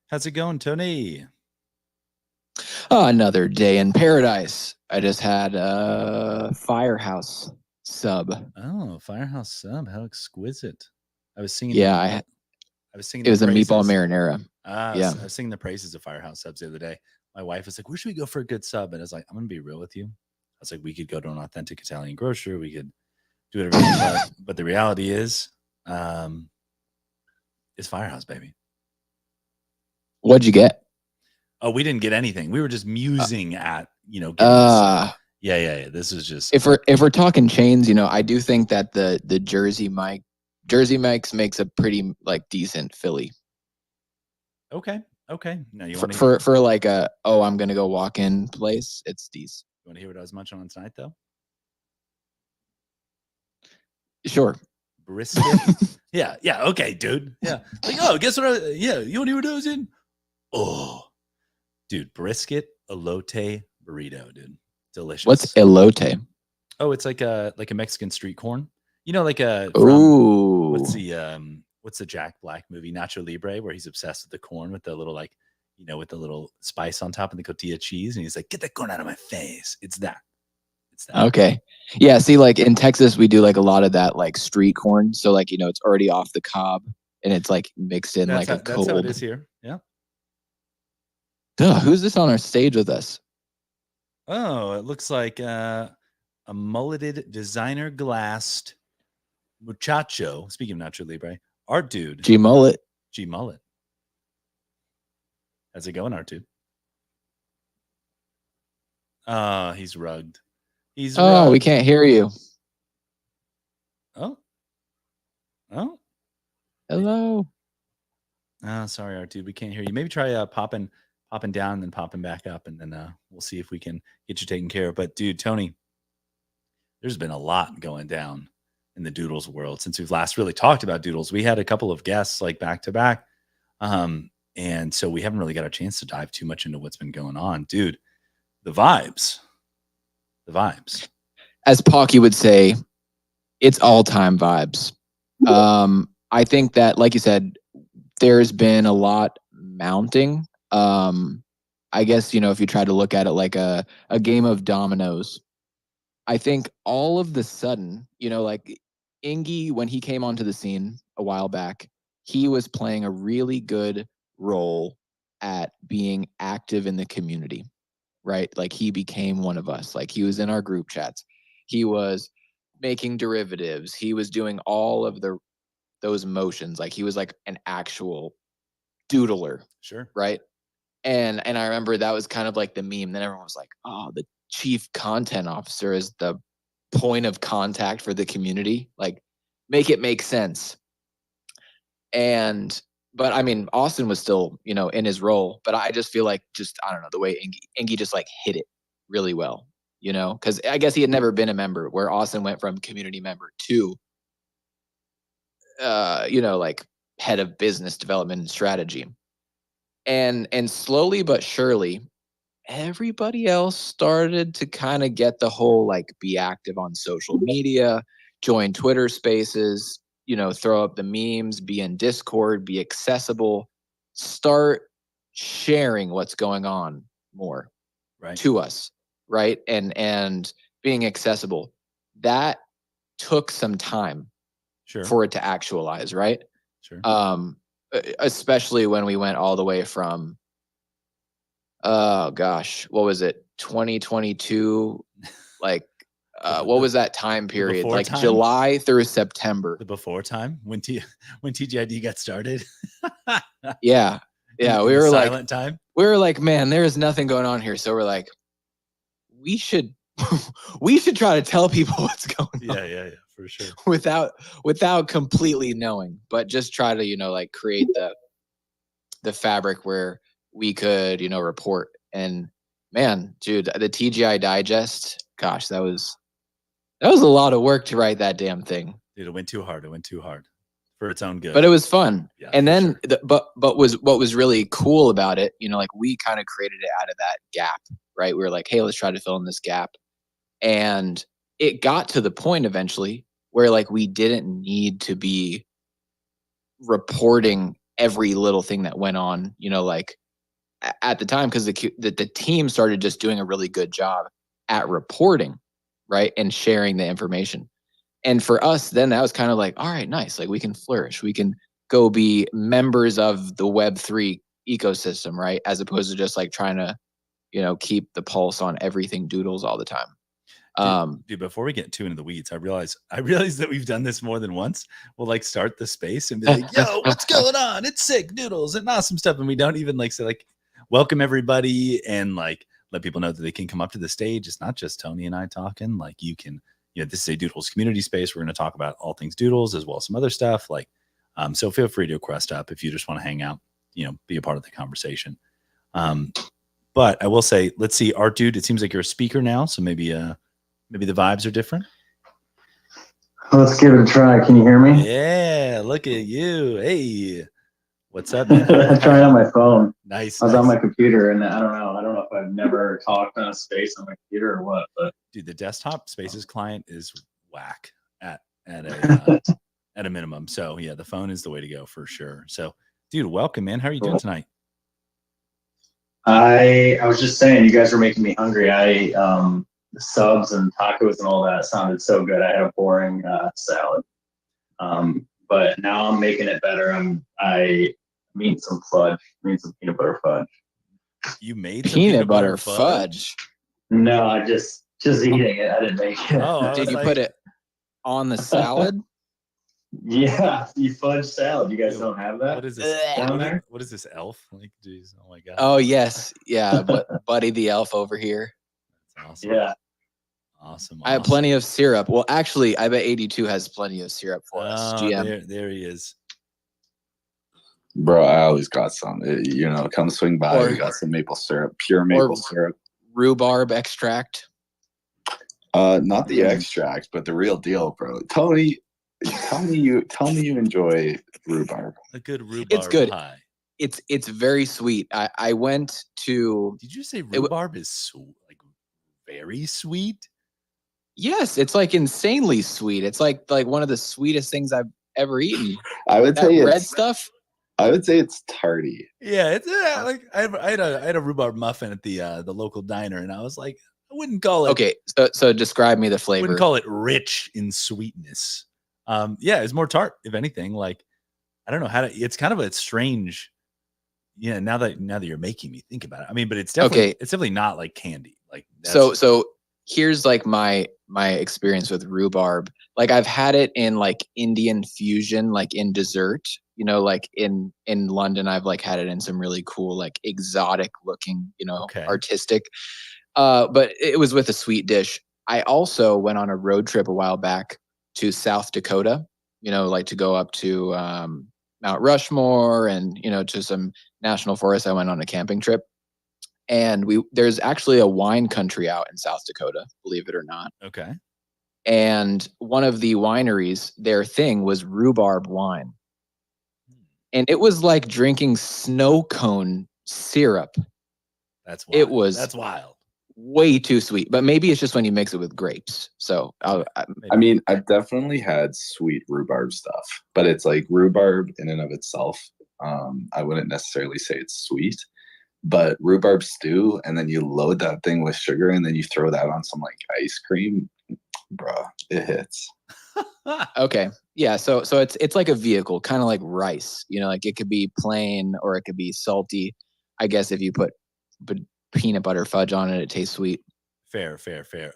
How's it going, Tony? Oh, another day in paradise. I just had a Firehouse sub. Oh, Firehouse sub, how exquisite! I was singing Yeah, the I was singing it the was a meatball praises. marinara. Yeah. I was singing the praises of Firehouse subs the other day. My wife was like, "Where should we go for a good sub?" And I was like, "I'm gonna be real with you." I was like, "We could go to an authentic Italian grocer. We could do whatever you want, but the reality um, is Firehouse, baby." What'd you get? Oh, we didn't get anything. We were just Uh, musing at getting a sub. uh Yeah. This is just if we're talking chains, I do think that the Jersey Mike's makes a pretty like decent Philly. okay. Okay. Now you For want to for like I'm gonna go walk in place, it's decent. you want to hear what I was munching on tonight, though? Sure. Brisket. Yeah. Okay, dude. Yeah. Like, oh, guess what? Yeah. You want to hear what I was in? Oh, dude. Brisket elote burrito, dude. What's Delicious. elote? Oh, it's like a Mexican street corn. Like from Ooh. what's the Jack Black movie Nacho Libre, where he's obsessed with the corn with the little with the little spice on top and the tortilla cheese, and he's like, "Get that corn out of my face." It's that. It's that. Okay. Yeah, see, like in Texas, we do like a lot of that like street corn. So like, it's already off the cob and it's like mixed in like a That's how it cold. is here. Yeah. Duh, who's this on our stage with us? Oh, it looks like a mulleted designer glassed muchacho. Speaking of Nacho Libre, art dude, G Mullet. G Mullet. How's it going, art dude? He's rugged. He's Oh, we rugged. can't hear you. Oh. Hello. Oh, sorry, art dude. We can't hear you. Maybe try popping down and then popping back up, and then we'll see if we can get you taken care of. But dude, Tony, there's been a lot going down in the Doodles world since we've last really talked about Doodles. We had a couple of guests like back to back. And so we haven't really got a chance to dive too much into what's been going on. Dude, the vibes. The vibes. As Pocky would say, it's all-time vibes. I think that, like you said, there's been a lot mounting. I guess, if you try to look at it like a game of dominoes, I think all of the sudden, like Ingy, when he came onto the scene a while back, he was playing a really good role at being active in the community, right? Like he became one of us. Like he was in our group chats. He was making derivatives. He was doing all of those motions. Like he was like an actual doodler. Sure. Right. And I remember that was kind of like the meme. Then everyone was like, oh, the chief content officer is the point of contact for the community. Like, make it make sense. But I mean, Austin was still, in his role. But I just feel like I don't know, the way Ingy just like hit it really well, because I guess he had never been a member, where Austin went from community member to, like head of business development and strategy. And slowly but surely, everybody else started to kind of get the whole like be active on social media, join Twitter spaces, throw up the memes, be in Discord, be accessible, start sharing what's going on more to us, right? And being accessible. That took some time for it to actualize, right? Sure. Especially when we went all the way from, oh gosh, what was it? 2022, like what was that time period? Like time? July through September. The before time when TGID got started. Yeah. Yeah, we were like silent time. We were like, man, there is nothing going on here. So we're like, we should try to tell people what's going on. Yeah, for sure. Without completely knowing, but just try to, like create the fabric where we could, report. And man, dude, the TGI digest, gosh, that was a lot of work to write that damn thing. Dude, it went too hard. For its own good. But it was fun. Yeah, and then, sure. What was really cool about it, like we kind of created it out of that gap, right? We were like, hey, let's try to fill in this gap. And it got to the point eventually where like we didn't need to be reporting every little thing that went on, like at the time, because the team started just doing a really good job at reporting, right, and sharing the information. And for us, then that was kind of like, all right, nice. Like we can flourish. We can go be members of the Web3 ecosystem, right? As opposed to just like trying to, keep the pulse on everything Doodles all the time. Dude, before we get too into the weeds, I realize that we've done this more than once. We'll like start the space and be like, "Yo, what's going on? It's sick, Doodles and awesome stuff," and we don't even like say like, "Welcome everybody," and like let people know that they can come up to the stage. It's not just Tony and I talking. Like you can, this is a Doodles community space. We're going to talk about all things Doodles as well as some other stuff. Like, so feel free to request up if you just want to hang out. Be a part of the conversation. But I will say, let's see, Art Dude. It seems like you're a speaker now, so maybe the vibes are different. Let's give it a try. Can you hear me? Yeah, look at you. Hey, what's up, man? I tried on my phone. Nice. I was on my computer, and I don't know if I've never talked on a space on my computer or what. But dude, the desktop Spaces client is whack at a at a minimum. So yeah, the phone is the way to go for sure. So, dude, welcome, man. How are you doing tonight? I was just saying, you guys were making me hungry. The subs and tacos and all that sounded so good. I had a boring salad, but now I'm making it better. I'm eating some fudge. I'm eating some peanut butter fudge. You made some peanut butter fudge? No, I just eating it. I didn't make it. Oh, did you put it on the salad? Yeah, you fudge salad. You guys don't have that? What is this? What is this elf? Like, geez, oh my god. Oh yes, yeah, Buddy the elf over here. That's awesome. Yeah. Awesome. I have plenty of syrup. Well, actually, I bet 82 has plenty of syrup for us. GM. There he is. Bro, I always got some. Come swing by. We got some maple syrup, pure maple syrup. Rhubarb extract. Not the extract, but the real deal, bro. Tony, tell me you enjoy rhubarb. A good rhubarb It's good. pie. It's very sweet. I went to. Did you say rhubarb is like very sweet? Yes, it's like insanely sweet. It's like one of the sweetest things I've ever eaten. I would say red stuff. I would say it's tarty. Yeah, it's like I had a rhubarb muffin at the local diner, and I was like, I wouldn't call it. Okay, so describe me the flavor. Wouldn't call it rich in sweetness. Yeah, it's more tart, if anything. Like, I don't know how to. It's kind of a strange. Yeah, now that you're making me think about it, I mean, but it's definitely not like candy. Like so here's like my experience with rhubarb. Like I've had it in like Indian fusion, like in dessert. Like in London, I've like had it in some really cool, like exotic looking, artistic. But it was with a sweet dish. I also went on a road trip a while back to South Dakota. Like to go up to Mount Rushmore and to some national forests. I went on a camping trip. And there's actually a wine country out in South Dakota, believe it or not. Okay. And one of the wineries, their thing was rhubarb wine. And it was like drinking snow cone syrup. That's wild. That's wild. Way too sweet. But maybe it's just when you mix it with grapes. So I mean, I've definitely had sweet rhubarb stuff, but it's like rhubarb in and of itself. I wouldn't necessarily say it's sweet. But rhubarb stew, and then you load that thing with sugar, and then you throw that on some like ice cream, bro. It hits. Okay, yeah. So it's like a vehicle, kind of like rice. Like it could be plain or it could be salty. I guess if you put peanut butter fudge on it, it tastes sweet. Fair.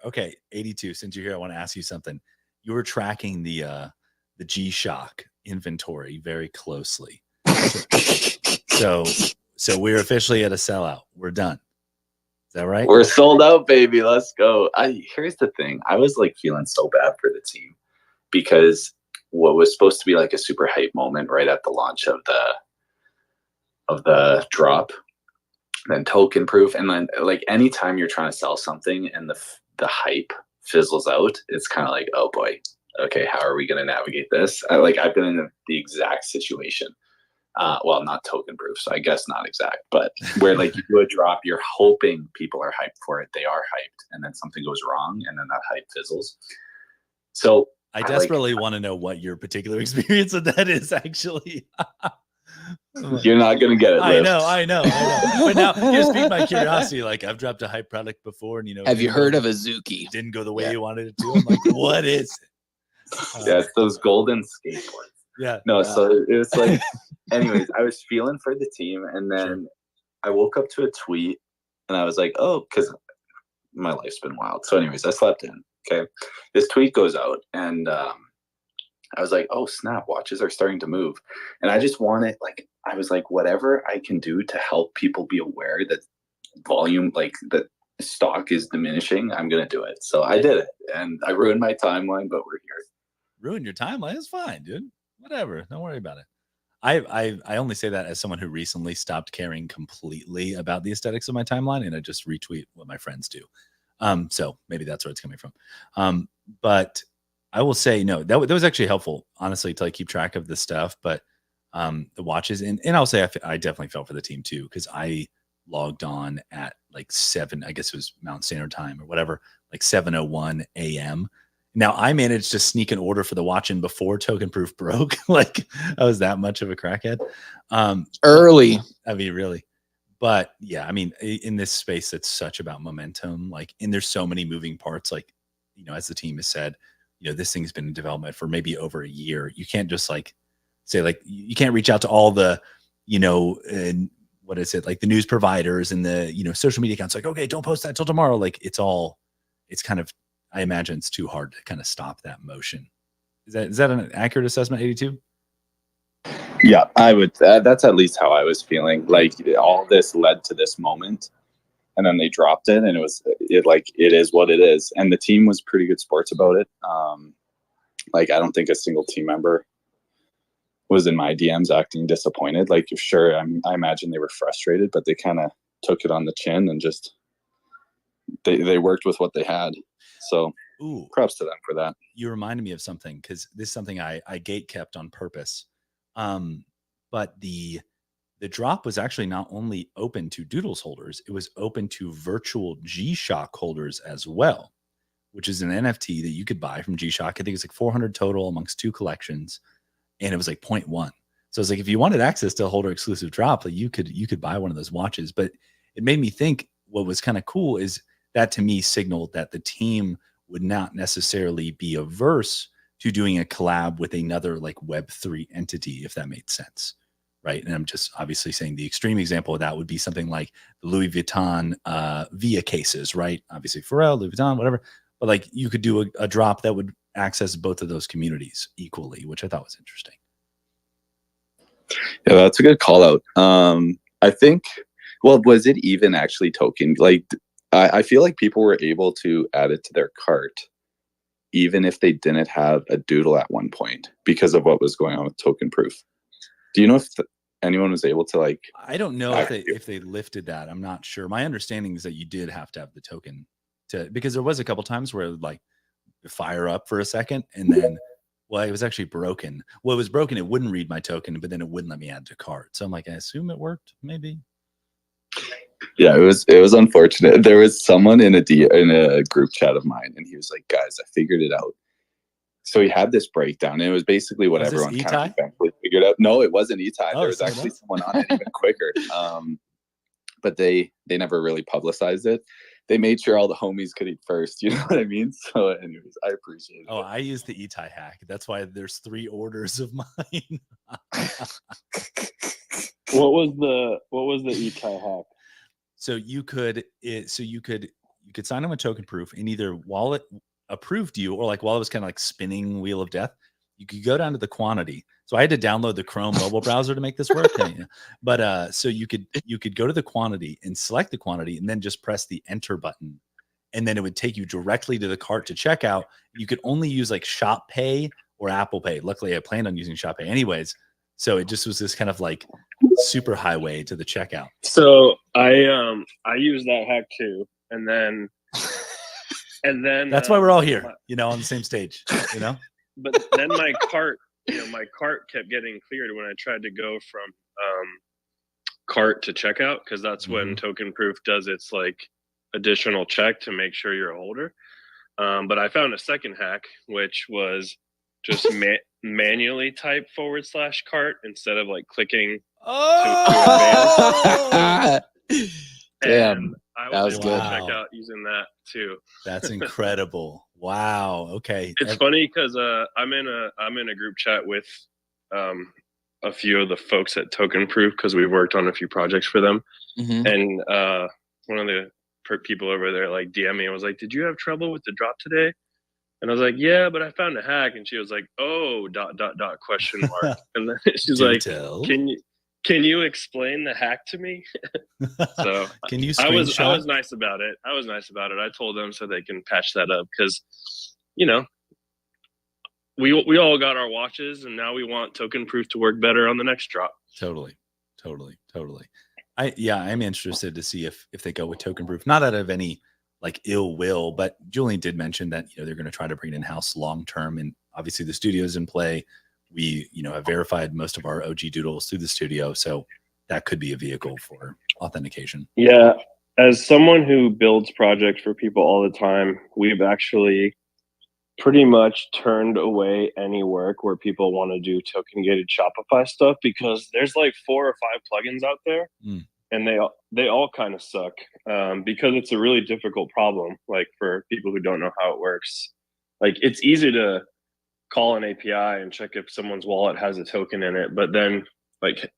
Okay, 82. Since you're here, I want to ask you something. You were tracking the G-Shock inventory very closely, So we're officially at a sellout. We're done. Is that right? We're sold out, baby. Let's go. Here's the thing. I was like feeling so bad for the team because what was supposed to be like a super hype moment right at the launch of the drop, then token proof, and then like anytime you're trying to sell something and the hype fizzles out, it's kind of like, oh boy, okay, how are we going to navigate this? I've been in the exact situation. Well, not token proof, so I guess not exact, but where like you do a drop, you're hoping people are hyped for it. They are hyped, and then something goes wrong, and then that hype fizzles. So I desperately want to know what your particular experience of that is, actually. You're not gonna get it. I Lift. know. But now here's piqued my curiosity. Like I've dropped a hype product before, and Have you heard of it? Azuki? Didn't go the way you wanted it to. I'm like, what is it? Yeah, it's those golden skateboards. Yeah. No, so it was like, anyways, I was feeling for the team, and then I woke up to a tweet, and I was like, oh, because my life's been wild. So, anyways, I slept in. Okay, this tweet goes out, and I was like, oh snap, watches are starting to move, and I just wanted, like, I was like, whatever I can do to help people be aware that volume, like that stock is diminishing, I'm gonna do it. So I did it, and I ruined my timeline, but we're here. Ruin your timeline? It's fine, dude. Whatever. Don't worry about it. I only say that as someone who recently stopped caring completely about the aesthetics of my timeline, and I just retweet what my friends do. So maybe that's where it's coming from. But I will say, no, that was actually helpful, honestly, to like keep track of this stuff. But the watches, and I'll say I definitely felt for the team too, because I logged on at like 7, I guess it was Mountain Standard Time or whatever, like 7:01 a.m. Now I managed to sneak an order for the watch in before Token Proof broke. Like I was that much of a crackhead. Early. I mean, really. But yeah, I mean, in this space, it's such about momentum. Like, and there's so many moving parts. Like, as the team has said, this thing's been in development for maybe over a year. You can't just like say, like, you can't reach out to all the, and what is it, like the news providers and the, social media accounts, like, okay, don't post that till tomorrow. Like it's kind of, I imagine it's too hard to kind of stop that motion. Is that an accurate assessment, 82? Yeah, I would. That's at least how I was feeling. Like all this led to this moment, and then they dropped it, and it is what it is. And the team was pretty good sports about it. Like I don't think a single team member was in my DMs acting disappointed. Like sure, I imagine they were frustrated, but they kind of took it on the chin and just they worked with what they had. So props to them for that. You reminded me of something, because this is something I gate kept on purpose. But the drop was actually not only open to Doodles holders, it was open to virtual G-Shock holders as well, which is an NFT that you could buy from G-Shock. I think it's like 400 total amongst 2 collections, and it was like 0.1. So it's like, if you wanted access to a holder exclusive drop, like you could buy one of those watches. But it made me think what was kind of cool is that, to me, signaled that the team would not necessarily be averse to doing a collab with another like Web3 entity, if that made sense, right? And I'm just obviously saying the extreme example of that would be something like the Louis Vuitton Via cases, right? Obviously Pharrell, Louis Vuitton, whatever. But like you could do a drop that would access both of those communities equally, which I thought was interesting. Yeah, that's a good call out. I think, well, was it even actually token? Like, I feel like people were able to add it to their cart, even if they didn't have a doodle at one point, because of what was going on with Token Proof. Do you know if anyone was able to like? I don't know if they lifted that. I'm not sure. My understanding is that you did have to have the token because there was a couple times where it would like fire up for a second and then, well, it was actually broken. Well, it was broken. It wouldn't read my token, but then it wouldn't let me add to cart. So I'm like, I assume it worked, maybe. Yeah, it was unfortunate. There was someone in a group chat of mine, and he was like, "Guys, I figured it out." So he had this breakdown, and it was basically what everyone kind of eventually figured out. No, it wasn't Etai. There was actually someone on it even quicker. But they never really publicized it. They made sure all the homies could eat first. You know what I mean? So, anyways, I appreciate it. Oh, I used the Etai hack. That's why there's 3 orders of mine. What was the Etai hack? So you could sign on with Token Proof, and either while it approved you or like while it was kind of like spinning Wheel of Death, you could go down to the quantity. So I had to download the Chrome mobile browser to make this work. But so you could go to the quantity and select the quantity and then just press the enter button. And then it would take you directly to the cart to check out. You could only use like Shop Pay or Apple Pay. Luckily, I planned on using Shop Pay anyways. So it just was this kind of like super highway to the checkout. So I use that hack too. And then that's why we're all here, on the same stage, But then my cart kept getting cleared when I tried to go from cart to checkout, because that's when Token Proof does its like additional check to make sure you're a holder. But I found a second hack, which was just manually type /cart instead of like clicking. Oh, damn, And I that was was able good. to check Wow. out using that too. That's incredible. Wow. Okay. It's funny because I'm in a group chat with a few of the folks at Token Proof because we've worked on a few projects for them. Mhm. And one of the people over there like DM me and was like, "Did you have trouble with the drop today?" And I was like, "Yeah, but I found a hack." And she was like, "Oh, ... question mark." And then she's Do like, tell. "Can you explain the hack to me?" So Can you I was screenshot? nice about it. I told them so they can patch that up because, you know, we all got our watches and now we want Token Proof to work better on the next drop. Totally. I'm interested to see if they go with Token Proof, not out of any like ill will, but Julian did mention that, you know, they're going to try to bring it in-house long term, and obviously the studio's in play. We, you know, have verified most of our OG doodles through the studio, so that could be a vehicle for authentication. Yeah, as someone who builds projects for people all the time, we've actually pretty much turned away any work where people want to do token gated Shopify stuff because there's like 4 or 5 plugins out there. And they all kind of suck because it's a really difficult problem. Like for people who don't know how it works, like it's easy to call an API and check if someone's wallet has a token in it, but then like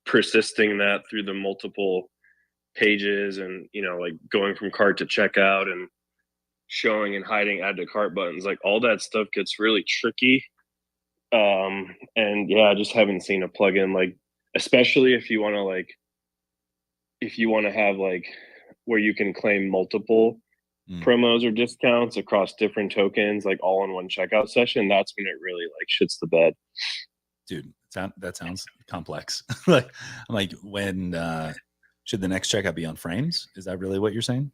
persisting that through the multiple pages and, you know, like going from cart to checkout and showing and hiding add to cart buttons, like all that stuff gets really tricky. And yeah, I just haven't seen a plugin like, especially if you want to have like where you can claim multiple promos or discounts across different tokens, like all in one checkout session, that's when it really like shits the bed. Dude, that sounds complex. Like, I'm like, when should the next checkout be on frames? Is that really what you're saying?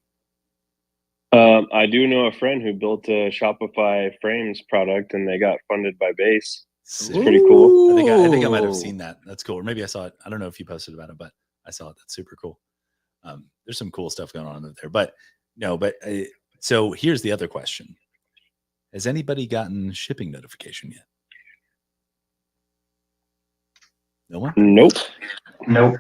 I do know a friend who built a Shopify frames product and they got funded by Base. It's pretty cool. I think I might have seen that. That's cool. Or maybe I saw it. I don't know if you posted about it, but I saw it. That's super cool. There's some cool stuff going on there, but no, so here's the other question. Has anybody gotten shipping notification yet? No one? Nope. Damn.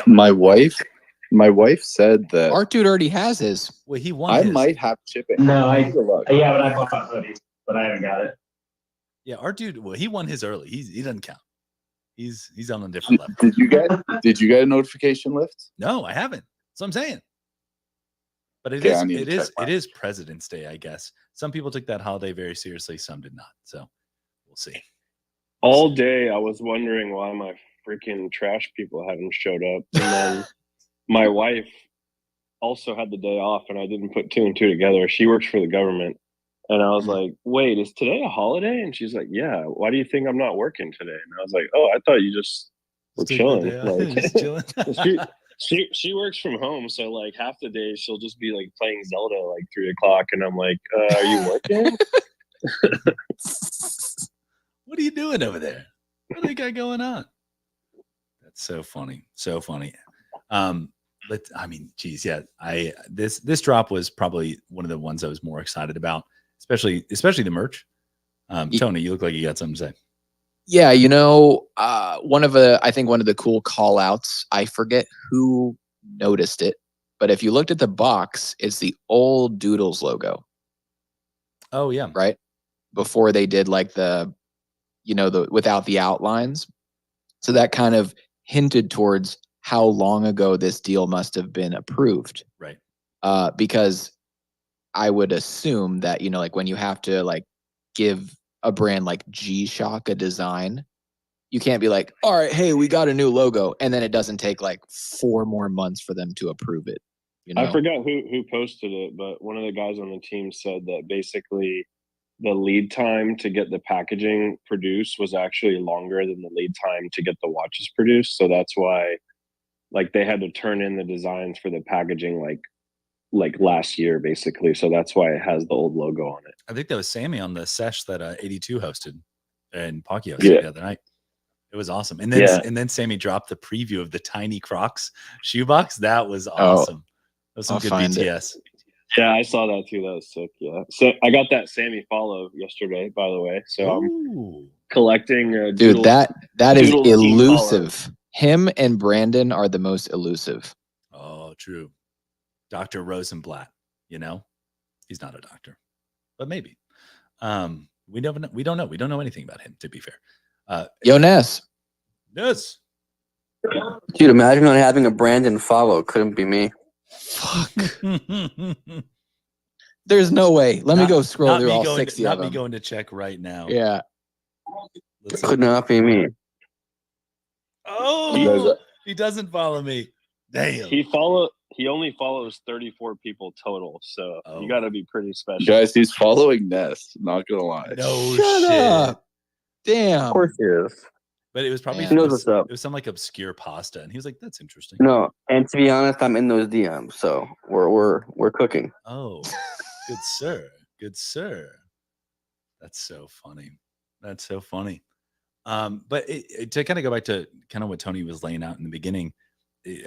My wife said that Art Dude already has his. Well, he won I his. might have shipping. No, Take a look. but I bought hoodies, but I haven't got it. Yeah, Art Dude, well, he won his early. He doesn't count. He's on a different level. Did you get a notification lift? No, I haven't. That's what I'm saying. But it is President's Day, I guess. Some people took that holiday very seriously, some did not. So we'll see. All day I was wondering why my freaking trash people hadn't showed up. And then my wife also had the day off and I didn't put 2 and 2 together. She works for the government. And I was like, wait, is today a holiday? And she's like, yeah, why do you think I'm not working today? And I was like, oh, I thought you just were chilling. Like, Just chilling. she works from home, so like half the day she'll just be like playing Zelda like 3 o'clock, and I'm like, are you working? What are you doing over there? What do they got going on? That's so funny. So funny. But I mean, geez, yeah. This drop was probably one of the ones I was more excited about, especially the merch. Tony, you look like you got something to say. Yeah, you know, one of the cool call outs, I forget who noticed it, but if you looked at the box, it's the old Doodles logo. Oh yeah. Right? Before they did like the without the outlines. So that kind of hinted towards how long ago this deal must have been approved. Right. Because I would assume that, you know, like when you have to like give a brand like G-Shock a design, you can't be like, all right, hey, we got a new logo. And then it doesn't take like 4 more months for them to approve it. You know? I forgot who posted it, but one of the guys on the team said that basically the lead time to get the packaging produced was actually longer than the lead time to get the watches produced. So that's why like they had to turn in the designs for the packaging like last year basically. So that's why it has the old logo on it. I think that was Sammy on the sesh that 82 hosted and Pocky hosted the other night. It was awesome. And then Sammy dropped the preview of the tiny Crocs shoebox. That was awesome. That was some good BTS. Yeah, I saw that too. That was sick. Yeah. So I got that Sammy follow yesterday, by the way. So collecting Dude, Doodle. that is Doodle team elusive. Him and Brandon are the most elusive. Oh, true. Dr. Rosenblatt, you know, he's not a doctor, but maybe. We don't know. We don't know anything about him, to be fair. Yo, Ness. Yes. Dude, imagine not having a Brandon follow. Couldn't be me. Fuck. There's no way. Let me go scroll through all 60 not of them. me going to check right now. Yeah. Let's Could not be me. Oh, he doesn't follow me. Damn. He only follows 34 people total, so you got to be pretty special. Guys, he's following Ness. Not gonna lie. No Shut shit. up. Damn. Of course he is. But it was probably He knows what's up. It was some like obscure pasta, and he was like, "That's interesting." No, and to be honest, I'm in those DMs, so we're cooking. Oh, good sir, good sir. That's so funny. That's so funny. But to kind of go back to kind of what Tony was laying out in the beginning,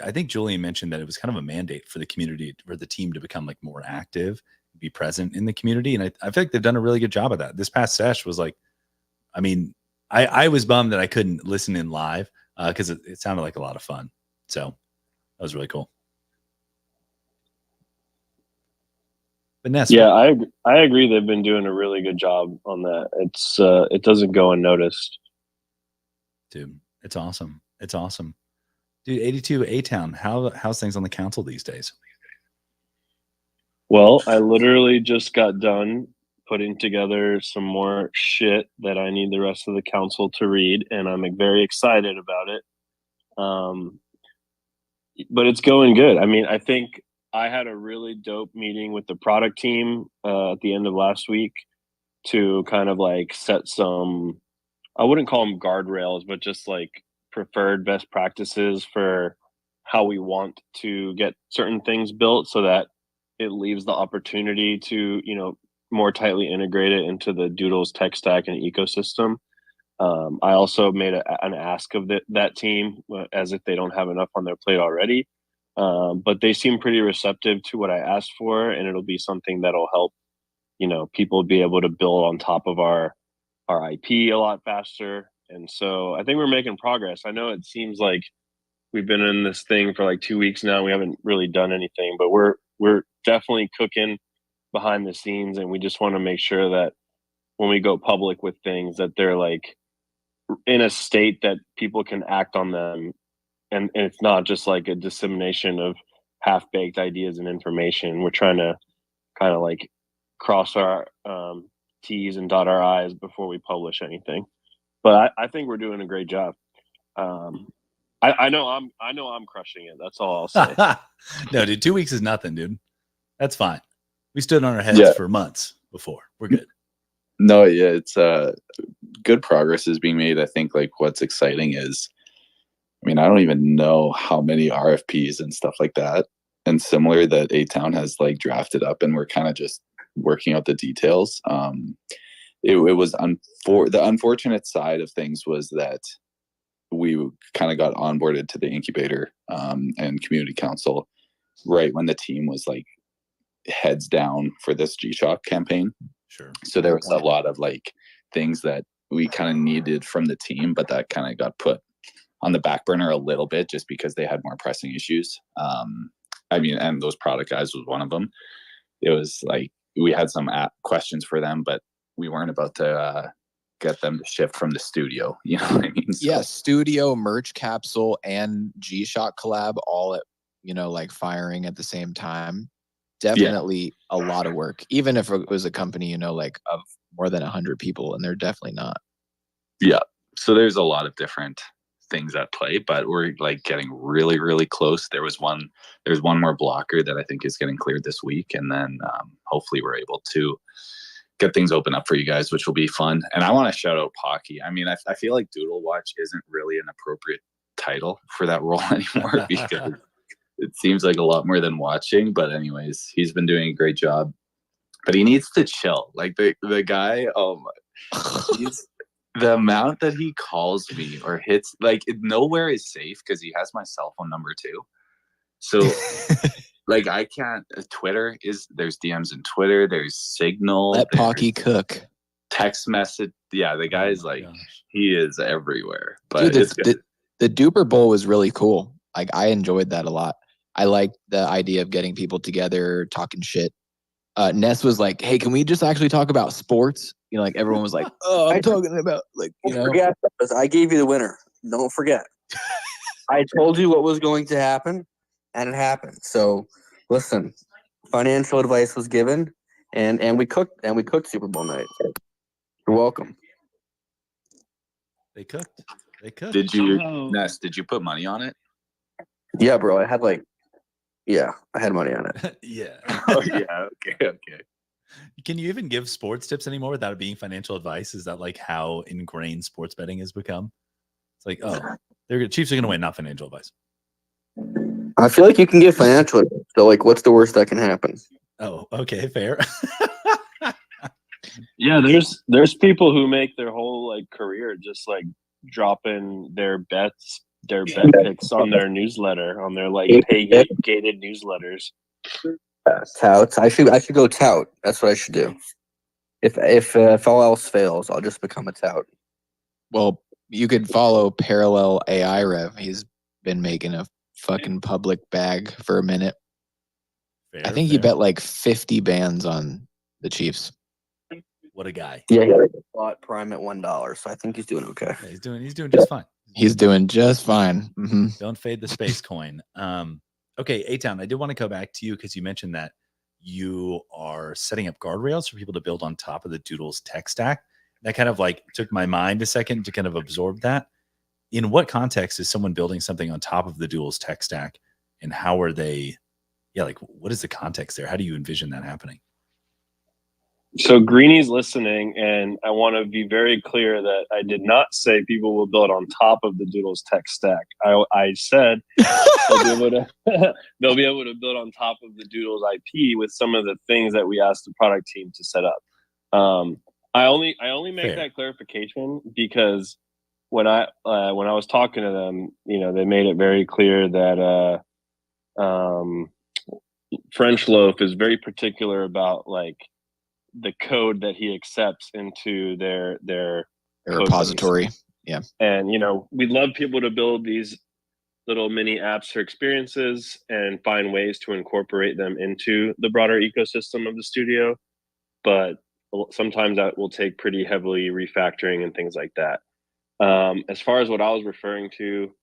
I think Julian mentioned that it was kind of a mandate for the community, for the team to become like more active, be present in the community, and I feel like they've done a really good job of that. This past sesh was like, I mean, I was bummed that I couldn't listen in live because it sounded like a lot of fun. So that was really cool. But Ness, yeah, I agree. They've been doing a really good job on that. It doesn't go unnoticed. Dude, it's awesome. It's awesome. Dude, 82 A-Town, how's things on the council these days? Well, I literally just got done putting together some more shit that I need the rest of the council to read, and I'm very excited about it. But it's going good. I mean, I think I had a really dope meeting with the product team at the end of last week to kind of like set some, I wouldn't call them guardrails, but just like preferred best practices for how we want to get certain things built so that it leaves the opportunity to, more tightly integrate it into the Doodles tech stack and ecosystem. I also made an ask of that team as if they don't have enough on their plate already. But they seem pretty receptive to what I asked for, and it'll be something that'll help, people be able to build on top of our IP a lot faster. And so I think we're making progress. I know it seems like we've been in this thing for like 2 weeks now. We haven't really done anything, but we're definitely cooking behind the scenes, and we just want to make sure that when we go public with things that they're like in a state that people can act on them, and it's not just like a dissemination of half-baked ideas and information. We're trying to kind of like cross our T's and dot our I's before we publish anything. But I think we're doing a great job. I know I'm crushing it. That's all I'll say. No, dude, 2 weeks is nothing, dude. That's fine. We stood on our heads for months before. We're good. No, yeah, it's good progress is being made. I think like what's exciting is, I mean, I don't even know how many RFPs and stuff like that and similar that A-Town has like drafted up, and we're kind of just working out the details. It was the unfortunate side of things was that we kind of got onboarded to the incubator and community council right when the team was like heads down for this G-Shock campaign. Sure. So there was a lot of like things that we kind of needed from the team, but that kind of got put on the back burner a little bit just because they had more pressing issues. I mean, and those product guys was one of them. It was like we had some questions for them, but we weren't about to get them to shift from the Stoodio. You know what I mean? So, Yeah, Stoodio, merch capsule, and G-Shock collab all at, like firing at the same time. Definitely a lot of work, even if it was a company, like of more than 100 people, and they're definitely not. Yeah. So there's a lot of different things at play, but we're like getting really, really close. There's one more blocker that I think is getting cleared this week. And then hopefully we're able to get things open up for you guys, which will be fun. And I want to shout out Pocky. I mean, I feel like Doodle Watch isn't really an appropriate title for that role anymore because it seems like a lot more than watching. But anyways, he's been doing a great job, but he needs to chill. Like the guy, the amount that he calls me or hits, like nowhere is safe because he has my cell phone number too. So like I can't, there's DMs in Twitter, there's Signal. Let Pocky cook. text message. Yeah, the guy's my like, gosh. he is everywhere. But Dude, it's good. the Duper Bowl was really cool. Like, I enjoyed that a lot. I liked the idea of getting people together, talking shit. Ness was like, "Hey, can we just actually talk about sports?" You know, like everyone was like, "Oh, I'm talking about like, you Don't know." forget, because I gave you the winner. Don't forget. I told you what was going to happen, and it happened. So, listen, financial advice was given, and we cooked Super Bowl night. You're welcome. They cooked. They cooked. Did you, Ness, did you put money on it? Yeah, bro. I had I had money on it. Yeah. Oh, yeah. Okay. Can you even give sports tips anymore without it being financial advice? Is that like how ingrained sports betting has become? It's like, oh, they're Chiefs are going to win, not financial advice. I feel like you can give financial advice. So, like, what's the worst that can happen? Oh, okay, fair. Yeah, there's people who make their whole like career just like dropping their bet picks on their newsletter, on their like pay gated newsletters. Touts. I should go tout. That's what I should do. If all else fails, I'll just become a tout. Well, you could follow Parallel AI Rev. He's been making a fucking public bag for a minute. Fair, I think he fair. bet like 50 bands on the Chiefs. What a guy. Yeah, he bought Prime at $1, so I think he's doing okay. Yeah, he's doing just fine. He's doing just fine. Mm-hmm. Don't fade the space coin. Okay, A-Town, I did want to go back to you because you mentioned that you are setting up guardrails for people to build on top of the Doodles tech stack. That kind of like took my mind a second to kind of absorb that. In what context is someone building something on top of the Doodles tech stack, and how are they? Yeah, like what is the context there? How do you envision that happening? So Greeny's listening, and I want to be very clear that I did not say people will build on top of the Doodles tech stack. I said they'll be able to build on top of the Doodles IP with some of the things that we asked the product team to set up. I only make that clarification because when I was talking to them, they made it very clear that French Loaf is very particular about like the code that he accepts into their repository. Yeah. And we'd love people to build these little mini apps or experiences and find ways to incorporate them into the broader ecosystem of the Stoodio, but sometimes that will take pretty heavily refactoring and things like that. As far as what I was referring to,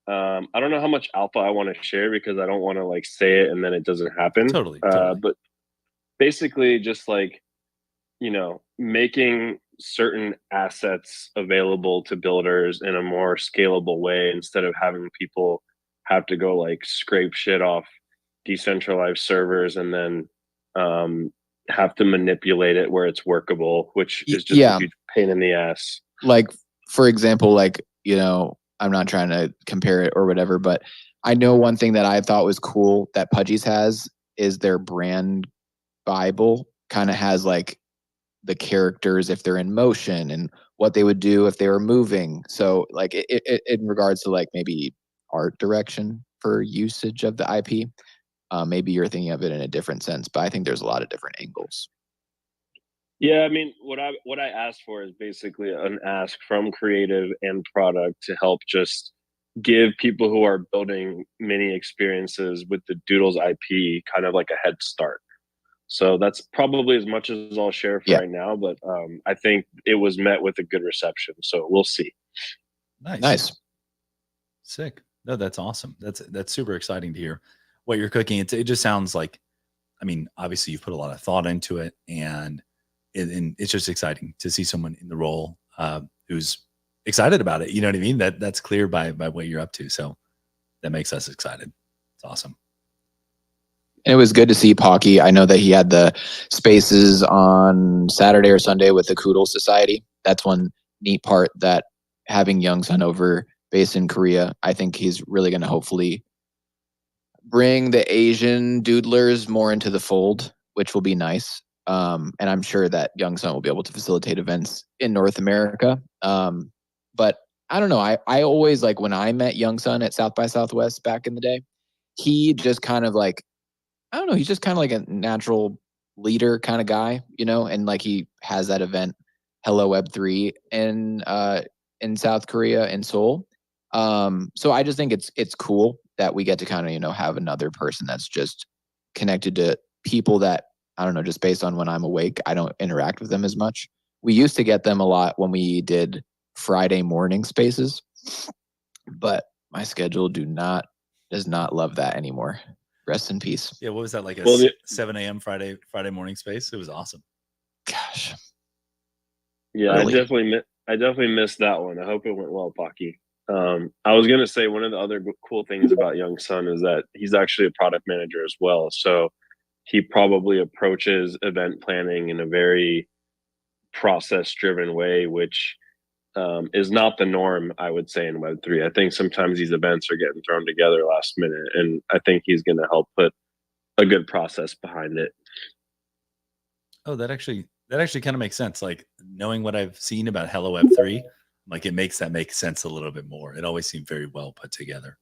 I don't know how much alpha I want to share because I don't want to like say it and then it doesn't happen. Totally. But basically just like making certain assets available to builders in a more scalable way instead of having people have to go like scrape shit off decentralized servers and then have to manipulate it where it's workable, which is just a huge pain in the ass. Like, for example, like, I'm not trying to compare it or whatever, but I know one thing that I thought was cool that Pudgy's has is their brand Bible kind of has like the characters if they're in motion and what they would do if they were moving. So like it in regards to like maybe art direction for usage of the IP, maybe you're thinking of it in a different sense, but I think there's a lot of different angles. Yeah, I mean, what I asked for is basically an ask from creative and product to help just give people who are building mini experiences with the Doodles IP kind of like a head start. So that's probably as much as I'll share for right now, but I think it was met with a good reception. So we'll see. Nice. Sick. No, that's awesome. That's super exciting to hear what you're cooking. It just sounds like, I mean, obviously you've put a lot of thought into it, and it's just exciting to see someone in the role who's excited about it. You know what I mean? That's clear by what you're up to. So that makes us excited. It's awesome. And it was good to see Pocky. I know that he had the spaces on Saturday or Sunday with the Koodle Society. That's one neat part, that having Youngsun over based in Korea, I think he's really going to hopefully bring the Asian doodlers more into the fold, which will be nice. And I'm sure that Youngsun will be able to facilitate events in North America. But I don't know. I always, like, when I met Youngsun at South by Southwest back in the day, he just kind of like, I don't know, he's just kind of like a natural leader kind of guy, and like he has that event Hello Web3 in South Korea in Seoul. So I just think it's cool that we get to kind of have another person that's just connected to people that I don't know, just based on when I'm awake, I don't interact with them as much. We used to get them a lot when we did Friday morning spaces, but my schedule does not love that anymore. Rest in peace. Yeah, what was that, like a 7 a.m. Friday morning space? It was awesome. Gosh. Yeah, Early. I definitely missed that one. I hope it went well, Pocky. I was gonna say one of the other cool things about Young Sun is that he's actually a product manager as well. So he probably approaches event planning in a very process-driven way, which is not the norm, I would say, in Web3. I think sometimes these events are getting thrown together last minute, and I think he's going to help put a good process behind it. Oh, that actually kind of makes sense. Like, knowing what I've seen about Hello Web3, like, it makes sense a little bit more. It always seemed very well put together.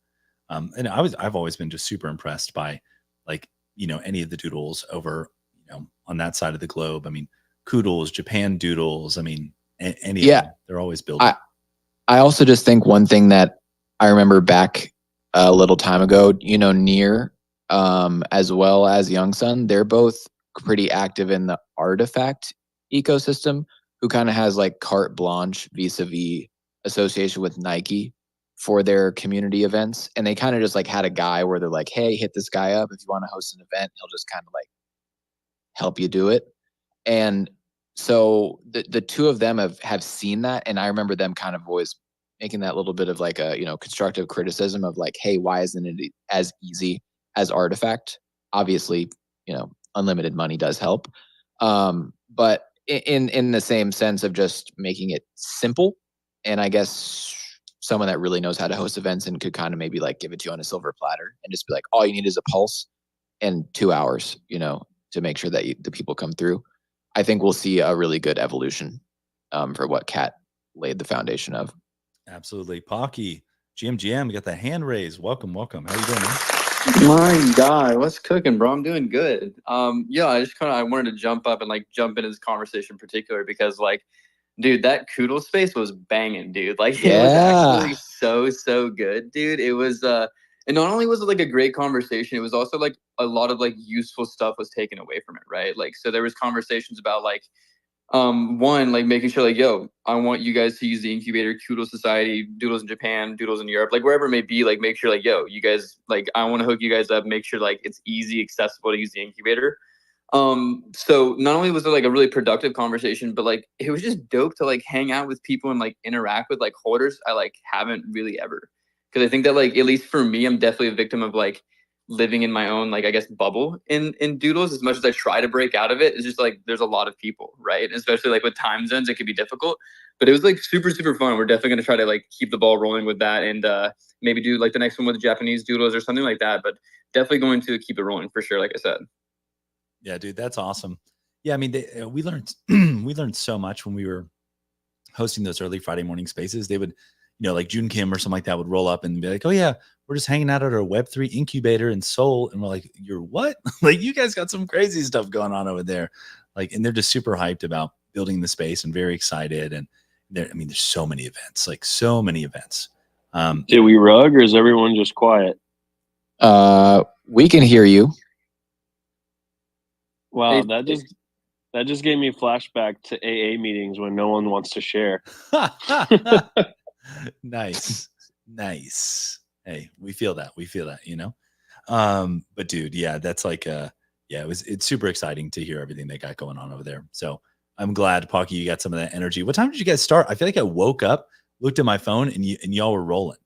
And I've always been just super impressed by, like, any of the doodles over, on that side of the globe. I mean, Koodles, Japan Doodles. I mean, any of them, they're always building. I also just think one thing that I remember back a little time ago, Near, as well as Young Sun, they're both pretty active in the artifact ecosystem, who kind of has like carte blanche vis-a-vis association with Nike for their community events. And they kind of just like had a guy where they're like, hey, hit this guy up if you want to host an event. He'll just kind of like help you do it. And so the two of them have seen that, and I remember them kind of always making that little bit of like a constructive criticism of like, hey, why isn't it as easy as Artifact? Obviously, unlimited money does help, but in the same sense of just making it simple, and I guess someone that really knows how to host events and could kind of maybe like give it to you on a silver platter and just be like, all you need is a pulse and 2 hours, to make sure that the people come through. I think we'll see a really good evolution for what Kat laid the foundation of. Absolutely. Pocky, GM, you got the hand raised. Welcome. How you doing, man? My God, what's cooking, bro? I'm doing good. Yeah, I wanted to jump up and like jump into this conversation in particular because dude, that Koodle space was banging, dude. Like it was actually so good, dude. It was and not only was it like a great conversation, it was also like a lot of like useful stuff was taken away from it, right? Like so there was conversations about like one, like making sure like, yo, I want you guys to use the incubator, Koodle Society, Doodles in Japan, Doodles in Europe, like wherever it may be, like make sure like, yo, you guys, like I want to hook you guys up, make sure like it's easy, accessible to use the incubator. So not only was it like a really productive conversation, but like it was just dope to like hang out with people and like interact with like holders I like haven't really ever. Because I think that like at least for me, I'm definitely a victim of like living in my own like I guess bubble in Doodles. As much as I try to break out of it, it's just like there's a lot of people, right? Especially like with time zones, it can be difficult. But it was like super fun. We're definitely gonna try to like keep the ball rolling with that and maybe do like the next one with the Japanese Doodles or something like that. But definitely going to keep it rolling for sure, like I said. Yeah, dude, that's awesome. Yeah, I mean, we learned we learned so much when we were hosting those early Friday morning spaces. They would, like June Kim or something like that would roll up and be like, "Oh yeah, we're just hanging out at our Web3 incubator in Seoul," and we're like, "You're what? Like, you guys got some crazy stuff going on over there." Like, and they're just super hyped about building the space and very excited. And there's so many events, like so many events. Did we rug, or is everyone just quiet? We can hear you. Wow, that just gave me a flashback to AA meetings when no one wants to share. Nice. Hey, we feel that, but dude, yeah, that's like it's super exciting to hear everything they got going on over there. So I'm glad, Pocky, you got some of that energy. What time did you guys start? I feel like I woke up, looked at my phone, and y'all were rolling.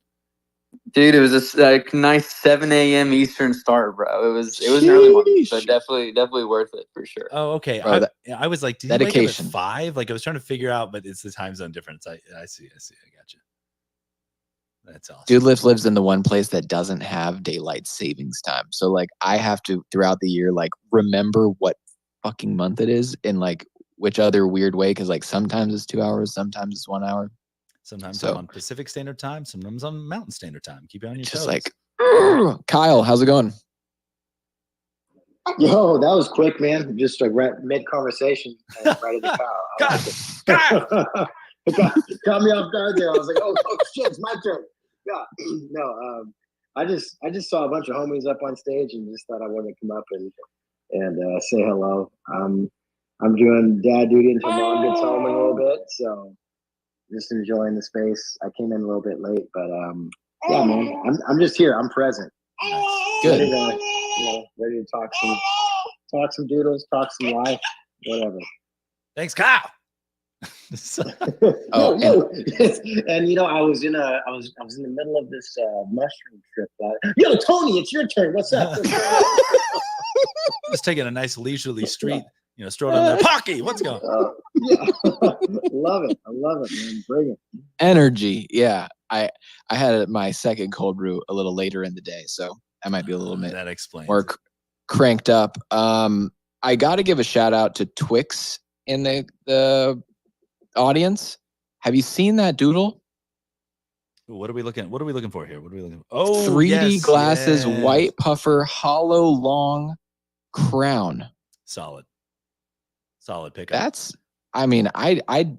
Dude, it was a nice 7 a.m. Eastern start, bro. It was an early one, but definitely worth it for sure. Oh, okay. Bro, I was like, did dedication. you wake up at 5? Like, I was trying to figure out, but it's the time zone difference. I see. I got you. That's awesome. Dude lives in the one place that doesn't have daylight savings time. So like I have to throughout the year like remember what fucking month it is in like which other weird way, because like sometimes it's 2 hours, sometimes it's 1 hour. Sometimes I'm on Pacific Standard Time, sometimes on Mountain Standard Time. Keep it on your toes. Just like Kyle, how's it going? Yo, that was quick, man. Just like right mid conversation, right at the cow. I like it. It got me off guard there. I was like, oh shit, it's my turn. Yeah, no, I just saw a bunch of homies up on stage and just thought I wanted to come up and say hello. I'm doing dad duty until mom gets home in a little bit, so just enjoying the space. I came in a little bit late, but yeah, man, I'm just here. I'm present. Good. Ready to talk some doodles, talk some life, whatever. Thanks, Kyle. Oh, and I was in the middle of this mushroom trip. Yo, Tony, it's your turn. What's up? Just taking a nice leisurely street, stroll down there. Pocky, what's going on? Yeah. Love it. I love it, man. Bring it. Energy. Yeah. I had my second cold brew a little later in the day, so I might be a little bit that explains more cranked up. I got to give a shout out to Twix in the audience. Have you seen that doodle? What are we looking for here? What are we looking for? Oh, 3D glasses, white puffer, hollow long crown. Solid pickup. That's, I mean, that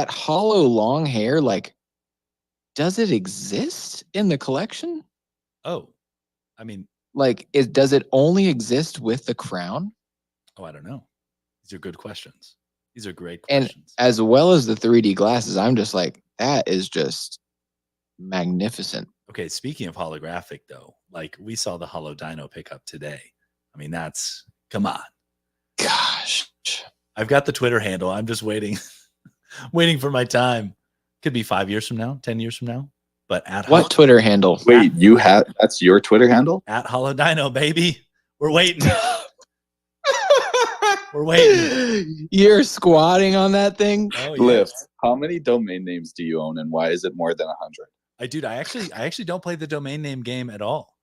hollow long hair, like, does it exist in the collection? Oh, I mean, like, does it only exist with the crown? Oh, I don't know. These are good questions. These are great And questions. as well as the 3D glasses, I'm just like, that is just magnificent. Okay, speaking of holographic, though, like we saw the Holo Dino pickup today. I mean, come on. Gosh. I've got the Twitter handle. I'm just waiting for my time. Could be 5 years from now, 10 years from now. But what Twitter handle? Wait, that's your Twitter handle? At Holo Dino, baby. We're waiting. We're waiting. You're squatting on that thing? Oh, yeah. Lift. How many domain names do you own, and why is it more than 100? I actually don't play the domain name game at all.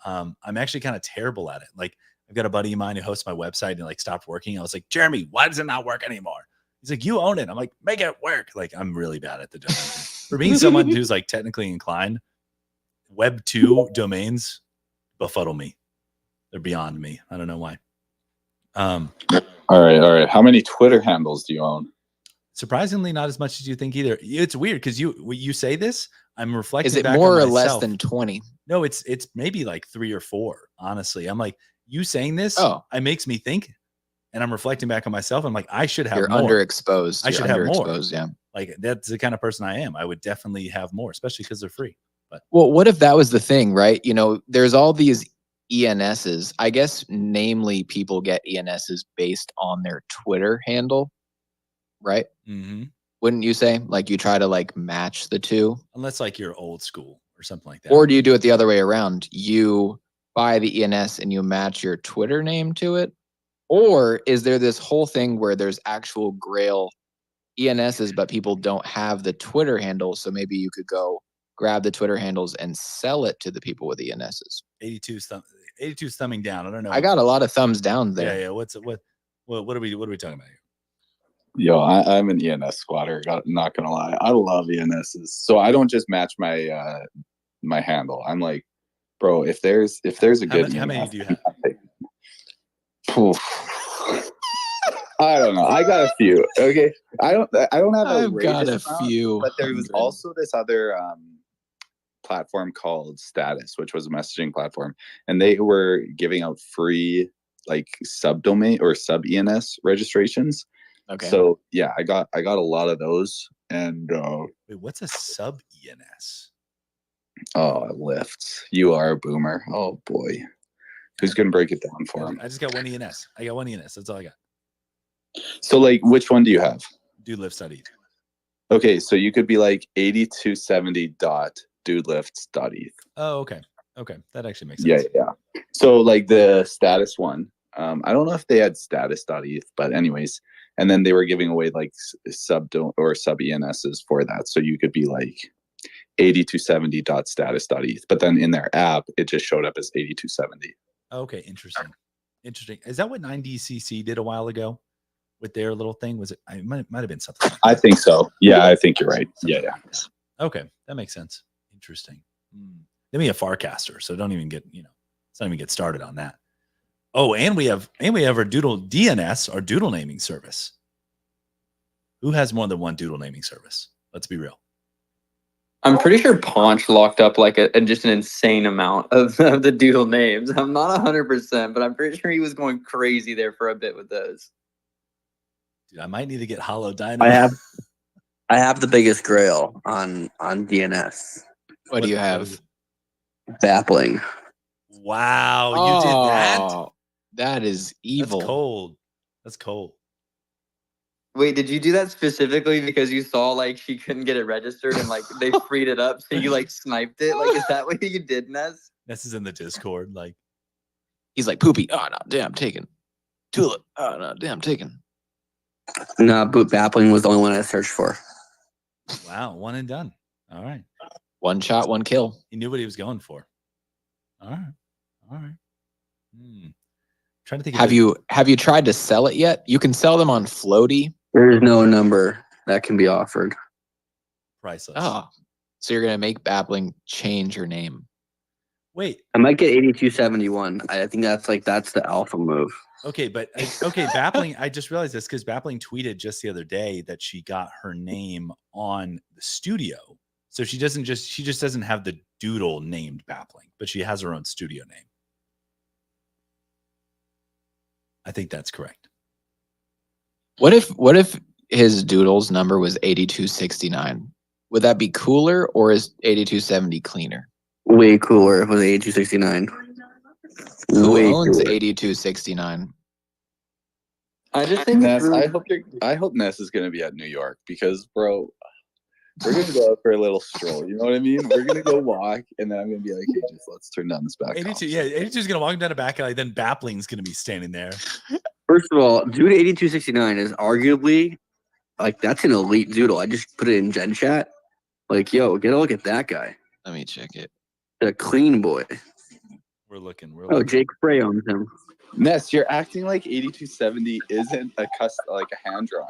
I'm actually kind of terrible at it. Like, I've got a buddy of mine who hosts my website and like stopped working. I was like, Jeremy, why does it not work anymore? He's like, you own it. I'm like, make it work. Like, I'm really bad at the domain. For being someone who's like technically inclined, Web 2 domains befuddle me. They're beyond me. I don't know why. All right. How many Twitter handles do you own? Surprisingly, not as much as you think either. It's weird because you say this, I'm reflecting. Is it back more on or myself. less than 20? No, it's maybe like 3 or 4. Honestly, I'm like, you saying this, it makes me think, and I'm reflecting back on myself. I'm like, I should have. You're more. Underexposed. I should have more. Yeah, like that's the kind of person I am. I would definitely have more, especially because they're free. But well, what if that was the thing, right? There's all these ENSs. I guess, namely, people get ENSs based on their Twitter handle, right? Mm-hmm. Wouldn't you say? Like, you try to like match the two, unless like you're old school or something like that. Or do you do it the other way around? You buy the ENS and you match your Twitter name to it? Or is there this whole thing where there's actual Grail ENSs, but people don't have the Twitter handle? So maybe you could go grab the Twitter handles and sell it to the people with ENSs. 82 thumbing down. I don't know. I got a lot of thumbs down there. Yeah. What are we talking about here? Yo, I'm an ENS squatter. Not gonna lie, I love ENSs. So I don't just match my my handle. I'm like, bro, if there's a good. How many do you have? I don't know. I got a few. Okay, I don't have. I've got a few, but there was also this other platform called Status, which was a messaging platform, and they were giving out free like subdomain or sub ENS registrations. Okay. So yeah, I got a lot of those. And wait, what's a sub ENS? Oh, lifts. You are a boomer. Oh boy, who's gonna break it down for him? I just got one ENS. I got one ENS. That's all I got. So like, which one do you have? Dude Lift Study. Okay, so you could be like 8270.dudelifts.eth. Oh, okay. That actually makes sense. Yeah. So like the Status one, I don't know if they had status.eth, but anyways, and then they were giving away like sub ENSs for that. So you could be like 8270.status.eth, but then in their app, it just showed up as 8270. Okay, interesting. Is that what 9DCC did a while ago with their little thing? Was it? It might have been something like that. I think so. Yeah, I think you're right. Yeah. Okay, that makes sense. Interesting. Then we have Farcaster, so don't even get, let's not even get started on that. Oh, and we have our Doodle DNS, our doodle naming service. Who has more than one doodle naming service? Let's be real. I'm pretty sure Paunch locked up like just an insane amount of the doodle names. I'm not 100%, but I'm pretty sure he was going crazy there for a bit with those. Dude, I might need to get Hollow Dino. I have the biggest grail on DNS. What do you have? Bappling. Wow, you did that? Oh, that is evil. That's cold. That's cold. Wait, did you do that specifically because you saw like she couldn't get it registered and like they freed it up, so you like sniped it? Like, is that what you did, Ness? Ness is in the Discord. Like, he's like Poopy. Oh no, damn, taken. Tulip. Oh no, damn, taken. No, but Bappling was the only one I searched for. wow, one and done. All right. One shot, one kill. He knew what he was going for. All right. Trying to think. Have you tried to sell it yet? You can sell them on Floaty. There is no number that can be offered. Priceless. Oh, so you're gonna make Bappling change your name? Wait. I might get 8271. I think that's the alpha move. Okay, but Bappling. I just realized this because Bappling tweeted just the other day that she got her name on the Stoodio. So she just doesn't have the doodle named Bappling, but she has her own Stoodio name. I think that's correct. What if his doodle's number was 8269? Would that be cooler, or is 8270 cleaner? Way cooler if it was 8269. Who Way owns cooler. 8269? I just think Ness, I hope Ness is gonna be at New York because, bro, we're gonna go out for a little stroll. You know what I mean? We're gonna go walk, and then I'm gonna be like, "Hey, just let's turn down this back." 82, yeah, 82 is gonna walk him down a back alley. Then Bappling's gonna be standing there. First of all, dude 8269 is arguably that's an elite doodle. I just put it in Gen Chat. Like, yo, get a look at that guy. Let me check it. A clean boy. We're looking. Oh, Jake Frey owns him. Ness, you're acting like 8270 isn't a hand drawn.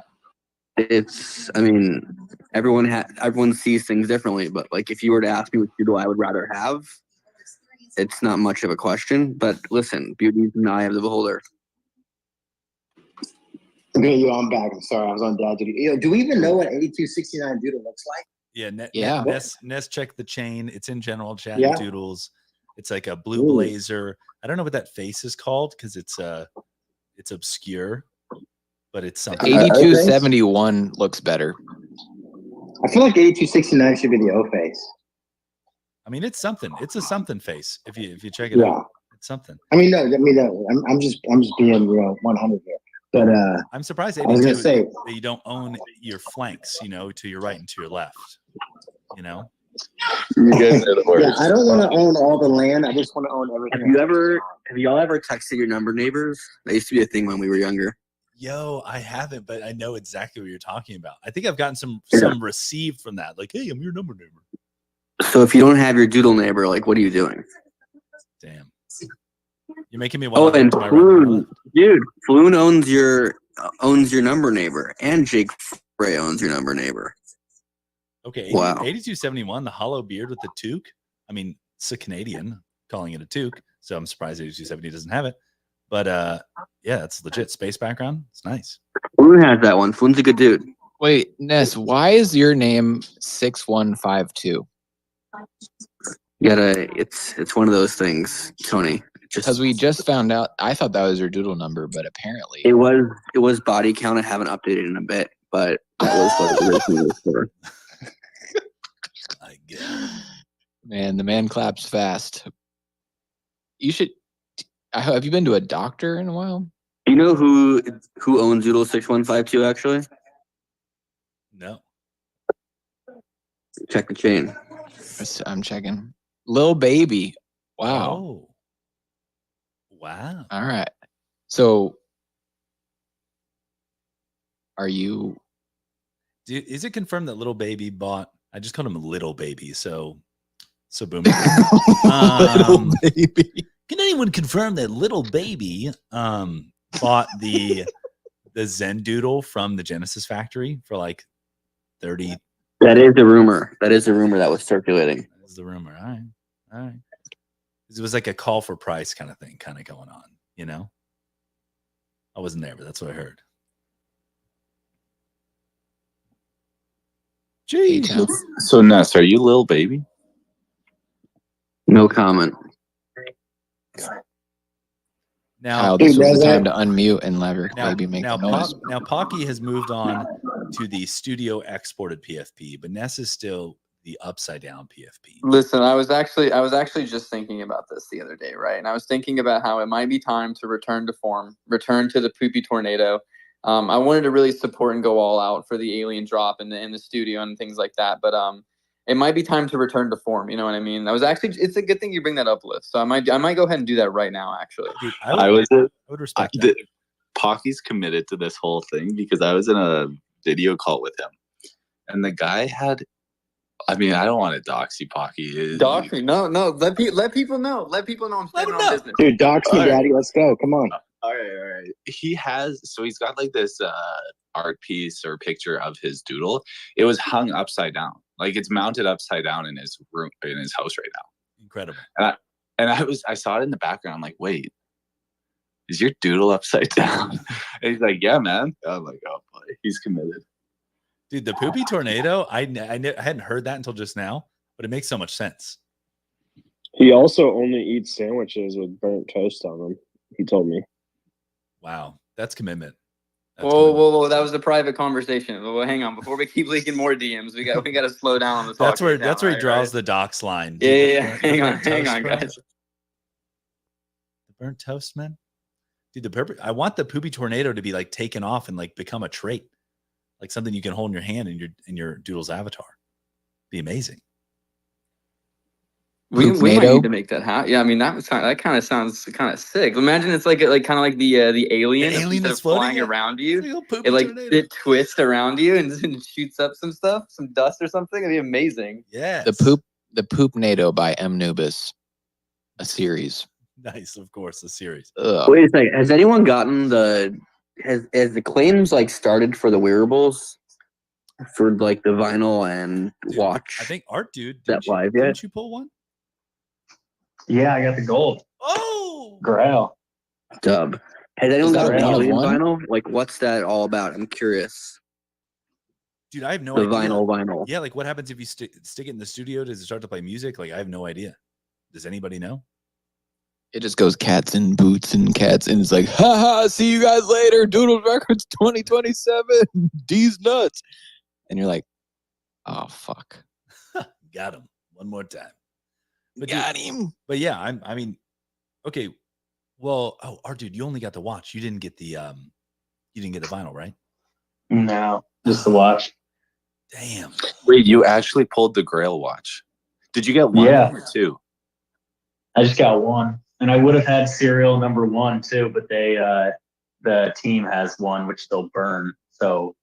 I mean, everyone sees things differently, but like if you were to ask me which doodle I would rather have, it's not much of a question. But listen, beauty is in the eye of the beholder. Okay, I'm back. I'm sorry, I was on dad duty. Do we even know what 8269 doodle looks like? Yeah. Ness checked the chain. It's in general chat. Yeah. Doodles. It's like a blue blazer. I don't know what that face is called because it's obscure, but it's something. 8271 looks better. I feel like 8269 should be the O face. I mean, it's something. It's a something face. If you check it out, it's something. No. I'm just being 100 here. But I'm surprised I was gonna say that you don't own your flanks, to your right and to your left. You guys are the worst. Yeah, I don't want to own all the land. I just want to own everything. Have y'all ever texted your number neighbors? That used to be a thing when we were younger. Yo, I haven't, but I know exactly what you're talking about. I think I've gotten some received from that. Like, hey, I'm your number neighbor. So if you don't have your doodle neighbor, like, what are you doing? Damn. You're making me want to and to my right. Dude, Floon owns your number neighbor, and Jake Frey owns your number neighbor. Okay, wow. 8271, the hollow beard with the toque. I mean, it's a Canadian calling it a toque, so I'm surprised 8270 doesn't have it. But yeah, it's legit space background. It's nice. Floon has that one. Floon's a good dude. Wait, Ness, why is your name 6152? It's one of those things, Tony. Because we just found out. I thought that was your doodle number, but apparently it was body count. I haven't updated in a bit, but that was what it originally was for. I guess. Man, the man claps fast. You should. Have you been to a doctor in a while? You know who owns Doodle 6152? Actually, no. Check the chain. I'm checking. Lil Baby. Wow. Oh. Wow. All right. So, are you? Dude, is it confirmed that Little Baby bought? I just called him Little Baby. So boom. Little Baby. Can anyone confirm that Little Baby bought the Zen Doodle from the Genesis factory for like 30? That is a rumor. That was circulating. That is the rumor. All right. It was like a call for price kind of thing, kind of going on. You know, I wasn't there, but that's what I heard. Gee. A-Town. So Ness, are you Lil Baby? No comment. Now, Kyle, this Dude, was the that's time it. to unmute and Laverick now, maybe make now, a noise. now, Pocky has moved on to the Stoodio exported PFP, but Ness is still the upside down PFP. Listen, I was actually just thinking about this the other day, right? And I was thinking about how it might be time to return to form, return to the poopy tornado. I wanted to really support and go all out for the alien drop in the Stoodio and things like that, but it might be time to return to form. You know what I mean? It's a good thing you bring that up, Liv. So I might go ahead and do that right now, actually. Dude, I would respect that. Pocky's committed to this whole thing because I was in a video call with him, and the guy had. I mean, I don't want to dox you, Pocky. Dox me? No. Let people know. Let people know I'm standing on business. Dude, dox me, All right. daddy. Let's go. Come on. All right. He's got like this art piece or picture of his doodle. It was hung upside down. Like it's mounted upside down in his room, in his house right now. Incredible. I saw it in the background. I'm like, wait, is your doodle upside down? And he's like, yeah, man. I'm like, oh boy, he's committed. Dude, the poopy tornado, I hadn't heard that until just now, but it makes so much sense. He also only eats sandwiches with burnt toast on them. He told me. Wow, that's commitment. Whoa! That was a private conversation. Well, hang on. Before we keep leaking more DMs, we got to slow down on the talk. That's where he draws the docs line. Yeah. Hang on, guys. The burnt toast, man. Dude, I want the poopy tornado to be like taken off and like become a trait, like something you can hold in your hand in your doodle's avatar. Be amazing. We might need to make that happen. Yeah, I mean that kind of sounds kind of sick. Imagine it's like kind of like the alien. The alien instead that's of flying floating around you. It It twists around you and shoots up some stuff, some dust or something. It'd be amazing. Yeah. The Poop-nado by M. Nubis, a series. Nice, of course, a series. Ugh. Wait a second. Has anyone gotten has the claims like started for the wearables for like the vinyl and watch? I think Art Dude. Didn't you pull one? Yeah, I got the gold. Oh, Grail. Dub. Has anyone Is that got a the alien one-of-one? vinyl? Like, what's that all about? I'm curious. dude, I have no The idea. vinyl. Yeah, like what happens if you stick it in the studio? Does it start to play music? Like I have no idea. Does anybody know? It just goes cats in boots and cats, and it's like, haha, see you guys later. Doodle Records 2027. D's nuts. And you're like, oh, fuck. Got him one more time. Got him. But yeah, I mean, okay. Well, Art Dude, you only got the watch. You didn't get the vinyl, right? No, just the watch. Damn. Wait, you actually pulled the Grail watch? Did you get one or two? I just got one, and I would have had serial number 1 too, but the team has one which they'll burn. So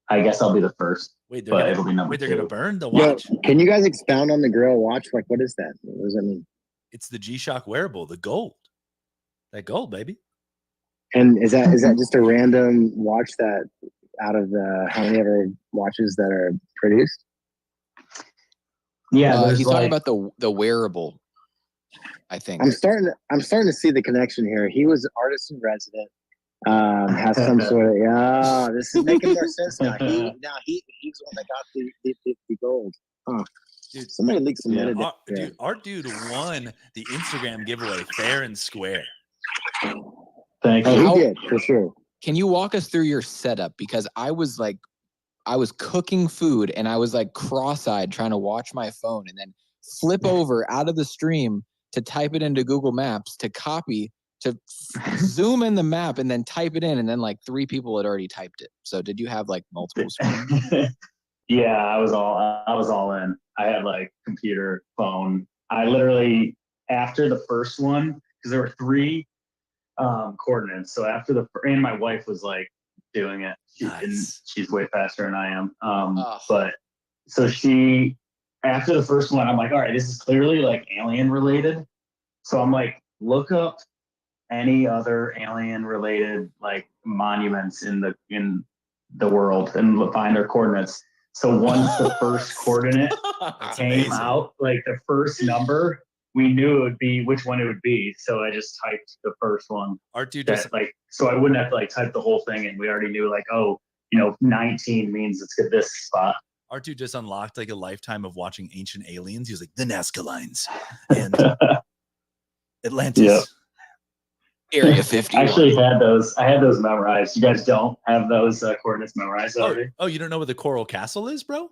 I guess I'll be the first. Wait, it'll be number 2. They're gonna burn the Yo, watch. can you guys expound on the Grail watch? Like, what is that? What does that mean? It's the G-Shock wearable, the gold. That gold, baby. And is that just a random watch that out of the how many other watches that are produced? Yeah, He's talking about the wearable. I think I'm starting to see the connection here. He was an artist in resident. Has some sort of this is making more sense now. He's the one that got the gold. Huh. Dude, somebody leaked some metadata. Art Dude won the Instagram giveaway fair and square. Thank you. Oh, he did for sure. Can you walk us through your setup? Because I was cooking food and I was like cross-eyed trying to watch my phone and then flip over out of the stream to type it into Google Maps to copy to zoom in the map and then type it in, and then like 3 people had already typed it. So did you have like multiple screens? Yeah, I was all in. I had like computer, phone. I literally after the first one, because there were 3 coordinates. So after and my wife was like doing it. She's way faster than I am. But so after the first one, I'm like, all right, this is clearly like alien related. So I'm like, look up any other alien related like monuments in the world and find their coordinates. So once the first coordinate came out, like the first number we knew it would be which one it would be. So I just typed the first one. Art dude That, just like, so I wouldn't have to like type the whole thing, and we already knew like, oh, 19 means it's at this spot. R2 just unlocked like a lifetime of watching Ancient Aliens. He was like, the Nazca lines and Atlantis. Yep. Area 50. I actually had those. I had those memorized. You guys don't have those coordinates memorized already? Oh, you don't know where the Coral Castle is, bro?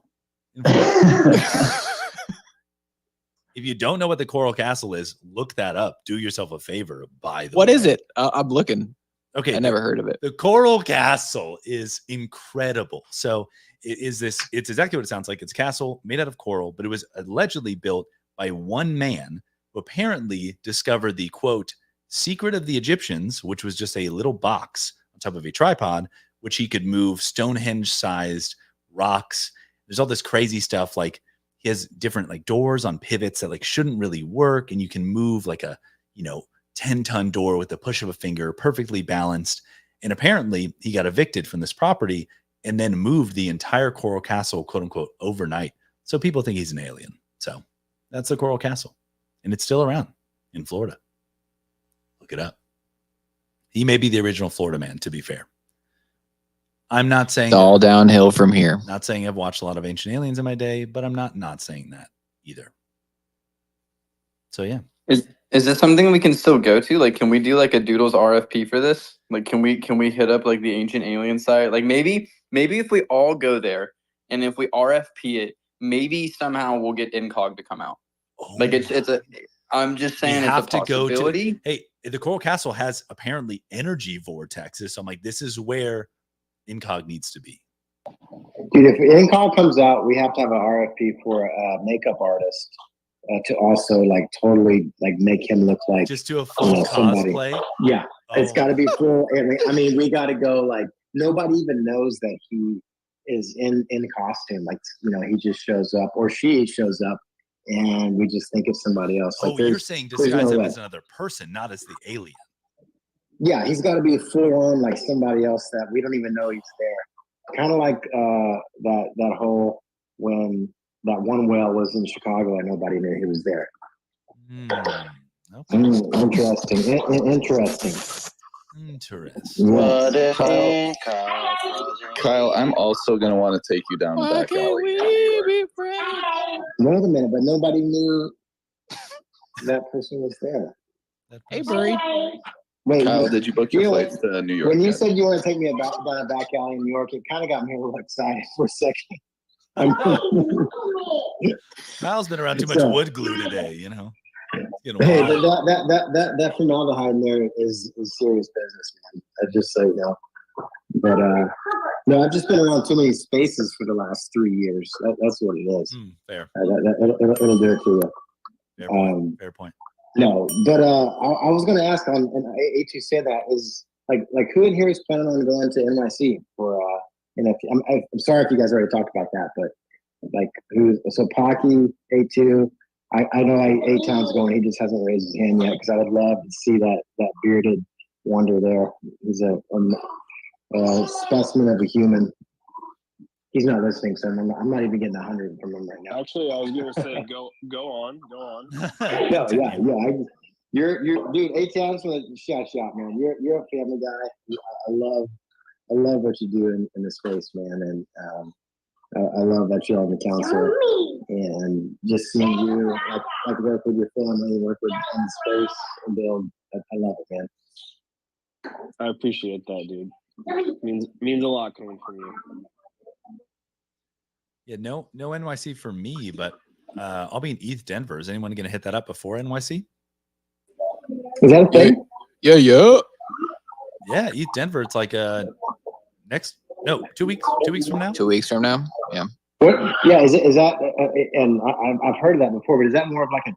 If you don't know what the Coral Castle is, look that up. Do yourself a favor. By the way, What is it? I'm looking. Okay, I never heard of it. The Coral Castle is incredible. So it's exactly what it sounds like. It's a castle made out of coral, but it was allegedly built by one man who apparently discovered the, quote, secret of the Egyptians, which was just a little box on top of a tripod, which he could move Stonehenge-sized rocks. There's all this crazy stuff, like he has different like doors on pivots that like shouldn't really work, and you can move like a 10-ton door with the push of a finger, perfectly balanced. And apparently he got evicted from this property and then moved the entire Coral Castle, quote unquote, overnight. So people think he's an alien. So that's the Coral Castle, and it's still around in Florida. Look it up. He may be the original Florida man, to be fair. I'm not saying It's all downhill from here. Not saying I've watched a lot of Ancient Aliens in my day, but I'm not saying that either. So yeah. Is this something we can still go to? Like, can we do like a Doodles RFP for this? Like, can we hit up like the Ancient Alien site? Like maybe if we all go there and if we RFP it, maybe somehow we'll get Incog to come out. Like I'm just saying it's a possibility. Hey, the Coral Castle has apparently energy vortexes. So I'm like, this is where Incog needs to be. Dude, if Incog comes out, we have to have an RFP for a makeup artist to also like totally like make him look like just do a full cosplay. Yeah, it's got to be full. I mean, we got to go like nobody even knows that he is in costume. Like he just shows up or she shows up, and we just think it's somebody else. Like, you're saying disguise him as another person, not as the alien. Yeah, he's got to be full on like somebody else that we don't even know he's there. Kind of like that whole when that one whale was in Chicago and nobody knew he was there. Okay. Interesting. Interesting. Kyle, I'm also going to want to take you down the back alley. Wait a minute, but nobody knew that person was there. Hey, Bree. Wait, Kyle, did you book your flights to New York? When you said you want to take me down a back alley in New York, it kind of got me a little excited for a second. Kyle's been around too much wood glue today, Hey, that formaldehyde in there is serious business, man. I just so you know. But no, I've just been around too many spaces for the last 3 years. That's what it is. Fair. It'll do it to you. Fair point. No, but I was going to ask on, and A2 said that is like who in here is planning on going to NYC for and if I'm sorry if you guys already talked about that, but like so Pocky, A2, I know A-Town's going, he just hasn't raised his hand yet because I would love to see that bearded wonder there. He's a specimen of a human. He's not listening, so I'm not even getting 100 from him right now. Actually, I was gonna say go on. Yeah. You're dude. A-Town's gonna shout, man. You're a family guy. I love what you do in the space, man, and I love that you're on the council and just seeing you like work with your family, work with in the space and build. I love it, man. I appreciate that, dude. Means a lot coming from you. Yeah, no NYC for me, but I'll be in ETH Denver. Is anyone going to hit that up before NYC? Is that a thing? Yeah. Yeah, ETH Denver. It's like 2 weeks. 2 weeks from now. 2 weeks from now. Yeah. What? Yeah. Is that? And I've heard of that before, but is that more of like a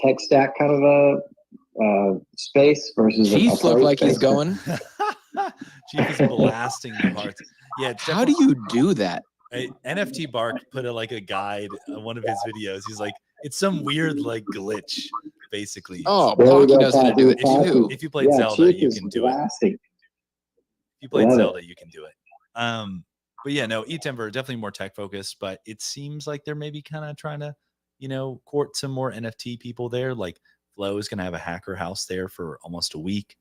tech stack kind of a space versus? Chiefs look like he's going. Chief is blasting the hearts. Yeah. How do you do that? NFT Bark put a guide on one of his videos. He's like, it's some weird like glitch, basically. Oh, Pocky knows how to do it too. If you played Zelda, you can do it. If you played Zelda, you can do it. But yeah, no, ETH Denver definitely more tech focused, but it seems like they're maybe kind of trying to court some more NFT people there. Like Flo is going to have a hacker house there for almost a week.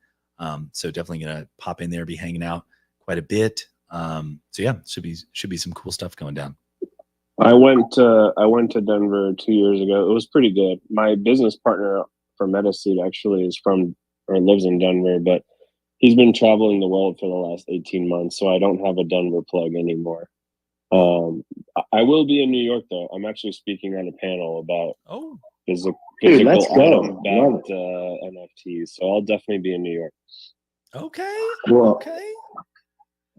So definitely going to pop in there, be hanging out quite a bit. So yeah, should be some cool stuff going down. I went to Denver 2 years ago. It was pretty good. My business partner for Metaseed actually is from or lives in Denver, but he's been traveling the world for the last 18 months, so I don't have a Denver plug anymore. I will be in New York though. I'm actually speaking on a panel about physical Dude, let's go. item-backed NFTs. So I'll definitely be in New York. Okay. Well, Okay.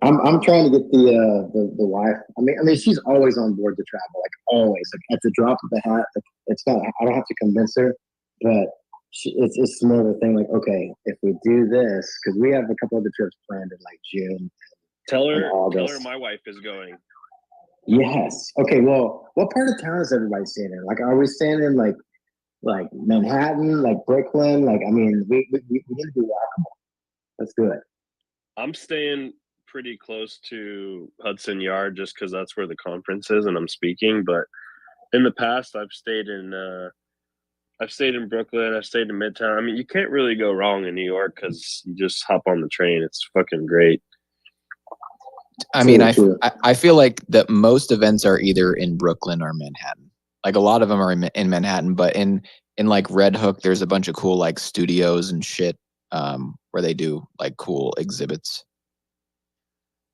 I'm trying to get the wife. I mean, she's always on board to travel, like always. Like at the drop of the hat, like, it's not. I don't have to convince her, but it's more of a thing. Like, okay, if we do this, because we have a couple other trips planned in like June. Tell and her August. my wife is going. Yes. Okay. Well, what part of town is everybody staying in? Like, are we staying in like Manhattan, like Brooklyn? Like, I mean, we need to be walkable. Let's do it. I'm staying pretty close to Hudson Yard just because that's where the conference is and I'm speaking. But in the past, I've stayed in Brooklyn. I've stayed in Midtown. I mean, you can't really go wrong in New York because you just hop on the train. It's fucking great. I mean, I feel like that most events are either in Brooklyn or Manhattan. Like a lot of them are in Manhattan, but in like Red Hook, there's a bunch of cool like studios and shit where they do like cool exhibits.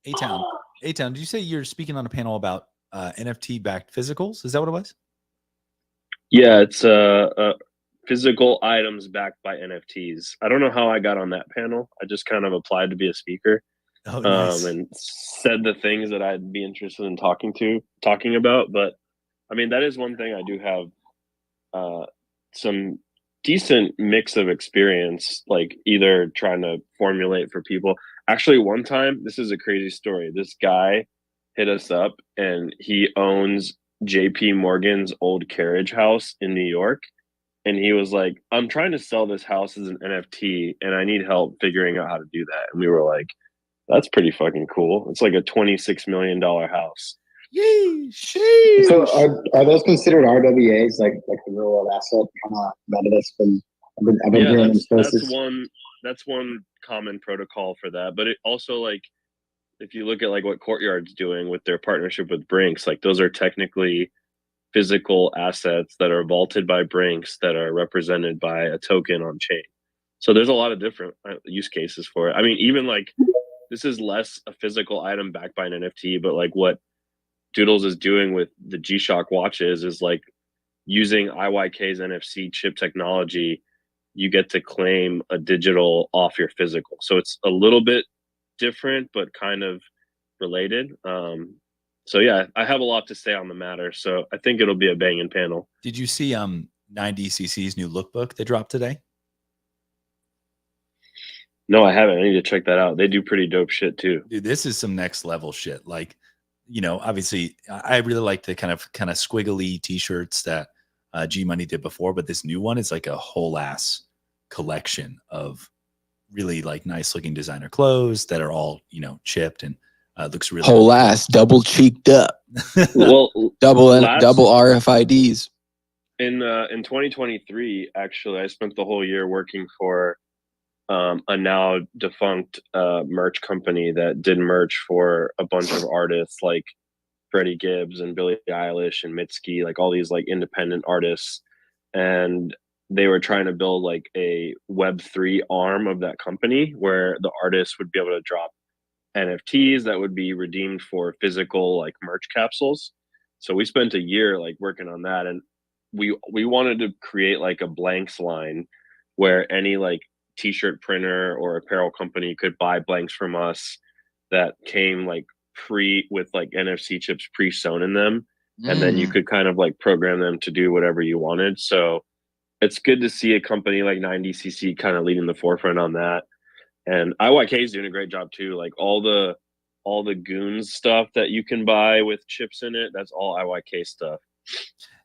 A-Town, did you say you're speaking on a panel about NFT backed physicals? Is that what it was? Yeah, it's physical items backed by NFTs. I don't know how I got on that panel. I just kind of applied to be a speaker. Oh, nice. And said the things that I'd be interested in talking about. But I mean, that is one thing I do have some decent mix of experience, like either trying to formulate for people. Actually, one time, this is a crazy story. This guy hit us up and he owns JP Morgan's old carriage house in New York. And he was like, I'm trying to sell this house as an NFT and I need help figuring out how to do that. And we were like, that's pretty fucking cool. It's like a $26 million house. Yay! So are those considered RWAs, like the real world asset kind of meta? I've been hearing in spaces. That's one common protocol for that. But it also, like, if you look at like what Courtyard's doing with their partnership with Brinks, like those are technically physical assets that are vaulted by Brinks that are represented by a token on chain. So there's a lot of different use cases for it. I mean, even like this is less a physical item backed by an NFT, but like what Doodles is doing with the G-Shock watches is like using IYK's NFC chip technology. You get to claim a digital off your physical. So it's a little bit different, but kind of related. So yeah, I have a lot to say on the matter. So I think it'll be a banging panel. Did you see 9DCC's new lookbook that dropped today? No, I haven't. I need to check that out. They do pretty dope shit too. Dude, this is some next level shit. Like, obviously I really like the kind of squiggly t-shirts that G Money did before, but this new one is like a whole ass collection of really like nice looking designer clothes that are all, chipped and looks really whole ass double cheeked up. Well, double RFIDs. In 2023, actually, I spent the whole year working for a now defunct merch company that did merch for a bunch of artists like Freddie Gibbs and Billie Eilish and Mitski, like all these like independent artists. And they were trying to build like a Web3 arm of that company where the artists would be able to drop NFTs that would be redeemed for physical like merch capsules. So we spent a year like working on that, and we wanted to create like a blanks line where any like t-shirt printer or apparel company could buy blanks from us that came like with like NFC chips pre-sewn in them, and then you could kind of like program them to do whatever you wanted. So it's good to see a company like 9DCC kind of leading the forefront on that. And IYK is doing a great job too. Like all the goons stuff that you can buy with chips in it, that's all IYK stuff.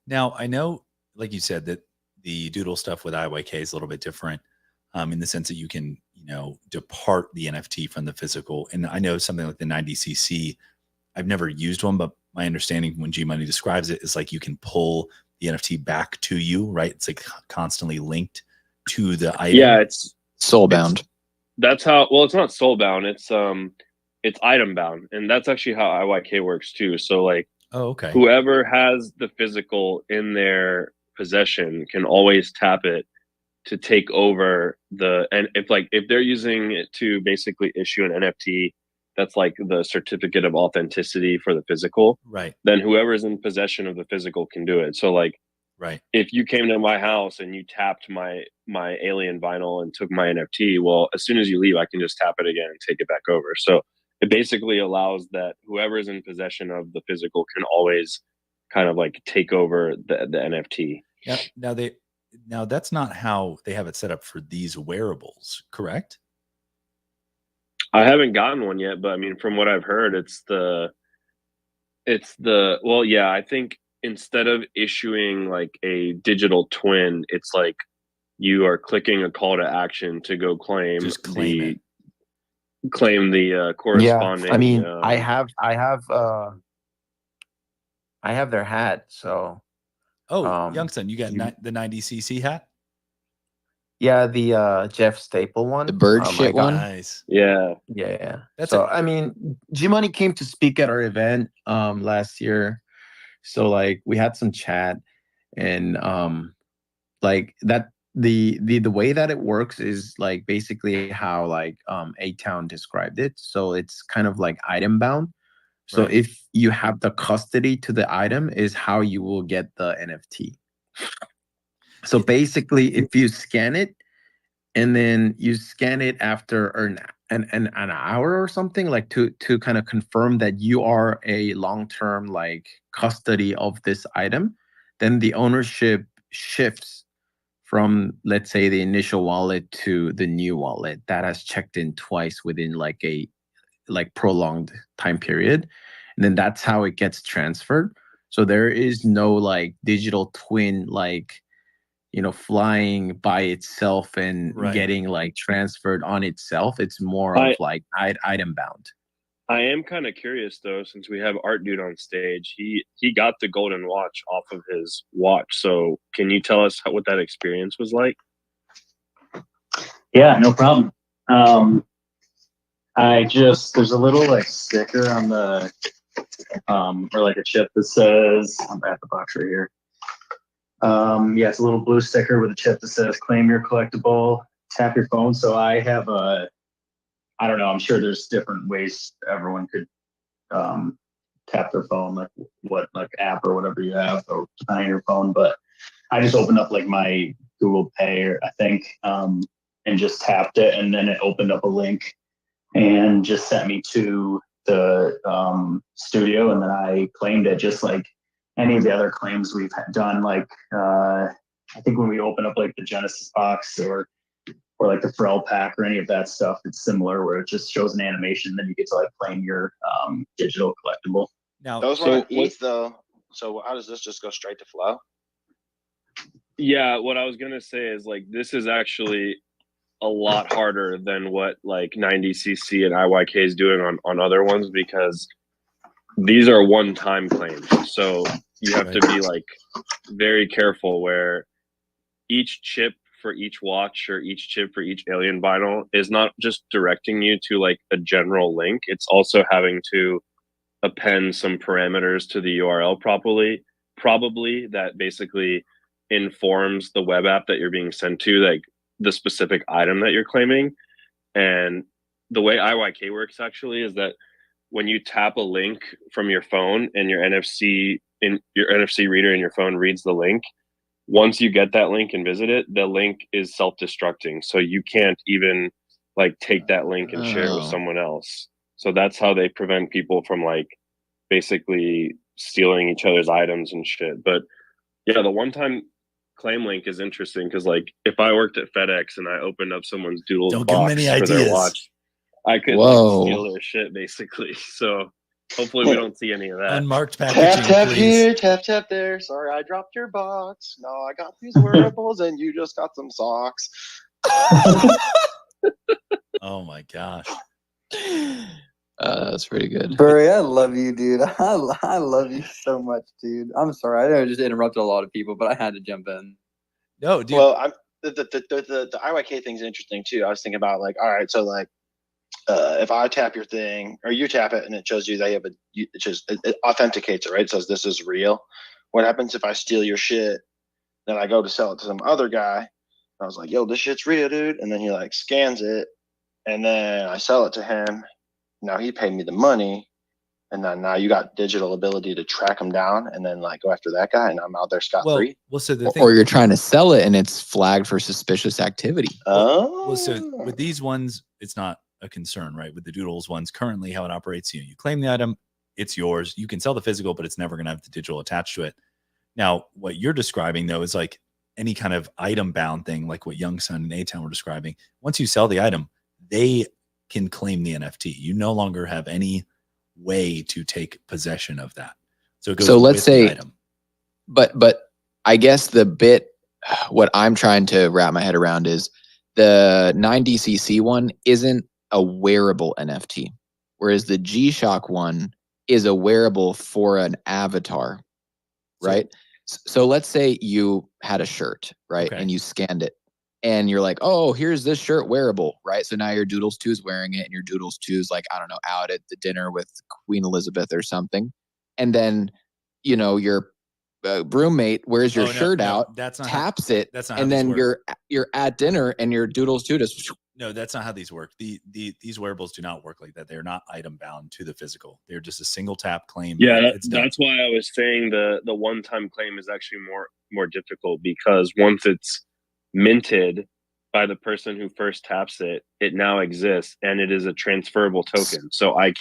Now, I know, like you said, that the doodle stuff with IYK is a little bit different in the sense that you can, depart the NFT from the physical. And I know something like the 9DCC, I've never used one, but my understanding when G Money describes it is like you can pull the NFT back to you, right? It's like constantly linked to the item. Yeah, it's Soulbound. That's how. Well, it's not soulbound. It's item bound, and that's actually how IYK works too. So like, Oh, okay. whoever has the physical in their possession can always tap it to take over and if they're using it to basically issue an NFT that's like the certificate of authenticity for the physical, Right. then whoever's in possession of the physical can do it. So like, right. If you came to my house and you tapped my alien vinyl and took my NFT, well, as soon as you leave, I can just tap it again and take it back over. So it basically allows that whoever's in possession of the physical can always kind of like take over the NFT. Now that's not how they have it set up for these wearables, correct? I haven't gotten one yet, but I mean, from what I've heard, well, yeah, I think instead of issuing like a digital twin, it's like you are clicking a call to action to go claim corresponding. Yeah, I mean, I have their hat, so. Youngson, you got the 90cc hat? Yeah, the Jeff Staple one. The bird shit one? Nice. Yeah. So I mean, G-Money came to speak at our event last year. So like we had some chat, and like that the way that it works is like basically how like A-Town described it. So it's kind of like item bound. So Right. if you have the custody to the item is how you will get the NFT. So basically, if you scan it and then you scan it after an hour or something, like to kind of confirm that you are a long-term like custody of this item, then the ownership shifts from, let's say, the initial wallet to the new wallet that has checked in twice within like a prolonged time period. And then that's how it gets transferred. So there is no like digital twin, like, flying by itself and getting like transferred on itself. It's more of like item bound. I am kind of curious though, since we have Art Dude on stage, he got the golden watch off of his watch. So can you tell us what that experience was like? Yeah, no problem. There's a little like sticker on the or like a chip that says, I'm at the box right here. It's a little blue sticker with a chip that says claim your collectible, tap your phone. So I have I don't know, I'm sure there's different ways everyone could tap their phone, like what like app or whatever you have or on your phone. But I just opened up like my Google Pay, I think, and just tapped it, and then it opened up a link and just sent me to the Stoodio, and then I claimed it just like any of the other claims we've done. Like I think when we open up like the Genesis box or like the Pharrell pack or any of that stuff, it's similar where it just shows an animation, then you get to like claim your digital collectible. Now those were ETH though. So how does this just go straight to Flow? Yeah, what I was gonna say is like this is actually a lot harder than what like 90cc and IYK is doing on other ones, because these are one-time claims. So you have to be like very careful where each chip for each watch or each chip for each alien vinyl is not just directing you to like a general link. It's also having to append some parameters to the URL probably that basically informs the web app that you're being sent to, like the specific item that you're claiming. And the way IYK works actually is that when you tap a link from your phone and your NFC reader in your phone reads the link, once you get that link and visit it, the link is self-destructing. So you can't even like take that link and share it with someone else. So that's how they prevent people from like basically stealing each other's items and shit. But yeah, the one-time claim link is interesting because like if I worked at FedEx and I opened up someone's Doodles box for their watch, I could like, steal their shit basically. So hopefully we don't see any of that. Unmarked packaging, tap please. Here, tap there. Sorry, I dropped your box. No, I got these wearables and you just got some socks. Oh my gosh. That's pretty good. Burry, I love you, dude. I love you so much, dude. I'm sorry. I know I just interrupted a lot of people, but I had to jump in. No, dude. Well, the IYK thing's interesting too. I was thinking about like, all right, so like, if I tap your thing or you tap it and it shows you they have it authenticates it, right? It says this is real. What happens if I steal your shit? Then I go to sell it to some other guy. I was like, yo, this shit's real, dude. And then he like scans it, and then I sell it to him. Now he paid me the money, and then now you got digital ability to track him down and then like go after that guy, and I'm out there scot free. Well, so the thing, Or you're trying to sell it and it's flagged for suspicious activity. well, so with these ones, it's not a concern, right? With the Doodles ones, currently how it operates, you claim the item, it's yours. You can sell the physical, but it's never going to have the digital attached to it. Now, what you're describing though is like any kind of item bound thing, like what Young Sun and A-Town were describing. Once you sell the item, they can claim the NFT. You no longer have any way to take possession of that. So it goes let's with say, the item. But I guess the bit, what I'm trying to wrap my head around is the 9DCC one isn't a wearable NFT, whereas the G-Shock one is a wearable for an avatar, right? So let's say you had a shirt, right? Okay. And you scanned it and you're like, oh, here's this shirt wearable, right? So now your Doodles 2 is wearing it and your Doodles 2 is like, I don't know, out at the dinner with Queen Elizabeth or something. And then, your roommate wears your shirt out, that's not taps how, it, that's not and how these then work. you're at dinner and your Doodles 2 just... No, that's not how these work. These wearables do not work like that. They're not item bound to the physical. They're just a single tap claim. Yeah, it's done. that's why I was saying the one-time claim is actually more difficult, because once it's minted by the person who first taps it, it now exists and it is a transferable token. So I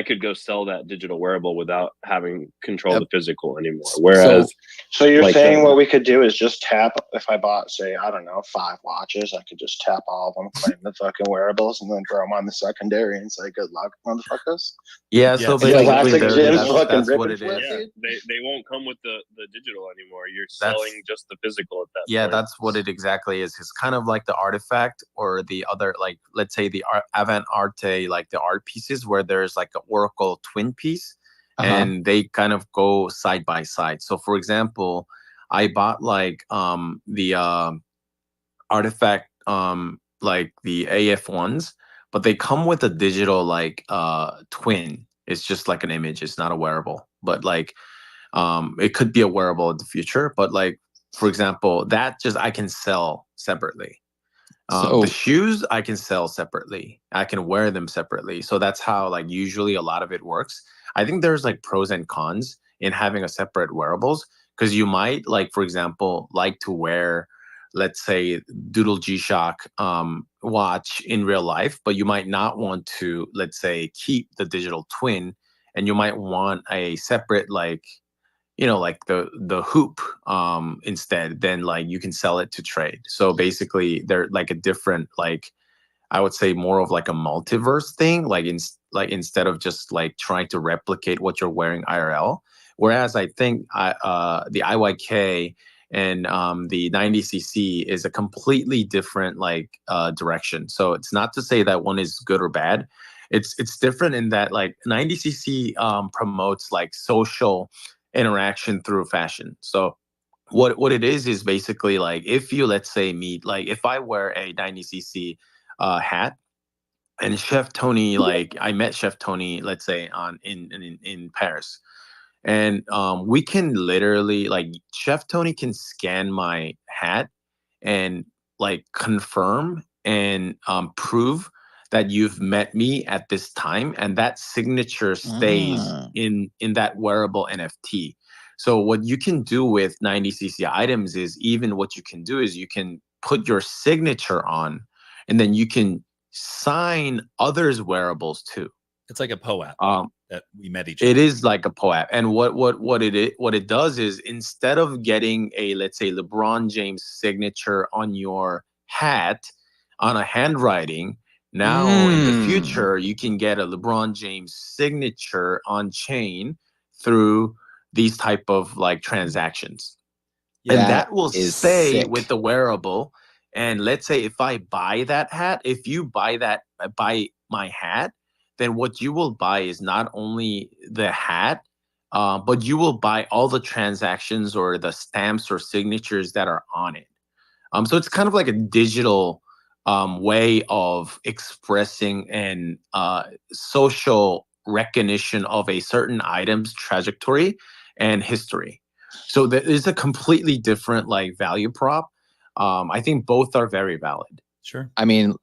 could go sell that digital wearable without having control of the physical anymore. Whereas, so you're like saying what we could do is just tap. If I bought, say, I don't know, 5 watches, I could just tap all of them, claim the fucking wearables, and then throw them on the secondary and say, "Good luck, motherfuckers." Yeah, so Yes. basically Classic there, Jim's that's, fucking that's rip what and it flip, is. yeah, dude. they won't come with the digital anymore. You're That's- selling just the physical at that Yeah, point. that's what it exactly is. It's kind of like the artifact or the other, like, let's say the avant arte, like the art pieces where there's like an Oracle twin piece, and they kind of go side by side. So for example, I bought like the artifact like the AF ones, but they come with a digital like twin. It's just like an image. It's not a wearable, but like it could be a wearable in the future. But like, for example, that just I can sell separately. The shoes I can sell separately. I can wear them separately. So that's how like usually a lot of it works. I think there's like pros and cons in having a separate wearables, because you might like, for example, like to wear, let's say, Doodle G-Shock watch in real life, but you might not want to, let's say, keep the digital twin, and you might want a separate like, like the hoop instead. Then like you can sell it to trade. So basically they're like a different, like, I would say more of like a multiverse thing, like instead of just like trying to replicate what you're wearing IRL. Whereas I think the IYK and the 90cc is a completely different like direction. So it's not to say that one is good or bad. It's different in that like 90cc promotes like social interaction through fashion. So what it is basically like, if you, let's say, meet, like if I wear a 90cc hat, and Chef Tony, like I met Chef Tony, let's say in Paris, and we can literally, like, Chef Tony can scan my hat and like confirm and prove that you've met me at this time, and that signature stays in that wearable NFT. So what you can do with 90cc items is, even what you can do is you can put your signature on, and then you can sign others' wearables too. It's like a POAP that we met each It other. is like a POAP. And what it does is, instead of getting a, let's say, LeBron James signature on your hat on a handwriting, now in the future you can get a LeBron James signature on chain through these type of like transactions. And that will stay with the wearable. And let's say if I buy that hat, if you buy my hat, then what you will buy is not only the hat, but you will buy all the transactions or the stamps or signatures that are on it. So it's kind of like a digital way of expressing and social recognition of a certain item's trajectory and history. So there is a completely different like value prop. I think both are very valid. Sure. I mean,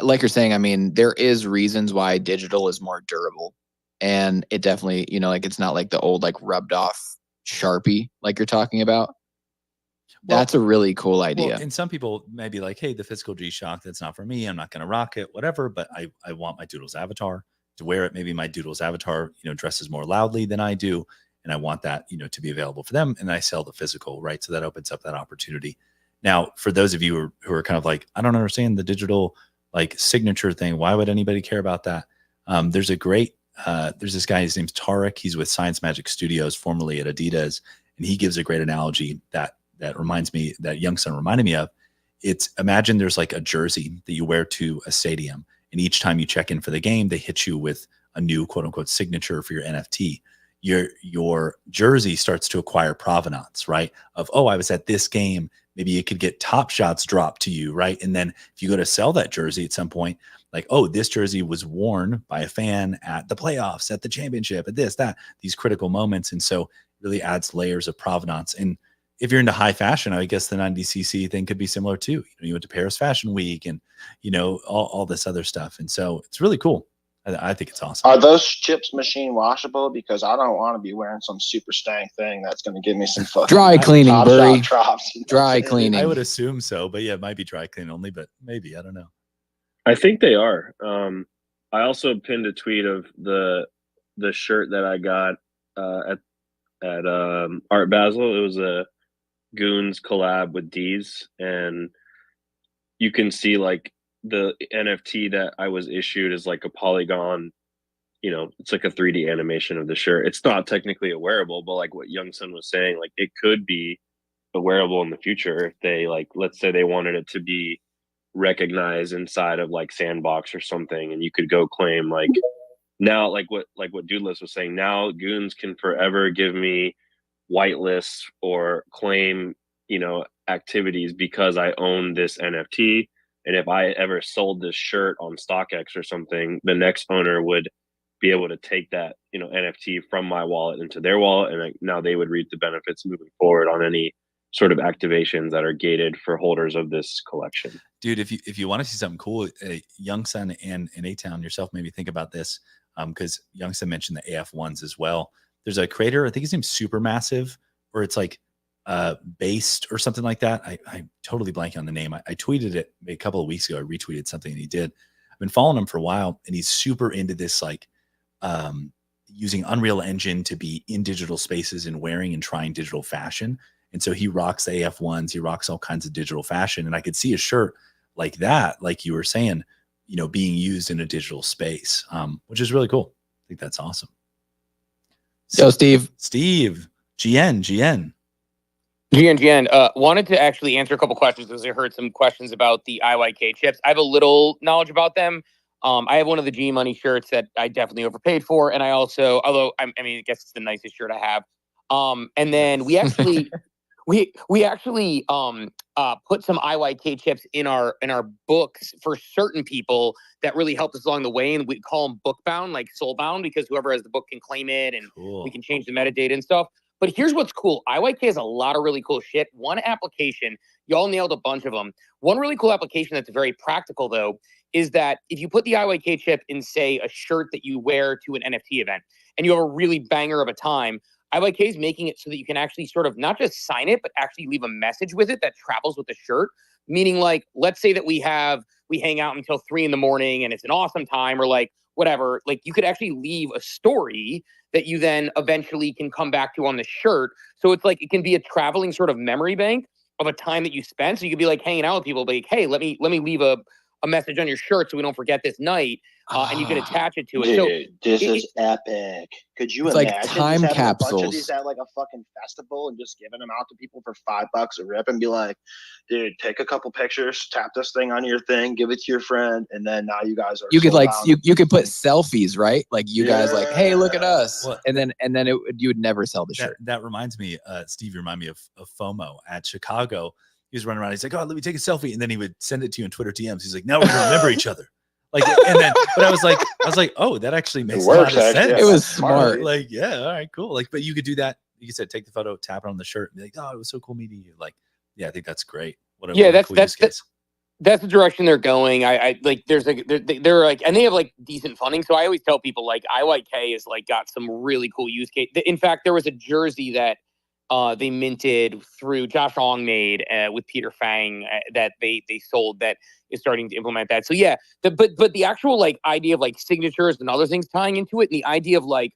like you're saying, I mean, there is reasons why digital is more durable, and it definitely, you know, like it's not like the old like rubbed off Sharpie like you're talking about. Well, That's a really cool idea. Well, and some people may be like, hey, the physical G-Shock, that's not for me. I'm not going to rock it, whatever. But I want my Doodles avatar to wear it. Maybe my Doodles avatar, you know, dresses more loudly than I do. And I want that, you know, to be available for them. And I sell the physical, right? So that opens up that opportunity. Now, for those of you who are kind of like, I don't understand the digital like signature thing. Why would anybody care about that? There's this guy, his name's Tarek. He's with Science Magic Studios, formerly at Adidas. And he gives a great analogy that reminds me, that Young Son reminded me of. It's, imagine there's like a jersey that you wear to a stadium, and each time you check in for the game, they hit you with a new quote unquote signature for your NFT. Your jersey starts to acquire provenance, right? Of, oh, I was at this game. Maybe you could get Top Shots dropped to you, right? And then if you go to sell that jersey at some point, like, oh, this jersey was worn by a fan at the playoffs, at the championship, at this, that, these critical moments. And so it really adds layers of provenance. And if you're into high fashion, I guess the 90cc thing could be similar too. You know, you went to Paris Fashion Week and, you know, all this other stuff. And so it's really cool. I think it's awesome. Are those chips machine washable? Because I don't want to be wearing some super stank thing that's going to give me some fucking Dry cleaning, Top Burry. Shot drops. You know what I'm Dry saying? cleaning. I would assume so, but yeah, it might be dry clean only, but maybe, I don't know. I think they are. I also pinned a tweet of the shirt that I got at Art Basel. It was a Goons collab with D's, and you can see like the NFT that I was issued is like a polygon, you know, it's like a 3D animation of the shirt. It's not technically a wearable, but like what Young Son was saying, like it could be a wearable in the future if they, like, let's say they wanted it to be recognized inside of like Sandbox or something, and you could go claim like now, like what Doodless was saying, now Goons can forever give me whitelists or claim, you know, activities because I own this NFT. And if I ever sold this shirt on StockX or something, the next owner would be able to take that, you know, NFT from my wallet into their wallet, and now they would reap the benefits moving forward on any sort of activations that are gated for holders of this collection. Dude, if you want to see something cool, Young Son and A-Town yourself, maybe think about this, because Young Son mentioned the AF1s as well. There's a creator, I think his name's Supermassive, or it's like Based or something like that. I totally blanking on the name. I tweeted it a couple of weeks ago. I retweeted something and he did. I've been following him for a while, and he's super into this, like using Unreal Engine to be in digital spaces and wearing and trying digital fashion. And so he rocks the AF1s, he rocks all kinds of digital fashion. And I could see a shirt like that, like you were saying, you know, being used in a digital space, which is really cool. I think that's awesome. Yo, Steve. GN. Wanted to actually answer a couple questions because I heard some questions about the IYK chips. I have a little knowledge about them. I have one of the G Money shirts that I definitely overpaid for, and I also, although I mean, I guess it's the nicest shirt I have. And then we actually we actually put some IYK chips in our books for certain people that really helped us along the way, and we call them bookbound, like soulbound, because whoever has the book can claim it, and we can change the metadata and stuff. But here's what's cool. IYK has a lot of really cool shit. One application, y'all nailed a bunch of them. One really cool application that's very practical, though, is that if you put the IYK chip in, say, a shirt that you wear to an NFT event, and you have a really banger of a time, IYK is making it so that you can actually sort of not just sign it, but actually leave a message with it that travels with the shirt. Meaning, like, let's say that we hang out until 3 a.m. and it's an awesome time, or like whatever. Like, you could actually leave a story that you then eventually can come back to on the shirt. So it's like it can be a traveling sort of memory bank of a time that you spent. So you could be like hanging out with people, like, hey, let me leave a a message on your shirt so we don't forget this night, and you can attach it to it. Dude, So this is epic. Could you It's like imagine time just having a bunch of capsules. these at like a fucking festival and just giving them out to people for $5 a rip and be like, dude, take a couple pictures, tap this thing on your thing, give it to your friend, and then now you guys are You could sold like out. you could put selfies, right? Like you guys like, hey, look at us, Well, and then you would never sell the shirt. That reminds me, Steve, you remind me of FOMO at Chicago. He was running around. He's like, "Oh, let me take a selfie," and then he would send it to you in Twitter DMs. He's like, "Now we're gonna remember each other." Like, and then, but I was like, "Oh, that actually makes a lot of sense." It was smart. Like, yeah, all right, cool. Like, but you could do that. You said, take the photo, tap it on the shirt, and be like, "Oh, it was so cool meeting you." Like, yeah, I think that's great. What a cool use case. That's the direction they're going. I like. There's like they're like, and they have like decent funding. So I always tell people like IYK has like got some really cool use case. In fact, there was a jersey that they minted through Josh Ong made with Peter Fang that they sold that is starting to implement that. So yeah, but the actual like idea of like signatures and other things tying into it, and the idea of like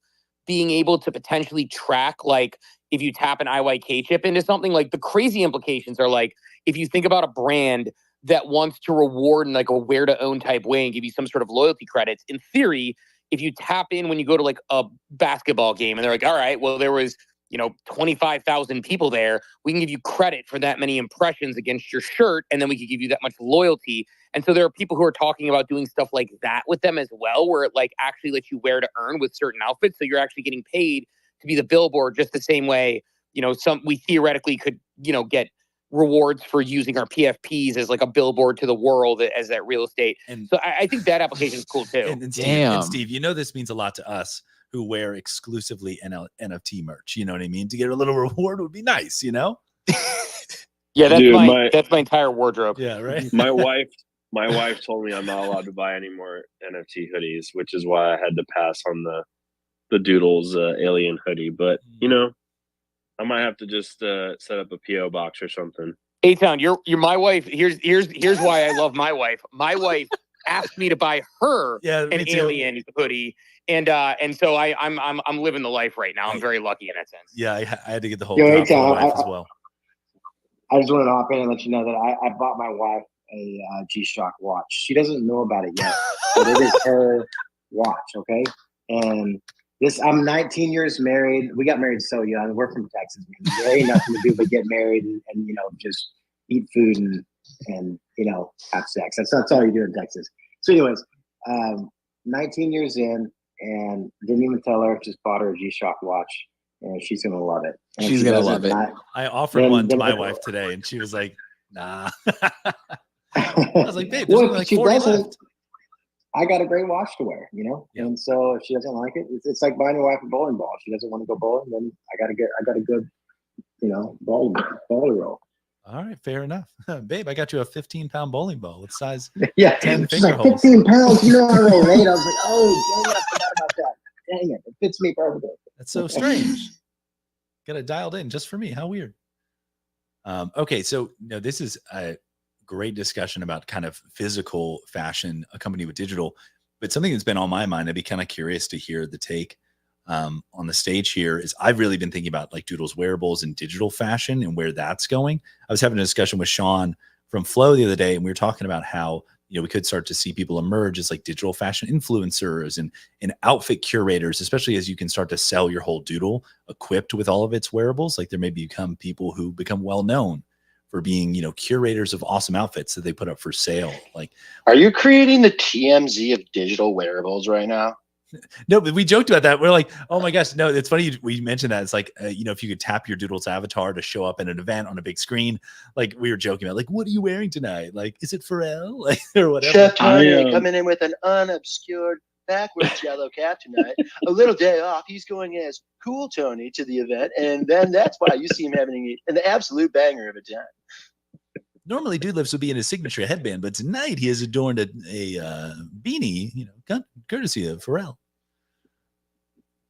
being able to potentially track like if you tap an IYK chip into something, like the crazy implications are like if you think about a brand that wants to reward in like a where to own type way and give you some sort of loyalty credits. In theory, if you tap in when you go to like a basketball game and they're like, all right, well, there was 25,000 people there, we can give you credit for that many impressions against your shirt, and then we could give you that much loyalty. And so there are people who are talking about doing stuff like that with them as well, where it like actually lets you wear to earn with certain outfits. So you're actually getting paid to be the billboard just the same way, we theoretically could, get rewards for using our PFPs as like a billboard to the world as that real estate. And so I think that application is cool too. And Steve, this means a lot to us who wear exclusively NFT merch. You know what I mean? To get a little reward would be nice, Yeah, that's my entire wardrobe. Yeah, right. My wife told me I'm not allowed to buy any more NFT hoodies, which is why I had to pass on the Doodles alien hoodie. But I might have to just set up a PO box or something. A-Town, you're my wife. Here's why I love my wife. My wife asked me to buy her an alien hoodie, and so I'm living the life right now. I'm very lucky in that sense. Yeah, I had to get the whole drop for the wife as well. I just wanted to hop in and let you know that I bought my wife a G-Shock watch. She doesn't know about it yet, but it is her watch, okay? And I'm 19 years married. We got married so young. We're from Texas, man. There ain't nothing to do but get married and just eat food and have sex. That's all you do in Texas. So anyways, 19 years in and didn't even tell her, just bought her a G-Shock watch. And she's going to love it. And she's going to love it. I offered one to my wife today and she was like, nah. I was like, babe, there's only like 40 left. I got a great watch to wear, and so if she doesn't like it, it's like buying your wife a bowling ball. If she doesn't want to go bowling, then I got a good, bowling roll. All right, fair enough. Babe, I got you a 15-pound bowling ball with size 10 she's finger like, holes. 15 pounds, I roll late. I was like, oh, dang it, I forgot about that. Dang it, it fits me perfectly. That's so strange. Got it dialed in just for me. How weird. Okay, so this is a great discussion about kind of physical fashion accompanied with digital, but something that's been on my mind, I'd be kind of curious to hear the take on the stage here is I've really been thinking about like Doodle's wearables and digital fashion and where that's going. I was having a discussion with Sean from Flow the other day, and we were talking about how we could start to see people emerge as like digital fashion influencers and outfit curators, especially as you can start to sell your whole Doodle equipped with all of its wearables. Like there may become people who become well known for being, curators of awesome outfits that they put up for sale. Like, are you creating the TMZ of digital wearables right now? No, but we joked about that. We're like, oh my gosh, no, it's funny we mentioned that. It's like, if you could tap your Doodle's avatar to show up at an event on a big screen, like we were joking about, like, what are you wearing tonight? Like, is it Pharrell? Like, or whatever. Chef Tony coming in with an unobscured backwards yellow cap tonight. A little day off. He's going as Cool Tony to the event, and then that's why you see him having an absolute banger of a time. Normally, Dude Lifts would be in his signature headband, but tonight he has adorned a beanie, courtesy of Pharrell.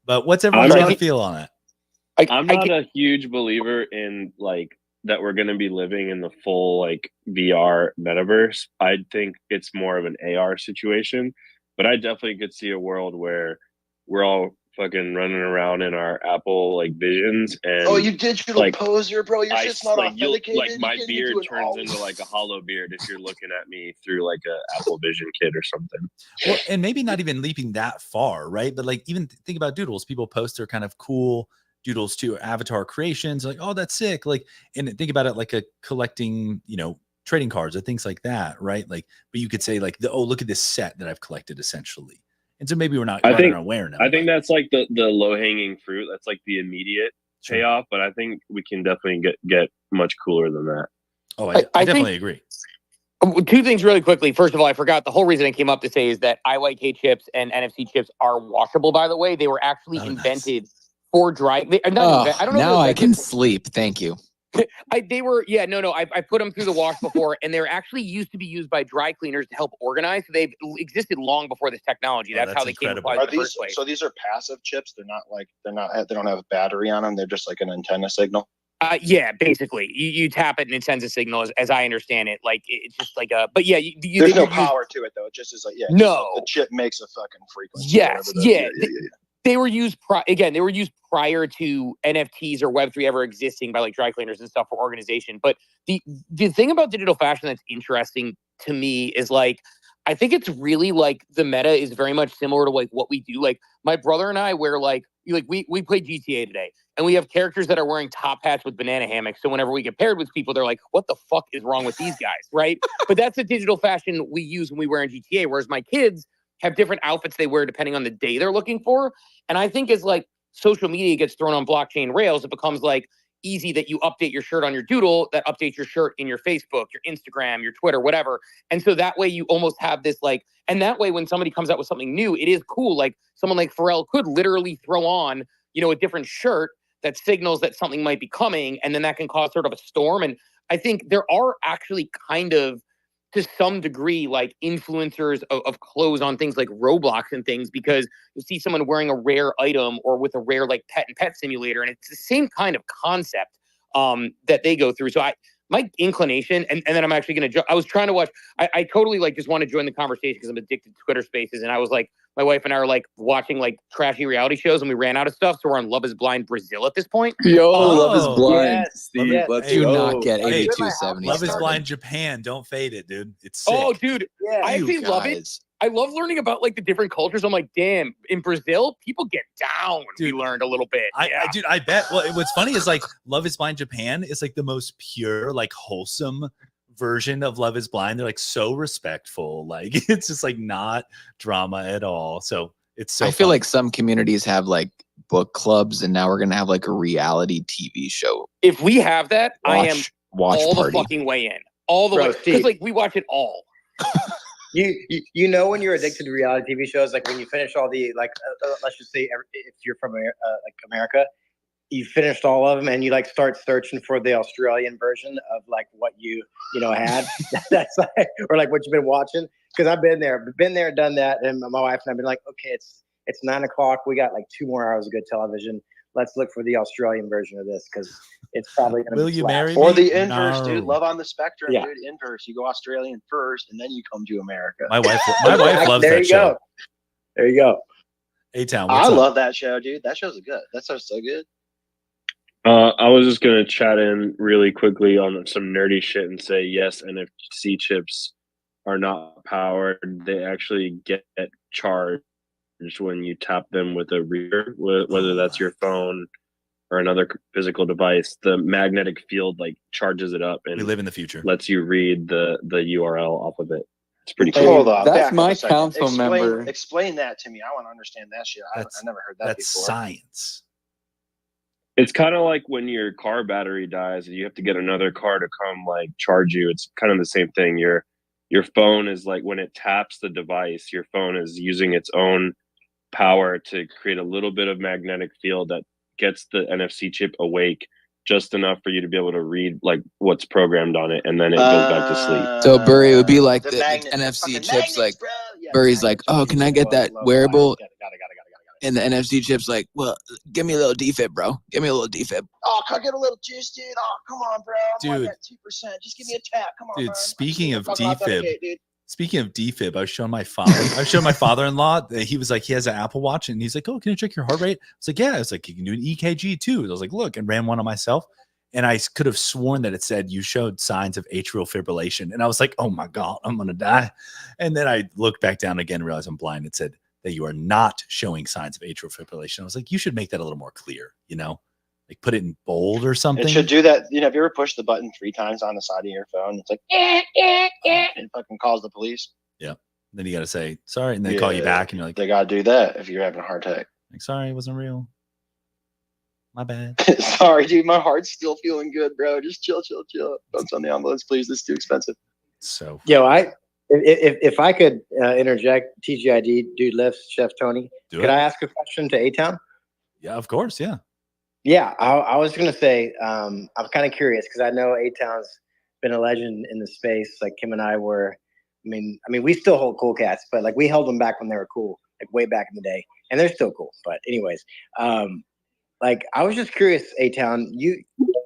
But what's everyone's feel on it? I'm not a huge believer in like that we're going to be living in the full like VR metaverse. I think it's more of an AR situation, but I definitely could see a world where we're all fucking running around in our Apple like Visions, and Oh, you digital like, poser, bro. Your shit's not authenticated. like my You can't even beard do an turns alt. into like a hollow beard if you're looking at me through like a Apple Vision kit or something. Well, and maybe not even leaping that far, right? But like even think about doodles. People post their kind of cool doodles to avatar creations, like, oh, that's sick. Like, and think about it like a collecting, trading cards or things like that, right? Like, but you could say like, oh, look at this set that I've collected essentially. And so maybe we're not running awareness. I think that's like the low hanging fruit. That's like the immediate payoff, but I think we can definitely get much cooler than that. Oh, I definitely agree. Two things really quickly. First of all, I forgot the whole reason I came up to say is that IYK chips and NFC chips are washable, by the way. They were actually invented for dry. I don't know. Now I can sleep. Thank you. I put them through the wash before, and they're actually used to be used by dry cleaners to help organize. So they've existed long before this technology. That's how they came about in the first place. So these are passive chips. They don't have a battery on them. They're just like an antenna signal. Yeah, basically, you tap it and it sends a signal, as I understand it. Like it's just like a, but yeah, there's no power to it though. It just is like the chip makes a fucking frequency. Yes, They were used they were used prior to NFTs or Web3 ever existing by like dry cleaners and stuff for organization. But the thing about digital fashion that's interesting to me is like, I think it's really like the meta is very much similar to like what we do. Like my brother and I wear like we play GTA today, and we have characters that are wearing top hats with banana hammocks. So whenever we get paired with people, they're like, what the fuck is wrong with these guys? Right. But that's the digital fashion we use when we wear in GTA. Whereas my kids have different outfits they wear depending on the day they're looking for. And I think as like social media gets thrown on blockchain rails, it becomes like easy that you update your shirt on your doodle, that updates your shirt in your Facebook, your Instagram, your Twitter, whatever. And so that way you almost have this like, and that way when somebody comes out with something new, it is cool. Like someone like Pharrell could literally throw on, a different shirt that signals that something might be coming. And then that can cause sort of a storm. And I think there are actually kind of, to some degree, like influencers of clothes on things like Roblox and things, because you see someone wearing a rare item or with a rare like pet and pet simulator, and it's the same kind of concept that they go through. So my inclination, and then I'm actually going to, I was trying to watch, I totally like just want to join the conversation because I'm addicted to Twitter Spaces. And I was like, my wife and I are like watching like trashy reality shows, and we ran out of stuff. So we're on Love is Blind Brazil at this point. Yo, Love is Blind. Yes, Steve, let's do go. not get 8270. Love is Blind Japan. Don't fade it, dude. It's sick. Oh, dude. Yeah, I actually love it. I love learning about like the different cultures. I'm like, damn, in Brazil, people get down. We learned a little bit. Dude, I bet. Well, what's funny is like Love is Blind Japan is like the most pure, like wholesome version of Love is Blind. They're like so respectful. Like it's just like not drama at all. So it's so I feel fun. like some communities have like book clubs, and now we're gonna have like a reality TV show. If we have that, I am watch all party. the fucking way in. All the way. Because like we watch it all. You know when you're addicted to reality TV shows, like when you finish all the like let's just say if you're from like America, you finished all of them and you like start searching for the Australian version of like what you had. That's like, or like what you've been watching. Because I've been there, done that, and my wife and I've been like, okay, it's 9 o'clock. We got like 2 more hours of good television. Let's look for the Australian version of this because it's probably going to be. Will you marry or me? the inverse, dude? No. Love on the Spectrum, Yeah. dude. Inverse. You go Australian first, and then you come to America. My wife loves There that you show. go. There you go. A-Town, I what's up? love that show, dude. That show's good. That show's so good. I was just gonna chat in really quickly on some nerdy shit and say yes, NFC chips are not powered. They actually get charged when you tap them with a reader, whether that's your phone or another physical device. The magnetic field like charges it up and We live in the future. lets you read the URL off of it. It's pretty Hey, cool. Hold on. that's back up my a second. council member. Explain that to me. I want to understand that shit. I never heard that That's before. science. It's kind of like when your car battery dies and you have to get another car to come like charge you. It's kind of the same thing. Your phone is like when it taps the device, your phone is using its own power to create a little bit of magnetic field that gets the NFC chip awake just enough for you to be able to read like what's programmed on it, and then it goes back to sleep. So Burry, it would be like the magnet, NFC fucking chips. magnets, Like bro. Yeah, Burry's like, magnets. oh, can I get that Love, wearable? Got it. And the NFC chips like, well, give me a little defib, bro. Give me a little defib. Oh, can I get a little juice, dude? Oh, come on, bro. I'm Dude. at 2%. Just give me a tap. Come on, Dude, man. speaking of Fucking defib, authenticate, dude. Speaking of defib, I was showing my father-in-law that he was like, he has an Apple Watch and he's like, oh, can you check your heart rate? I was like, yeah. I was like, you can do an EKG too. I was like, look, and ran one on myself. And I could have sworn that it said you showed signs of atrial fibrillation. And I was like, oh my God, I'm going to die. And then I looked back down again, realized I'm blind. It said that you are not showing signs of atrial fibrillation. I was like, you should make that a little more clear, like put it in bold or something. It should do that. Have you ever pushed the button 3 times on the side of your phone? It's like, it fucking calls the police. Yeah. Then you got to say, sorry. And they call you back and you're like, they got to do that if you're having a heart attack. Like, sorry, it wasn't real. My bad. Sorry, dude. My heart's still feeling good, bro. Just chill. Don't send the ambulance, please. This is too expensive. So, if I could interject, TGID, dude lifts, Chef Tony. Could I ask a question to A-Town? Yeah, of course. Yeah. Yeah, I was gonna say, I'm kind of curious because I know A-Town's been a legend in the space. Like Kim and I were, I mean, we still hold Cool Cats, but like we held them back when they were cool, like way back in the day, and they're still cool. But anyways, like I was just curious, A-Town,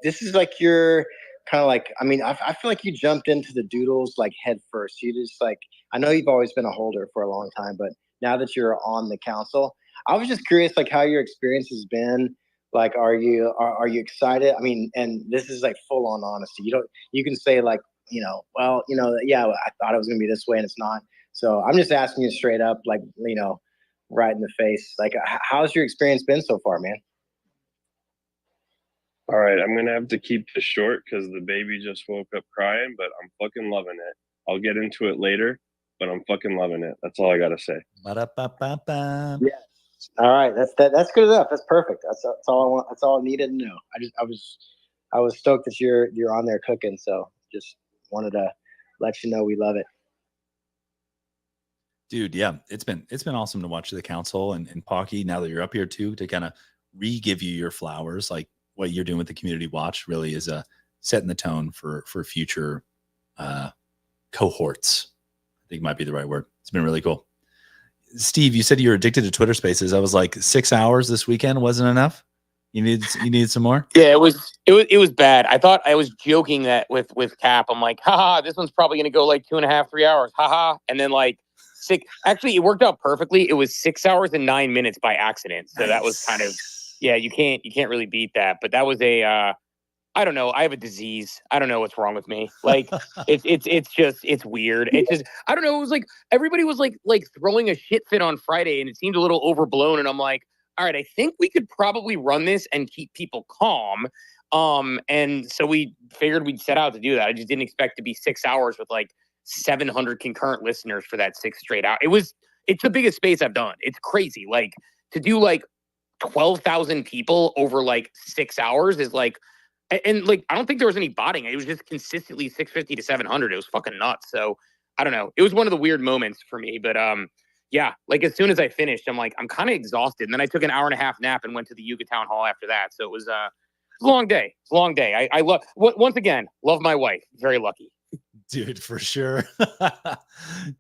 this is like your kind of like, I feel like you jumped into the doodles like head first. You just like, I know you've always been a holder for a long time, but now that you're on the council, I was just curious like how your experience has been. Like, are you excited? I mean, and this is like full on honesty. You can say like, yeah, I thought it was gonna be this way and it's not. So I'm just asking you straight up, like, right in the face. Like, how's your experience been so far, man? All right, I'm gonna have to keep this short because the baby just woke up crying, but I'm fucking loving it. I'll get into it later, but I'm fucking loving it. That's all I gotta say. Ba-da-ba-ba-ba. Yeah. All right, that's good enough. That's perfect. That's all I want. That's all I needed to know. I was stoked that you're on there cooking. So just wanted to let you know we love it, dude. Yeah, it's been awesome to watch the council and Pocky now that you're up here too to kind of re-give you your flowers. Like what you're doing with the community watch really is setting the tone for future cohorts. I think might be the right word. It's been really cool. Steve, you said you were addicted to Twitter Spaces. I was like, 6 hours this weekend wasn't enough. You needed some more. Yeah, it was bad. I thought I was joking that with Cap. I'm like, haha, this one's probably gonna go like 2.5, 3 hours, haha. And then like 6. Actually, it worked out perfectly. It was 6 hours and 9 minutes by accident. So that was kind of, yeah. You can't really beat that. But that was I don't know. I have a disease. I don't know what's wrong with me. Like it's weird. It's just, I don't know. It was like, everybody was like throwing a shit fit on Friday and it seemed a little overblown. And I'm like, all right, I think we could probably run this and keep people calm. And so we figured we'd set out to do that. I just didn't expect to be 6 hours with like 700 concurrent listeners for that 6 straight hours. It's the biggest space I've done. It's crazy. Like to do like 12,000 people over like 6 hours is like, and like, I don't think there was any botting. It was just consistently 650 to 700. It was fucking nuts. So I don't know. It was one of the weird moments for me, but yeah, like as soon as I finished, I'm like, I'm kind of exhausted. And then I took an 1.5-hour nap and went to the Yuga Town Hall after that. So it was a long day. It's a long day. I love, once again, love my wife. Very lucky. Dude, for sure.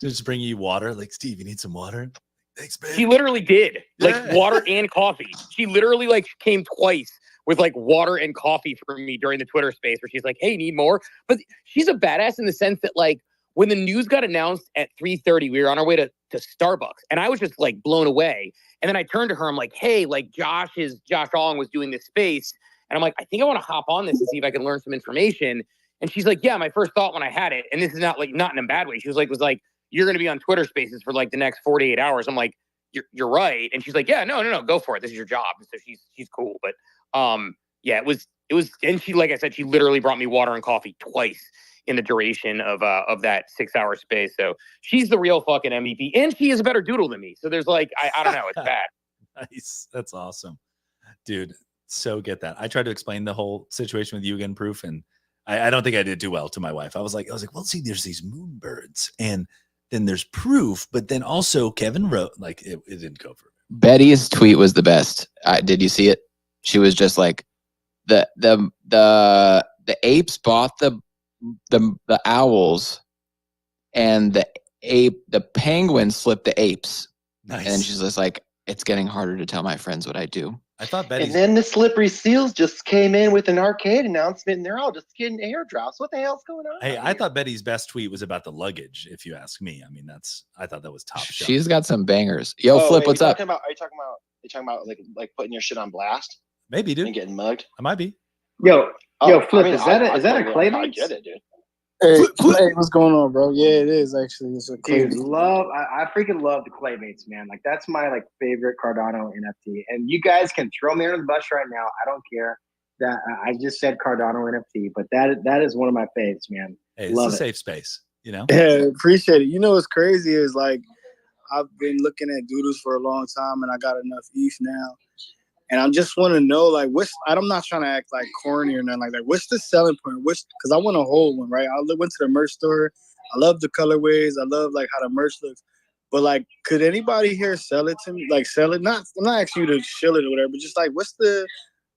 Just bring you water. Like, Steve, you need some water? Thanks, babe. She literally did. Like water and coffee. She literally like came twice with like water and coffee for me during the Twitter space where she's like, hey, need more? But she's a badass in the sense that like when the news got announced at 3:30, we were on our way to Starbucks and I was just like blown away. And then I turned to her, I'm like, hey, like Josh Ong was doing this space. And I'm like, I think I want to hop on this and see if I can learn some information. And she's like, yeah, my first thought when I had it, and this is not in a bad way. She was like, you're going to be on Twitter spaces for like the next 48 hours. I'm like, you're right. And she's like, yeah, no, go for it. This is your job. And so she's cool. But yeah, it was, and she, like I said, she literally brought me water and coffee twice in the duration of that 6 hour space. So she's the real fucking MVP, and she is a better doodle than me. So there's like, I don't know, it's bad. Nice. That's awesome, dude. So get that. I tried to explain the whole situation with Yugen Proof, and I don't think I did too well to my wife. I was like, well, see, there's these moonbirds, and then there's Proof, but then also Kevin wrote, like, it didn't go for me. Betty's tweet was the best. Did you see it? She was just like, the apes bought the owls, and the penguins flipped the apes. Nice. And she's just like, it's getting harder to tell my friends what I do. I thought And Betty's. then the Slippery Seals just came in with an arcade announcement, and they're all just getting airdrops. What the hell's going on? Hey, out I here? thought Betty's best tweet was about the luggage. If you ask me, I mean, I thought that was top shelf. She's got some bangers. Yo, Oh, Flip, wait, what's up? Are you talking about like putting your shit on blast Maybe, dude. and getting mugged? I might be. Yo, Flip, I mean, is that a I Claymates? get it, dude. Hey, hey, what's going on, bro? Yeah, it is actually. It's a Dude, Claymates. I freaking love the Claymates, man. Like that's my like favorite Cardano NFT. And you guys can throw me under the bus right now. I don't care. That I just said Cardano NFT, but that is one of my faves, man. Hey, it's Love a it. safe space, you know. Yeah, appreciate it. You know what's crazy is like I've been looking at doodles for a long time, and I got enough ETH now, and I just want to know like I'm not trying to act like corny or nothing like that. What's the selling point? Because I want to hold one, right? I went to the merch store. I love the colorways. I love like how the merch looks. But like, could anybody here sell it to me? Like sell it? I'm not asking you to shill it or whatever, but just like what's the,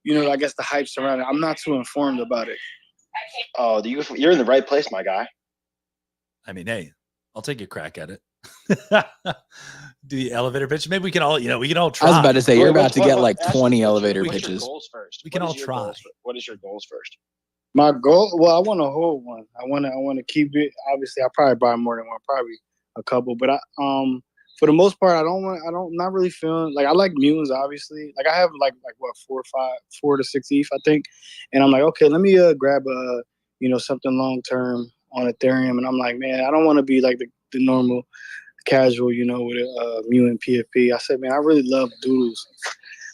I guess the hype around it. I'm not too informed about it. Oh, you're in the right place, my guy. I mean, hey, I'll take a crack at it. Do the elevator pitch? Maybe we can all, we can all try. I was about to say, you're about to get like Actually, 20 what's elevator your pitches. goals first? We can all try. What is your goals first? My goal, well, I want to hold one. I want to keep it. Obviously, I'll probably buy more than one, probably a couple. But for the most part, not really feeling like I like mutants. Obviously, like I have like what 4 to 6 ETH, I think. And I'm like, okay, let me grab something long term on Ethereum. And I'm like, man, I don't want to be like the normal casual, with a mutant PFP. I said, man, I really love doodles,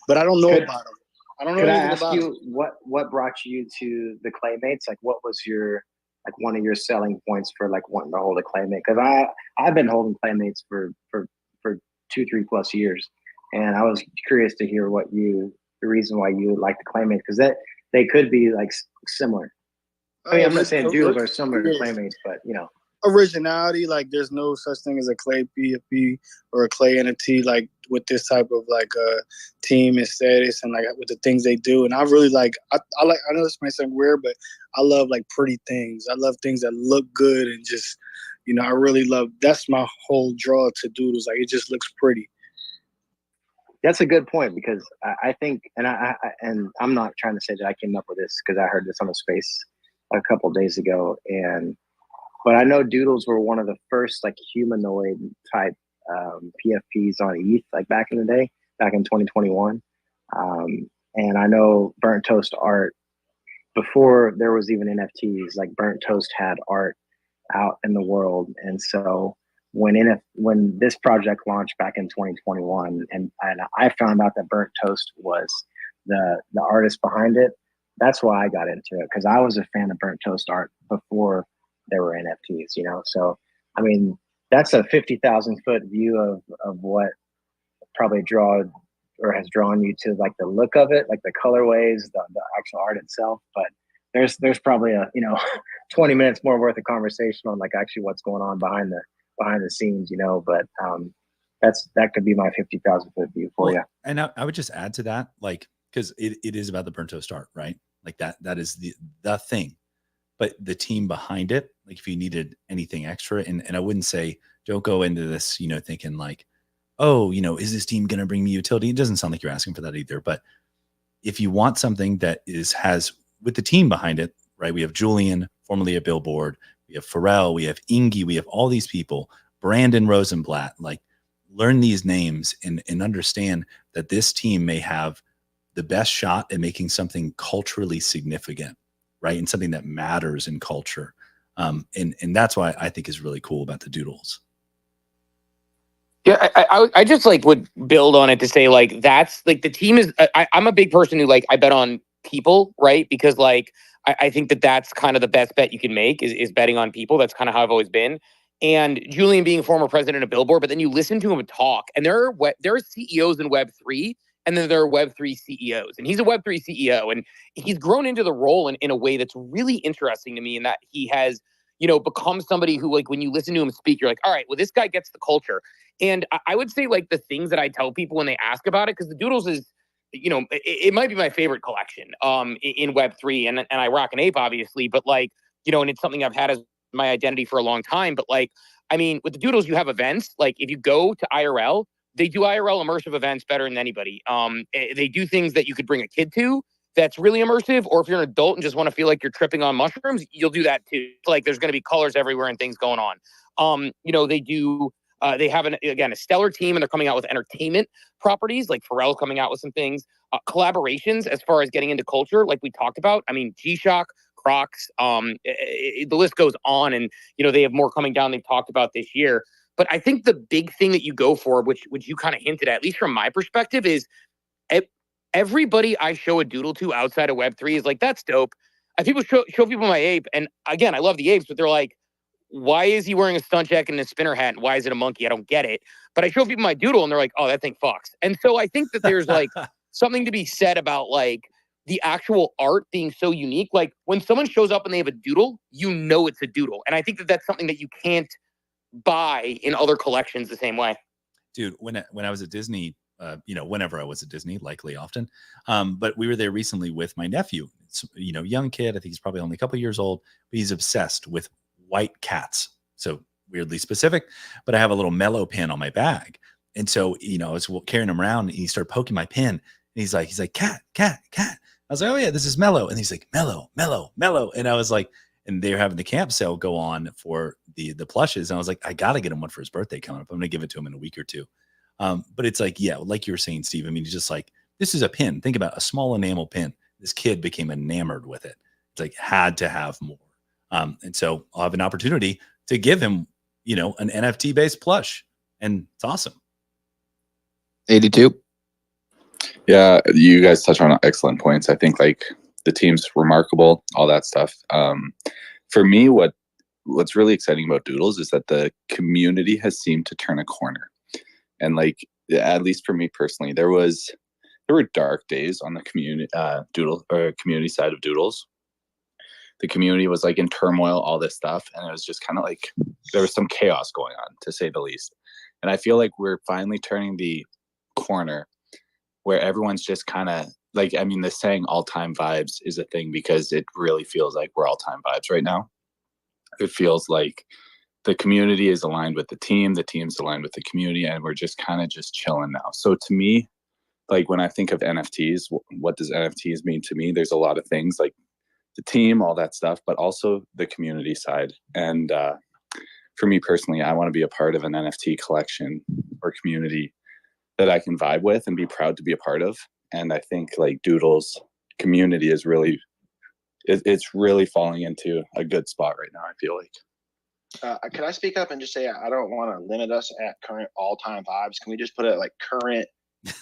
but I don't know about them. I don't know anything about them. Could I ask you what brought you to the Claymates? Like, what was your like one of your selling points for like wanting to hold a Claymate? Because I've been holding Claymates for 2-3+ years, and I was curious to hear the reason why you like the Claymate, because they could be like similar. I mean, I'm not saying doodles are similar to Claymates, but originality, like there's no such thing as a clay PFP or a clay NFT like with this type of like team and status and like with the things they do. And I really like I know this might sound weird, but I love like pretty things. I love things that look good and just I really love, that's my whole draw to doodles. Like it just looks pretty. That's a good point, because I think, and I'm not trying to say that I came up with this because I heard this on the space a couple of days ago, but I know doodles were one of the first like humanoid type PFPs on ETH, like back in the day, back in 2021. And I know Burnt Toast art, before there was even NFTs, like Burnt Toast had art out in the world. And so when this project launched back in 2021, and I found out that Burnt Toast was the artist behind it, that's why I got into it, because I was a fan of Burnt Toast art before there were NFTs, So, I mean, that's a 50,000 foot view of what probably has drawn you to like the look of it, like the colorways, the actual art itself. But there's probably a 20 minutes more worth of conversation on like actually what's going on behind the scenes, But that could be my 50,000 foot view for you. And I would just add to that, like, because it is about the Burnt Toast art, right? Like that is the thing. But the team behind it, like if you needed anything extra, and I wouldn't say don't go into this, thinking like, oh, is this team going to bring me utility? It doesn't sound like you're asking for that either. But if you want something that has with the team behind it, right? We have Julian, formerly at Billboard. We have Pharrell. We have Ingy. We have all these people. Brandon Rosenblatt. Like, learn these names and understand that this team may have the best shot at making something culturally significant, right? And something that matters in culture. And that's why I think is really cool about the doodles. Yeah, I just like would build on it to say like that's like the team is. I'm a big person who like I bet on people, right? Because like I think that's kind of the best bet you can make is betting on people. That's kind of how I've always been. And Julian being former president of Billboard, but then you listen to him talk, and there are CEOs in Web3, and then there are Web3 CEOs, and he's a Web3 CEO, and he's grown into the role in a way that's really interesting to me, in that he has become somebody who, like, when you listen to him speak, you're like, all right, well, this guy gets the culture. And I would say, like, the things that I tell people when they ask about it, because the doodles is, it might be my favorite collection in Web3, and I rock an ape, obviously, but like, and it's something I've had as my identity for a long time. But like, I mean, with the doodles, you have events. Like if you go to IRL, they do IRL immersive events better than anybody. They do things that you could bring a kid to that's really immersive, or if you're an adult and just want to feel like you're tripping on mushrooms, you'll do that too. Like there's going to be colors everywhere and things going on. They do. They have a stellar team, and they're coming out with entertainment properties. Like Pharrell's coming out with some things, collaborations as far as getting into culture, like we talked about. I mean, G-Shock, Crocs, the list goes on, and they have more coming down. They've talked about this year. But I think the big thing that you go for, which you kind of hinted at least from my perspective, is everybody I show a doodle to outside of Web3 is like, that's dope. People show people my ape, and again, I love the apes, but they're like, why is he wearing a stunt jacket and a spinner hat? Why is it a monkey? I don't get it. But I show people my doodle, and they're like, oh, that thing fucks. And so I think that there's like something to be said about like the actual art being so unique. Like when someone shows up and they have a doodle, it's a doodle. And I think that that's something that you can't buy in other collections the same way. Dude, when I was at Disney, whenever I was at Disney, likely often, but we were there recently with my nephew. It's, young kid. I think he's probably only a couple years old, but he's obsessed with white cats. So weirdly specific, but I have a little Mellow pin on my bag. And so, I was carrying him around, and he started poking my pin, and he's like, cat, cat, cat. I was like, oh yeah, this is Mellow. And he's like, Mellow, Mellow, Mellow. And I was like, and they're having the camp sale go on for the plushes. And I was like, I got to get him one for his birthday coming up. I'm going to give it to him in a week or two. But it's like, yeah, like you were saying, Steve, I mean, it's just like, this is a pin. Think about a small enamel pin. This kid became enamored with it. It's like, had to have more. And so I'll have an opportunity to give him, an NFT based plush, and it's awesome. 82. Yeah, you guys touch on excellent points. I think like the team's remarkable, all that stuff. For me, what's really exciting about Doodles is that the community has seemed to turn a corner. And like, at least for me personally, there were dark days on the community community side of Doodles. The community was like in turmoil, all this stuff, and it was just kind of like there was some chaos going on, to say the least. And I feel like we're finally turning the corner where everyone's just kind of like, I mean, the saying all-time vibes is a thing because it really feels like we're all-time vibes right now. It feels like the community is aligned with the team's aligned with the community, and we're just kind of just chilling now. So to me, like when I think of NFTs, what does NFTs mean to me? There's a lot of things like the team, all that stuff, but also the community side. And for me personally, I want to be a part of an NFT collection or community that I can vibe with and be proud to be a part of. And I think like Doodles community is really, it's really falling into a good spot right now, I feel like. Can I speak up and just say I don't want to limit us at current all-time vibes? Can we just put it like current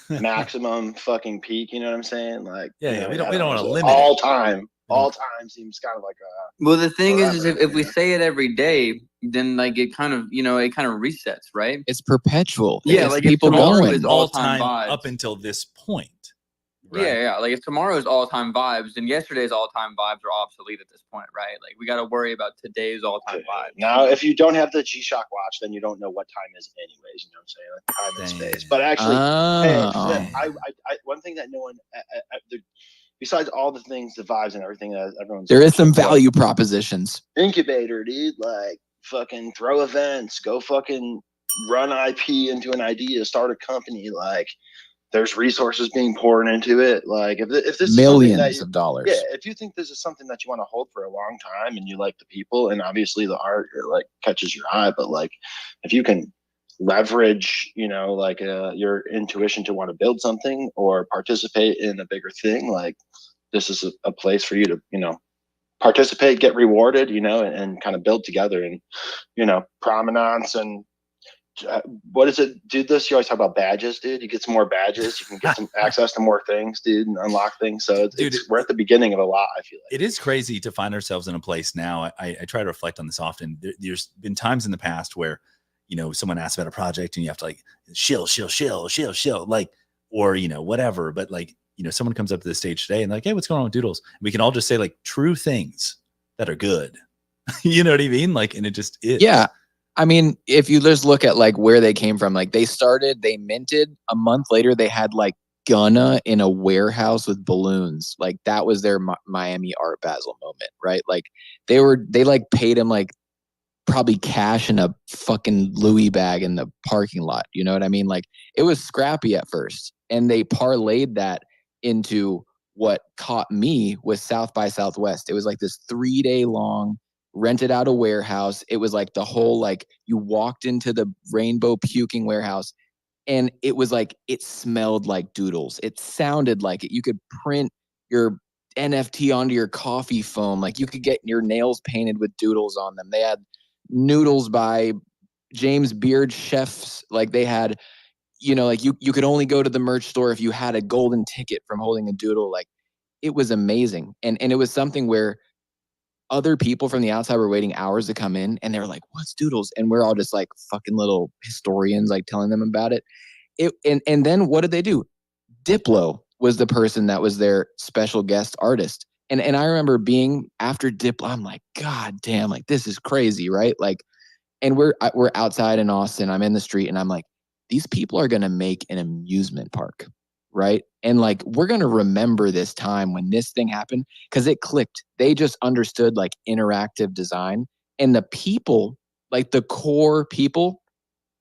maximum fucking peak? You know what I'm saying? Like, yeah, we don't want to limit all time. All time seems kind of like a. Well, the thing is if we say it every day, then like it kind of resets, right? It's perpetual. Yeah, it's like people tomorrow going is all-time vibes up until this point. Right? Yeah. Like if tomorrow's all-time vibes, then yesterday's all-time vibes are obsolete at this point, right? Like we got to worry about today's all-time vibes. Now, if you don't have the G-Shock watch, then you don't know what time is anyways. You know what I'm saying? Like time and space. But actually, I one thing that no one, besides all the things, the vibes and everything that everyone's. There is some value propositions. Incubator, dude. Like fucking throw events, go fucking run IP into an idea, start a company. Like there's resources being poured into it. Like if this millions is of dollars. Yeah, if you think this is something that you want to hold for a long time and you like the people and obviously the art like catches your eye, but like if you can leverage, like your intuition to want to build something or participate in a bigger thing, like this is a place for you to, participate, get rewarded, and kind of build together and, promenades and what is it, dude? You always talk about badges, dude. You get some more badges, you can get some access to more things, dude, and unlock things. So we're at the beginning of a lot, I feel like. It is crazy to find ourselves in a place now. I try to reflect on this often. There's been times in the past where, someone asks about a project and you have to like shill, like, or, whatever. But like, someone comes up to the stage today and like, hey, what's going on with Doodles? And we can all just say like true things that are good. You know what I mean? Like, and it just is. Yeah. I mean, if you just look at like where they came from, like they minted a month later, they had like Gunna in a warehouse with balloons. Like that was their Miami Art Basel moment, right? Like they like paid him like probably cash in a fucking Louis bag in the parking lot. You know what I mean? Like, it was scrappy at first, and they parlayed that into what caught me with South by Southwest. It was like this 3-day long, rented out a warehouse. It was like the whole, like, you walked into the rainbow puking warehouse, and it was like, it smelled like Doodles. It sounded like it. You could print your NFT onto your coffee foam. Like, you could get your nails painted with Doodles on them. They had noodles by James Beard chefs. Like, they had, you know, like, you could only go to the merch store if you had a golden ticket from holding a doodle. Like, it was amazing. And it was something where other people from the outside were waiting hours to come in, and they were like, what's Doodles? And we're all just like fucking little historians, like, telling them about it. And then what did they do? Diplo was the person that was their special guest artist. And I remember being after Diplo, I'm like, God damn, like, this is crazy, right? Like, and we're outside in Austin. I'm in the street, and I'm like, these people are going to make an amusement park, right? And like, we're going to remember this time when this thing happened, because it clicked. They just understood, like, interactive design, and the people, like, the core people,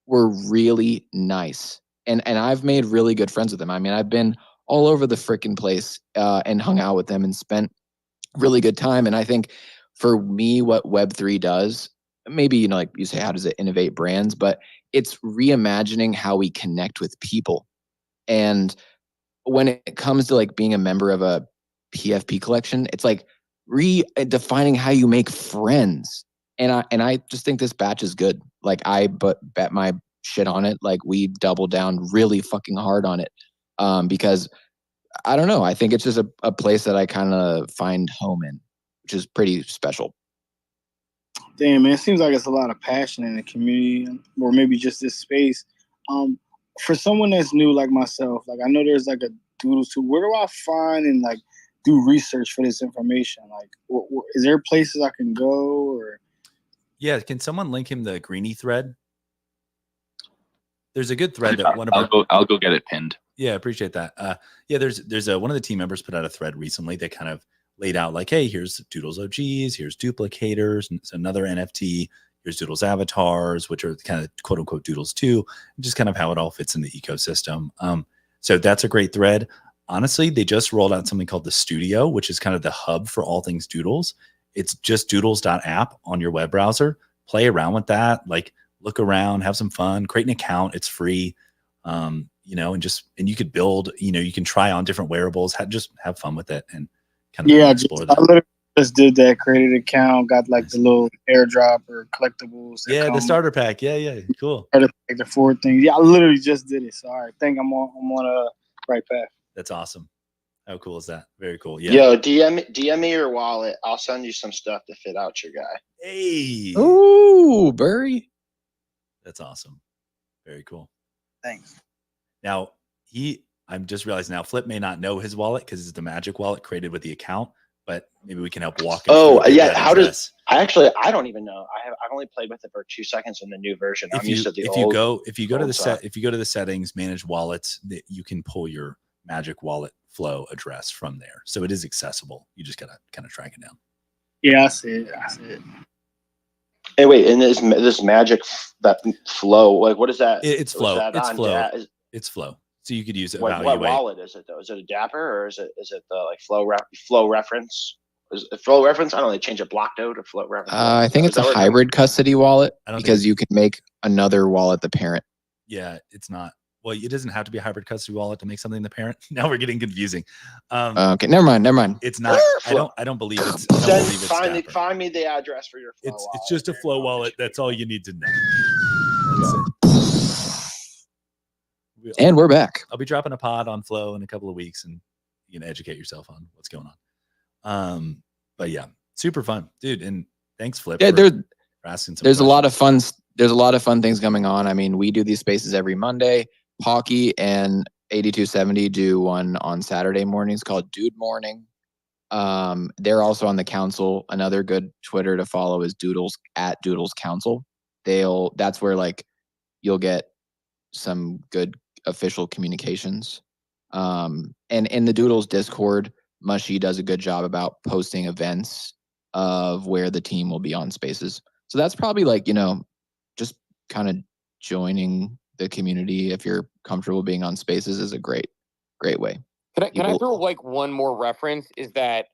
were really nice. And I've made really good friends with them. I mean, I've been all over the freaking place and hung out with them and spent really good time. And I think for me, what Web3 does, maybe, you know, like you say, how does it innovate brands? But it's reimagining how we connect with people. And when it comes to, like, being a member of a PFP collection, it's like redefining how you make friends. And I just think this batch is good. Like, I bet my shit on it. Like, we doubled down really fucking hard on it. Because I don't know, I think it's just a place that I kind of find home in, which is pretty special. Damn, man, it seems like it's a lot of passion in the community, or maybe just this space. For someone that's new like myself, like, I know there's like a Doodles too. Where do I find and, like, do research for this information? Like, is there places I can go? Or Yeah, can someone link him the Greenie thread? There's a good thread that one of I'll go get it pinned. Yeah, appreciate that. Yeah, there's one of the team members put out a thread recently that kind of laid out, like, hey, here's Doodles OGs, here's duplicators, and it's another NFT, here's Doodles avatars, which are kind of quote unquote Doodles too, and just kind of how it all fits in the ecosystem. So that's a great thread. Honestly, they just rolled out something called the Stoodio, which is kind of the hub for all things Doodles. It's just doodles.app on your web browser. Play around with that, like, look around, have some fun, create an account. It's free. You know, and you could build, you know, you can try on different wearables, just have fun with it and kind of explore that. I literally just did that, created an account, got like the little airdrop or collectibles. Yeah, the starter pack. Yeah, cool. Like the 4 things. Yeah, I literally just did it. So I think I'm on a right path. That's awesome. How cool is that? Very cool. Yeah. Yo, DM me your wallet. I'll send you some stuff to fit out your guy. Hey. Ooh, Burry. That's awesome. Very cool. Thanks. Now, I'm just realizing now, Flip may not know his wallet because it's the Magic wallet created with the account, but maybe we can help walk him through. Yeah. How does I don't even know. I've only played with it for 2 seconds in the new version. I'm used to the old. If you go to the settings, manage wallets, you can pull your Magic wallet flow address from there. So it is accessible. You just gotta kind of track it down. Yeah, I see it. Hey, wait, and this Magic that flow, like, what is that? It's flow. It's flow. It's flow. So you could use it. What wallet is it though? Is it a Dapper or is it the like flow reference? Is it flow reference? I don't know. They change it Blockdo to flow reference. I think it's a hybrid custody wallet because you can make another wallet the parent. Yeah, it's not. Well, it doesn't have to be a hybrid custody wallet to make something the parent. Now we're getting confusing. Okay, never mind. It's not. I don't believe it's. Find me the address for your flow wallet. It's just a flow wallet. That's all you need to know. And we're back. I'll be dropping a pod on Flow in a couple of weeks, and you can educate yourself on what's going on. But yeah, super fun, dude. And thanks, Flip. Yeah, for asking some there's a lot of fun. There's a lot of fun things going on. I mean, we do these spaces every Monday. Hockey and 8270 do one on Saturday mornings called Dude Morning. They're also on the council. Another good Twitter to follow is Doodles @DoodlesCouncil. That's where, like, you'll get some good official communications. And in the Doodles Discord, Mushy does a good job about posting events of where the team will be on spaces. So that's probably like, just kind of joining the community if you're comfortable being on Spaces is a great way. Can I throw like one more reference? Is that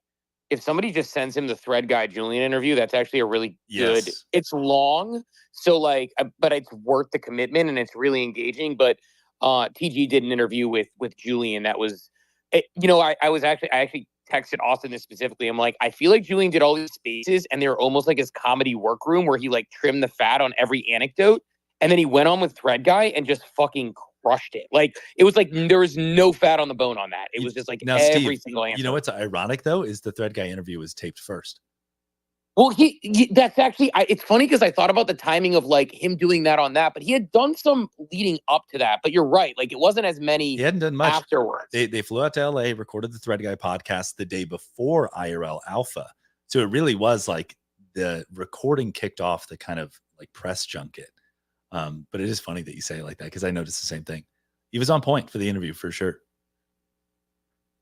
if somebody just sends him the Thread Guy Julian interview, that's actually a really good. Yes. It's long, so like, but it's worth the commitment and it's really engaging. But TG did an interview with Julian that was, I actually texted Austin this specifically. I'm like, I feel like Julian did all these spaces and they were almost like his comedy workroom where he like trimmed the fat on every anecdote, and then he went on with Thread Guy and just fucking crushed it. Like it was like there was no fat on the bone on that. It was just like Now, every Steve, single answer. you know what's ironic though is the Thread Guy interview was taped first. Well, that's actually it's funny because I thought about the timing of like him doing that on that, but he had done some leading up to that. But you're right, like it wasn't as many. He hadn't done much afterwards. They flew out to LA, recorded the Thread Guy podcast the day before IRL Alpha, so it really was like the recording kicked off the kind of like press junket. But it is funny that you say it like that because I noticed the same thing. He was on point for the interview for sure.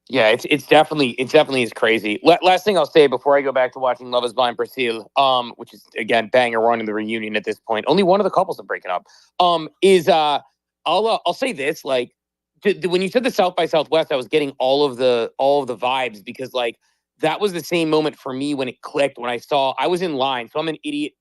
Yeah, it's definitely is crazy. Last thing I'll say before I go back to watching Love Is Blind Brazil, which is again bang or run in the reunion at this point. Only one of the couples are breaking up. I'll say this, like when you said the South by Southwest, I was getting all of the vibes because like that was the same moment for me when it clicked when I was in line. So I'm an idiot.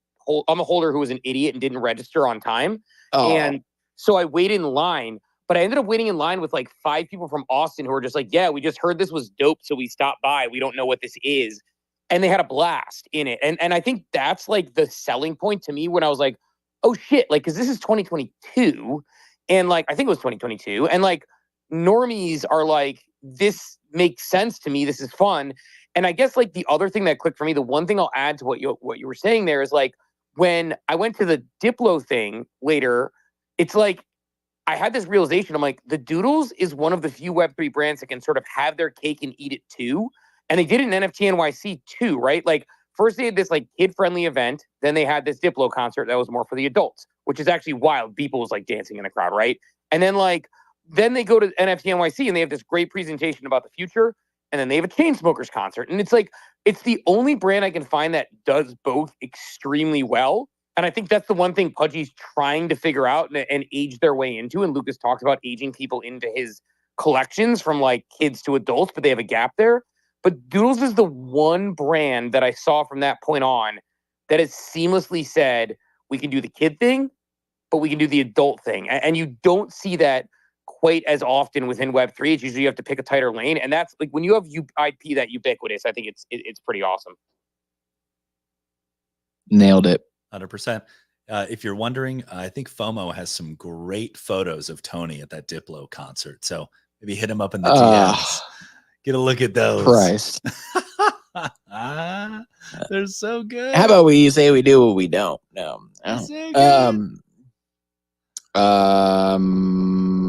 I'm a holder who was an idiot and didn't register on time, and so I waited in line. But I ended up waiting in line with like 5 people from Austin who were just like, yeah, we just heard this was dope, so we stopped by. We don't know what this is. And they had a blast in it. And I think that's like the selling point to me when I was like, oh shit, like, because this is 2022. And like, I think it was 2022. And like, normies are like, this makes sense to me. This is fun. And I guess like the other thing that clicked for me, the one thing I'll add to what you were saying there is like, when I went to the Diplo thing later, it's like, I had this realization. I'm like, the Doodles is one of the few Web3 brands that can sort of have their cake and eat it too. And they did it in NFT NYC too, right? Like first they had this like kid-friendly event. Then they had this Diplo concert that was more for the adults, which is actually wild. Beeple was like dancing in the crowd, right? And then then they go to NFT NYC and they have this great presentation about the future. And then they have a Chainsmokers concert. And it's like, it's the only brand I can find that does both extremely well. And I think that's the one thing Pudgy's trying to figure out and age their way into. And Lucas talks about aging people into his collections from like kids to adults, but they have a gap there. But Doodles is the one brand that I saw from that point on that has seamlessly said, we can do the kid thing, but we can do the adult thing. And you don't see that quite as often within Web3. It's usually you have to pick a tighter lane. And that's like when you have IP that ubiquitous, I think it's pretty awesome. Nailed it. 100%. If you're wondering, I think FOMO has some great photos of Tony at that Diplo concert. So maybe hit him up in the DMs. Get a look at those. Christ. They're so good. How about we say we do what we don't? No. So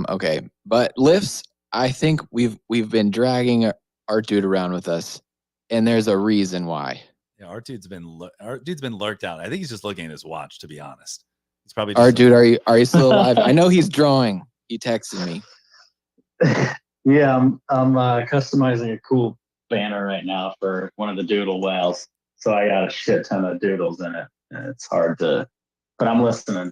Okay. But lifts, I think we've been dragging our dude around with us, and there's a reason why. Yeah, our dude's been lurked out. I think he's just looking at his watch, to be honest. He's probably Our dude, are you still alive? I know he's drawing. He texted me. Yeah, I'm customizing a cool banner right now for one of the doodle whales. So I got a shit ton of doodles in it, and it's hard to. But I'm listening.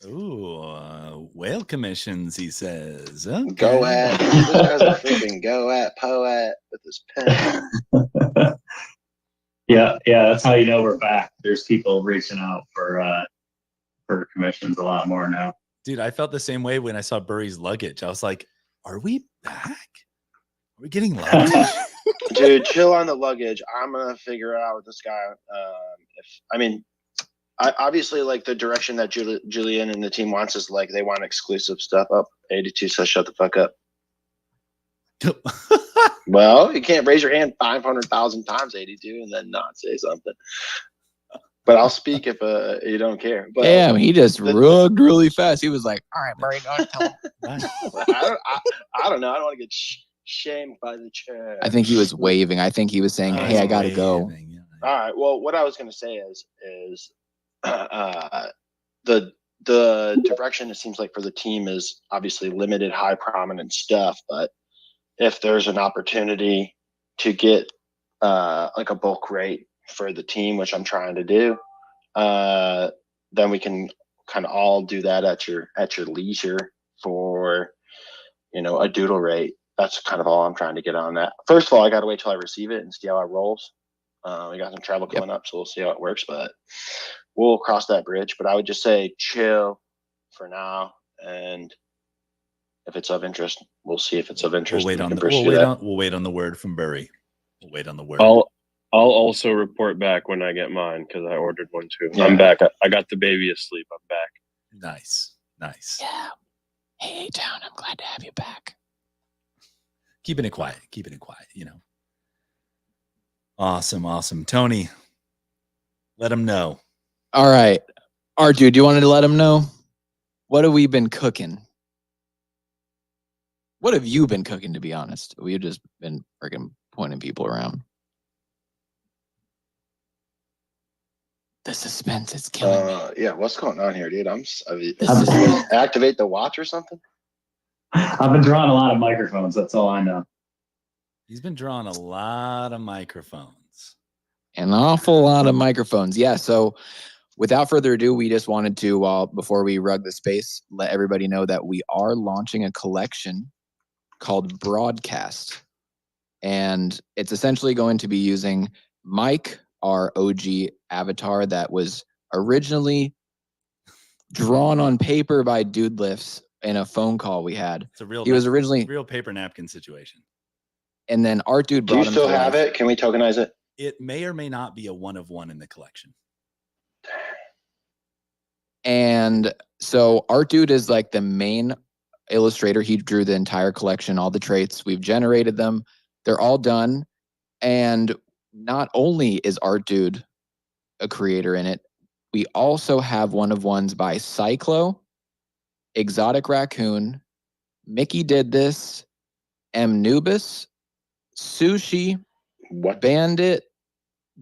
Ooh, whale commissions, he says. Okay. Go at. This guy's a freaking go at poet with his pen. Yeah, that's how you know we're back. There's people reaching out for commissions a lot more now. Dude, I felt the same way when I saw Burry's luggage. I was like, are we back? Are we getting luggage? Dude, chill on the luggage. I'm gonna figure out with this guy. Obviously, like the direction that Julian and the team wants is like they want exclusive stuff up. 82 says shut the fuck up. Well, you can't raise your hand 500,000 times, 82, and then not say something. But I'll speak if you don't care. But damn, he just rugged really fast. He was like, "All right, Murray, go tell him." I don't know. I don't want to get shamed by the chair. I think he was waving. I think he was saying, "Hey, I gotta go." All right. Well, what I was gonna say is the direction it seems like for the team is obviously limited, high prominent stuff, but if there's an opportunity to get like a bulk rate for the team, which I'm trying to do, then we can kind of all do that at your leisure for, you know, a doodle rate. That's kind of all I'm trying to get on that. First of all, I got to wait till I receive it and see how it rolls. We got some travel coming up, so we'll see how it works, but we'll cross that bridge. But I would just say chill for now, and if it's of interest, we'll see if it's of interest. We'll wait on the word from Burry. We'll wait on the word. I'll also report back when I get mine because I ordered one too. Yeah. I'm back. I got the baby asleep. I'm back. Nice. Yeah. Hey, A-Town, I'm glad to have you back. Keeping it quiet, you know. Awesome. Tony, let them know. All right. Dude, do you want to let him know? What have we been cooking? What have you been cooking, to be honest? We've just been freaking pointing people around. The suspense is killing me. Yeah, what's going on here, dude? Activate the watch or something? I've been drawing a lot of microphones. That's all I know. He's been drawing a lot of microphones. An awful lot of microphones. Yeah, so without further ado, we just wanted to, before we rug the space, let everybody know that we are launching a collection called Broadcast. And it's essentially going to be using Mike, our OG avatar that was originally drawn on paper by Dude Lifts in a phone call we had. It's a real real paper napkin situation. And then Art Dude brought him to life. Do you still have it? Can we tokenize it? It may or may not be a one of one in the collection. And so Art Dude is like the main illustrator. He drew the entire collection, all the traits. We've generated them. They're all done. And not only is Art Dude a creator in it, we also have one of ones by Cyclo, Exotic Raccoon, Mickey Did This, M. Nubis, Sushi, Bandit,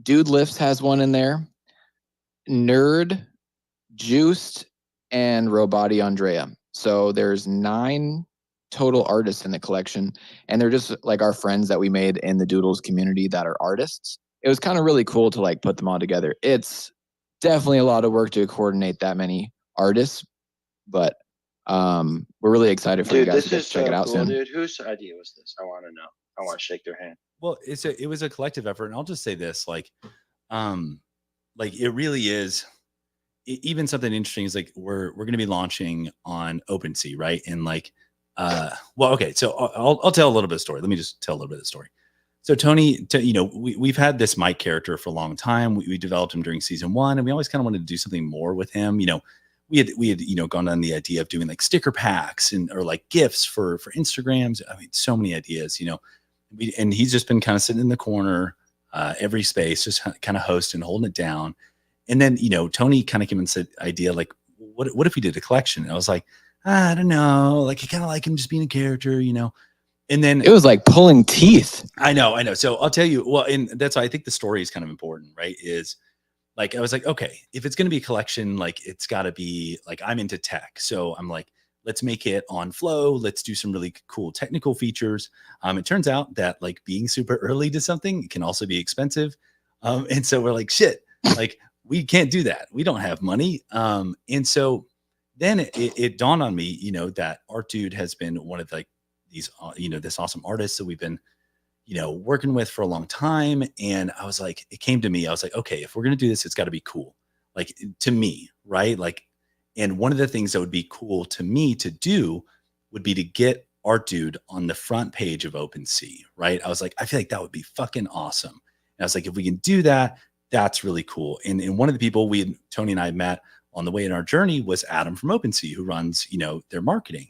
Dude Lifts has one in there, Nerd, Juiced, and Roboti Andrea. So there's 9 total artists in the collection, and they're just like our friends that we made in the Doodles community that are artists. It was kind of really cool to like put them all together. It's definitely a lot of work to coordinate that many artists, but we're really excited for you guys to check it out soon. Dude, whose idea was this? I want to know. I want to shake their hand. Well, it was a collective effort, and I'll just say this, like it really is. Even something interesting is like we're going to be launching on OpenSea, right? And like, okay, so I'll tell a little bit of story. Let me just tell a little bit of the story. So Tony, you know, we've had this Mike character for a long time. We developed him during season 1, and we always kind of wanted to do something more with him. You know, we had you know gone on the idea of doing like sticker packs or like gifts for Instagrams. I mean, so many ideas. You know, and he's just been kind of sitting in the corner, every space, just kind of hosting, holding it down. And then, you know, Tony kind of came and said, idea like, what if we did a collection? And I was like, I don't know. Like, I kind of like him just being a character, you know? And then it was like pulling teeth. I know. So I'll tell you, well, and that's why I think the story is kind of important, right? Is like, I was like, okay, if it's going to be a collection, like it's got to be like, I'm into tech. So I'm like, let's make it on flow. Let's do some really cool technical features. It turns out that like being super early to something can also be expensive. And so we're like, shit, like, we can't do that. We don't have money. And so then it dawned on me, you know, that Art Dude has been one of like these, you know, this awesome artist that we've been, you know, working with for a long time. And I was like, it came to me. I was like, okay, if we're going to do this, it's got to be cool. Like to me, right? Like, and one of the things that would be cool to me to do would be to get Art Dude on the front page of OpenSea, right? I was like, I feel like that would be fucking awesome. And I was like, if we can do that, that's really cool. And one of the people Tony and I met on the way in our journey was Adam from OpenSea, who runs, you know, their marketing.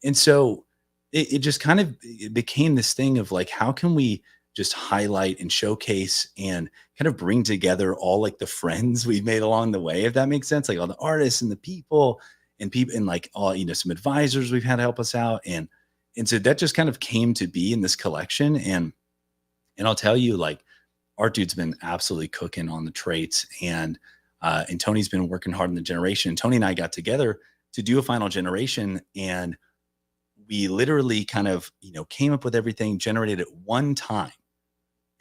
And so it just kind of it became this thing of like, how can we just highlight and showcase and kind of bring together all like the friends we've made along the way, if that makes sense, like all the artists and the people and like all, you know, some advisors we've had to help us out. And so that just kind of came to be in this collection. And I'll tell you, like, Art Dude's been absolutely cooking on the traits, and Tony's been working hard on the generation. Tony and I got together to do a final generation, and we literally kind of, you know, came up with everything, generated it one time,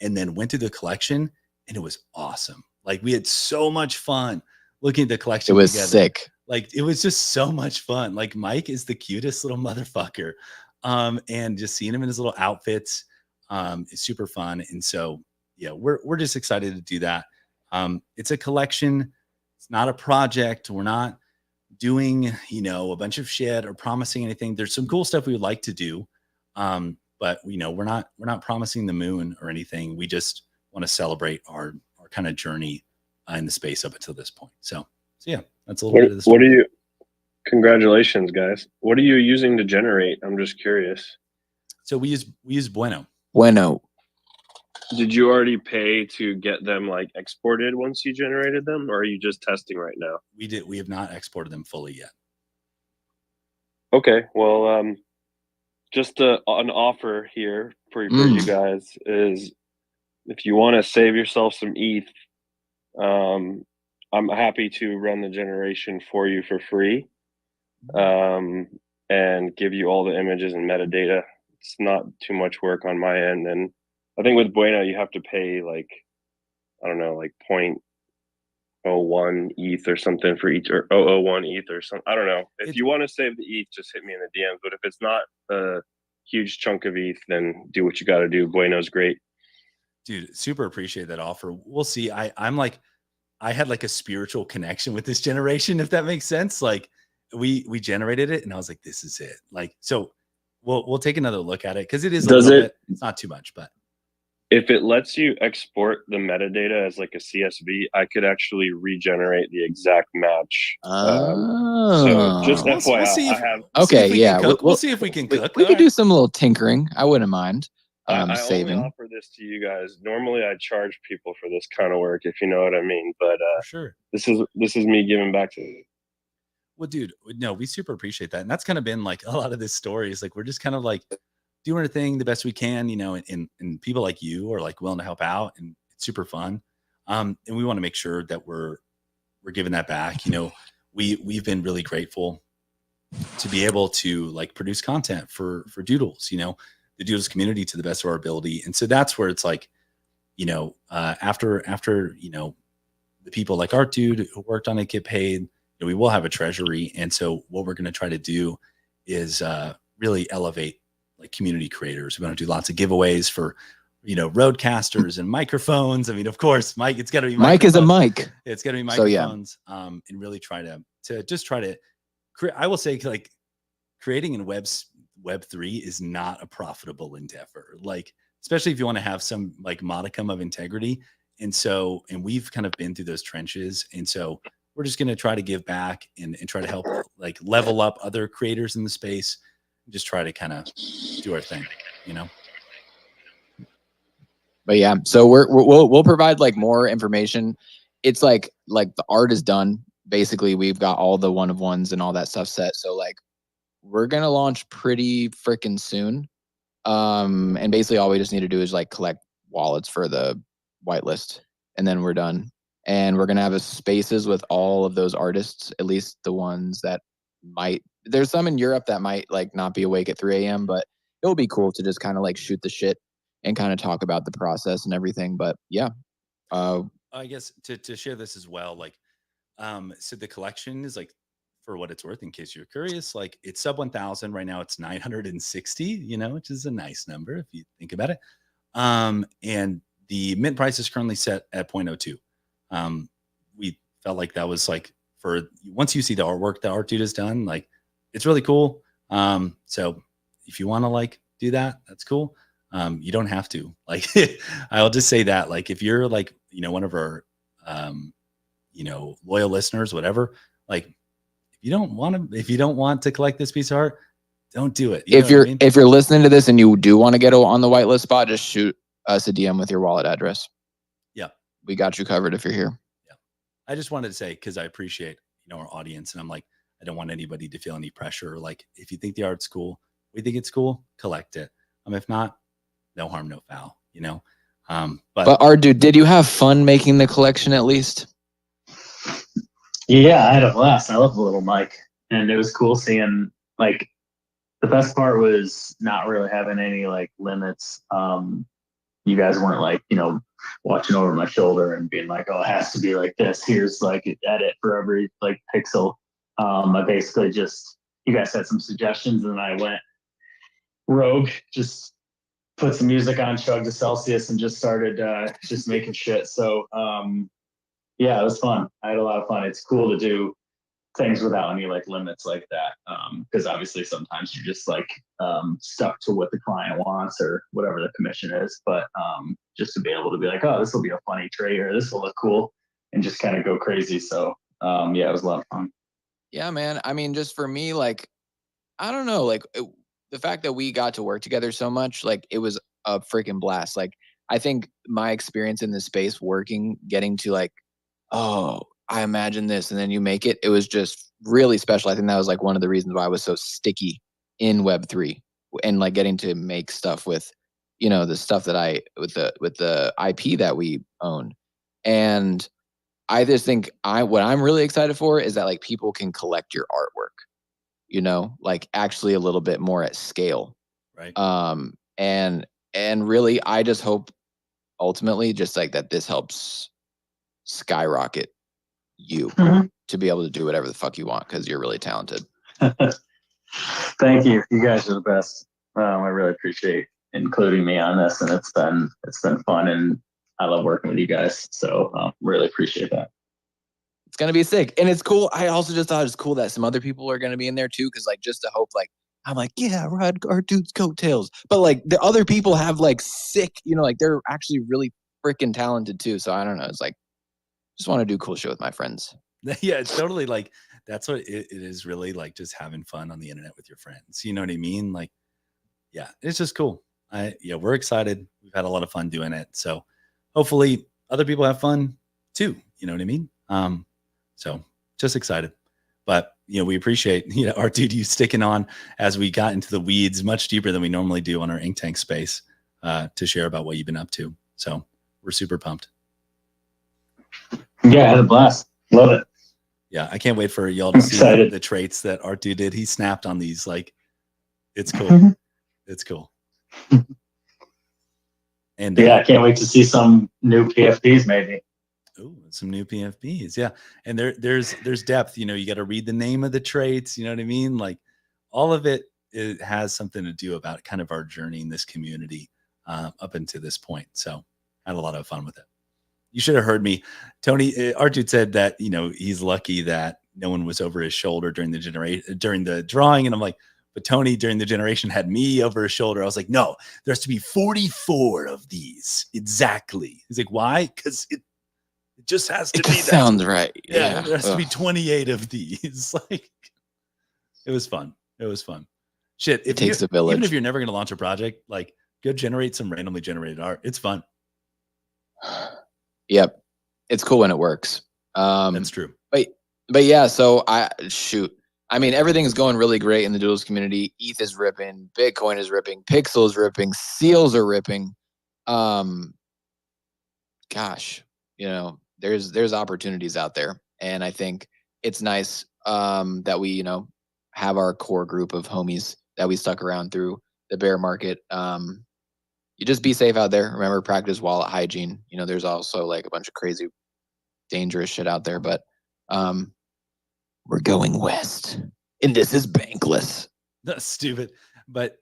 and then went through the collection, and it was awesome. Like we had so much fun, looking at the collection. It was together, sick. Like it was just so much fun. Like Mike is the cutest little motherfucker. And just seeing him in his little outfits is super fun. And so yeah, we're just excited to do that. It's a collection, it's not a project. We're not doing, a bunch of shit or promising anything. There's some cool stuff we would like to do. But we're not promising the moon or anything. We just want to celebrate our kind of journey in the space up until this point. So yeah, that's a little bit of the story. What are you? Congratulations, guys. What are you using to generate? I'm just curious. So we use Bueno. Bueno. Did you already pay to get them like exported once you generated them, or are you just testing right now? We have not exported them fully yet. Okay, well, just an offer here for you guys is, if you want to save yourself some ETH, I'm happy to run the generation for you for free, and give you all the images and metadata. It's not too much work on my end, and I think with Bueno you have to pay like, I don't know, like 0.01 ETH or something for each, or 0.001 ETH or something. I don't know. If you want to save the ETH, just hit me in the DMs. But if it's not a huge chunk of ETH, then do what you got to do. Bueno's great. Dude, super appreciate that offer. We'll see. I had like a spiritual connection with this generation, if that makes sense. Like we generated it and I was like, this is it. Like, so we'll take another look at it, because it is a little bit, it's not too much, but if it lets you export the metadata as like a CSV, I could actually regenerate the exact match. So just FYI, we'll see if, I have. Okay, yeah, we'll see if we can cook. We could do some little tinkering. I wouldn't mind. I Saving. only offer this to you guys. Normally, I charge people for this kind of work, if you know what I mean. But sure, this is me giving back to you. Well, dude, no, we super appreciate that, and that's kind of been like a lot of this story is like we're just kind of like doing our thing the best we can, and people like you are like willing to help out, and it's super fun. And we want to make sure that we're giving that back. We've been really grateful to be able to like produce content for Doodles, the Doodles community to the best of our ability. And so that's where it's like, after the people like Art Dude who worked on it get paid, we will have a treasury. And so what we're going to try to do is really elevate like community creators. We're going to do lots of giveaways for, roadcasters and microphones. I mean, of course, Mike, it's got to be Mike is a mic. It's got to be microphones. So, yeah. And really try to create. I will say, like, creating in Web3 is not a profitable endeavor. Like, especially if you want to have some like modicum of integrity. And we've kind of been through those trenches. And so we're just going to try to give back and try to help like level up other creators in the space. Just try to kind of do our thing, But yeah, so we'll provide like more information. It's like the art is done. Basically, we've got all the one of ones and all that stuff set. So like we're gonna launch pretty freaking soon. And basically all we just need to do is like collect wallets for the whitelist, and then we're done. And we're gonna have spaces with all of those artists, at least the ones that might. There's some in Europe that might like not be awake at 3 a.m., but it'll be cool to just kind of like shoot the shit and kind of talk about the process and everything. But yeah, I guess to share this as well, like, so the collection is like, for what it's worth, in case you're curious, like it's sub 1,000 right now. It's 960, which is a nice number if you think about it. And the mint price is currently set at 0.02. We felt like that was like, for once you see the artwork that Art Dude has done, like it's really cool. So if you want to like do that, that's cool. You don't have to. Like, I'll just say that, like, if you're like, one of our, loyal listeners, whatever, like, if you don't want to collect this piece of art, don't do it. If you're listening to this and you do want to get on the whitelist spot, just shoot us a DM with your wallet address. Yeah, we got you covered if you're here. Yeah, I just wanted to say, because I appreciate our audience, and I'm like, I don't want anybody to feel any pressure. Like, if you think the art's cool, we think it's cool, collect it. If not, no harm, no foul. But Art Dude, did you have fun making the collection at least? Yeah, I had a blast. I love the little mic, and it was cool seeing, like, the best part was not really having any like limits. you guys weren't like, watching over my shoulder and being like, oh, it has to be like this. Here's like an edit for every like pixel. I basically just, you guys had some suggestions and I went rogue, just put some music on, chugged to Celsius and just started just making shit. So yeah, it was fun. I had a lot of fun. It's cool to do things without any like limits like that. Because obviously sometimes you're just like stuck to what the client wants or whatever the commission is. But just to be able to be like, oh, this will be a funny tray or this will look cool and just kind of go crazy. So yeah, it was a lot of fun. Yeah, man. I mean, just for me, like, I don't know, like the fact that we got to work together so much, like it was a freaking blast. Like, I think my experience in this space working, getting to like, oh, I imagine this, and then you make it. It was just really special. I think that was like one of the reasons why I was so sticky in Web3 and like getting to make stuff with, the stuff that with the IP that we own. And I just think what I'm really excited for is that like people can collect your artwork, like actually a little bit more at scale. Right. And really, I just hope ultimately just like that this helps skyrocket you to be able to do whatever the fuck you want because you're really talented. Thank you. You guys are the best. I really appreciate including me on this, and it's been fun, and I love working with you guys. So really appreciate that. It's gonna be sick, and it's cool. I also just thought it's cool that some other people are gonna be in there too, because like just to hope, like I'm like, yeah, ride our dude's coattails, but like the other people have like sick, like they're actually really freaking talented too. So I don't know. It's like just want to do cool shit with my friends. Yeah, it's totally like that's what it is. Really like just having fun on the internet with your friends. You know what I mean? Like, yeah, it's just cool. We're excited. We've had a lot of fun doing it. So hopefully other people have fun too. You know what I mean? So just excited. But we appreciate our dude you sticking on as we got into the weeds much deeper than we normally do on our Ink Tank space to share about what you've been up to. So we're super pumped. Yeah, I had a blast. Love it. Yeah, I can't wait for y'all to see the traits that Art Dude did. He snapped on these. Like, it's cool. It's cool. And yeah, I can't wait to see some new PFPs maybe. Oh, some new PFPs. Yeah. And there's depth. You got to read the name of the traits. You know what I mean? Like all of it has something to do about kind of our journey in this community up until this point. So I had a lot of fun with it. You should have heard me. Tony, Artut said that, he's lucky that no one was over his shoulder during the drawing. And I'm like, but Tony during the generation had me over his shoulder. I was like, no, there has to be 44 of these. Exactly. He's like, why? Because it just has to be that. Sounds right. Yeah. There has to be 28 of these. Like, it was fun. It was fun. Shit. It takes a village. Even if you're never going to launch a project, like go generate some randomly generated art. It's fun. Yep. It's cool when it works. That's true. But yeah, so I mean, everything's going really great in the Doodles community. ETH is ripping, Bitcoin is ripping, Pixel is ripping, Seals are ripping. Gosh, there's opportunities out there. And I think it's nice that we, have our core group of homies that we stuck around through the bear market. You just be safe out there. Remember, practice wallet hygiene. There's also like a bunch of crazy, dangerous shit out there, but we're going west, and this is bankless. That's stupid. But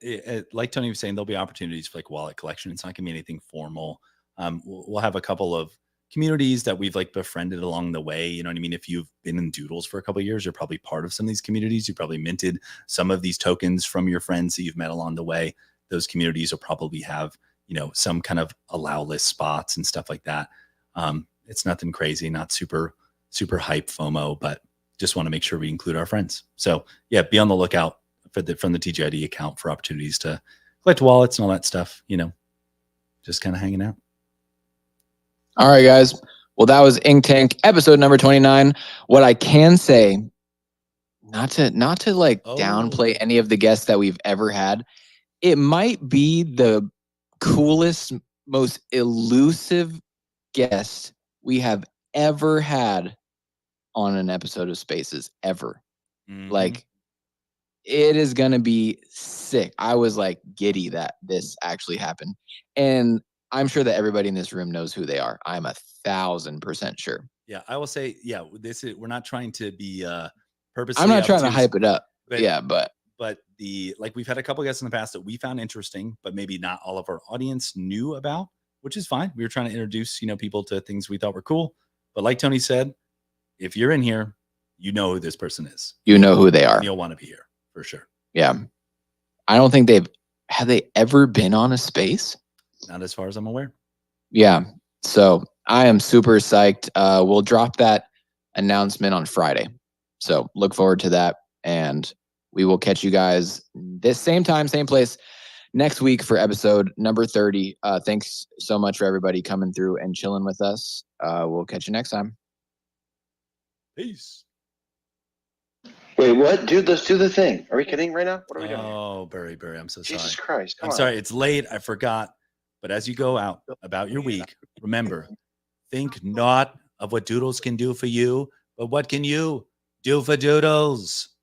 like Tony was saying, there'll be opportunities for like wallet collection. It's not gonna be anything formal. We'll have a couple of communities that we've like befriended along the way. You know what I mean? If you've been in Doodles for a couple of years, you're probably part of some of these communities. You probably minted some of these tokens from your friends that you've met along the way. Those communities will probably have, some kind of allow list spots and stuff like that. It's nothing crazy, not super hype FOMO, but just want to make sure we include our friends. So yeah, be on the lookout from the TGID account for opportunities to collect wallets and all that stuff, just kind of hanging out. All right, guys. Well, that was Ink Tank episode number 29. What I can say, not to downplay any of the guests that we've ever had, it might be the coolest, most elusive guest we have ever had on an episode of Spaces ever. Mm-hmm. Like, it is gonna be sick. I was like giddy that this actually happened. And I'm sure that everybody in this room knows who they are. I'm 1,000% sure. Yeah, I will say, we're not trying to be purposely. I'm not trying to obtuse, hype it up. but we've had a couple guests in the past that we found interesting, but maybe not all of our audience knew about, which is fine. We were trying to introduce, people to things we thought were cool. But like Tony said, if you're in here, you know who this person is. You know who they are. And you'll want to be here for sure. Yeah. I don't think have they ever been on a space? Not as far as I'm aware. Yeah. So I am super psyched. We'll drop that announcement on Friday. So look forward to that. And we will catch you guys this same time, same place next week for episode number 30. Thanks so much for everybody coming through and chilling with us. We'll catch you next time. Peace. Wait, what? Dude, let's do the thing. Are we kidding right now? What are we doing? Oh, Barry, I'm so sorry. Jesus Christ. Come I'm on. sorry. It's late. I forgot. But as you go out about your week, remember, think not of what Doodles can do for you, but what can you do for Doodles?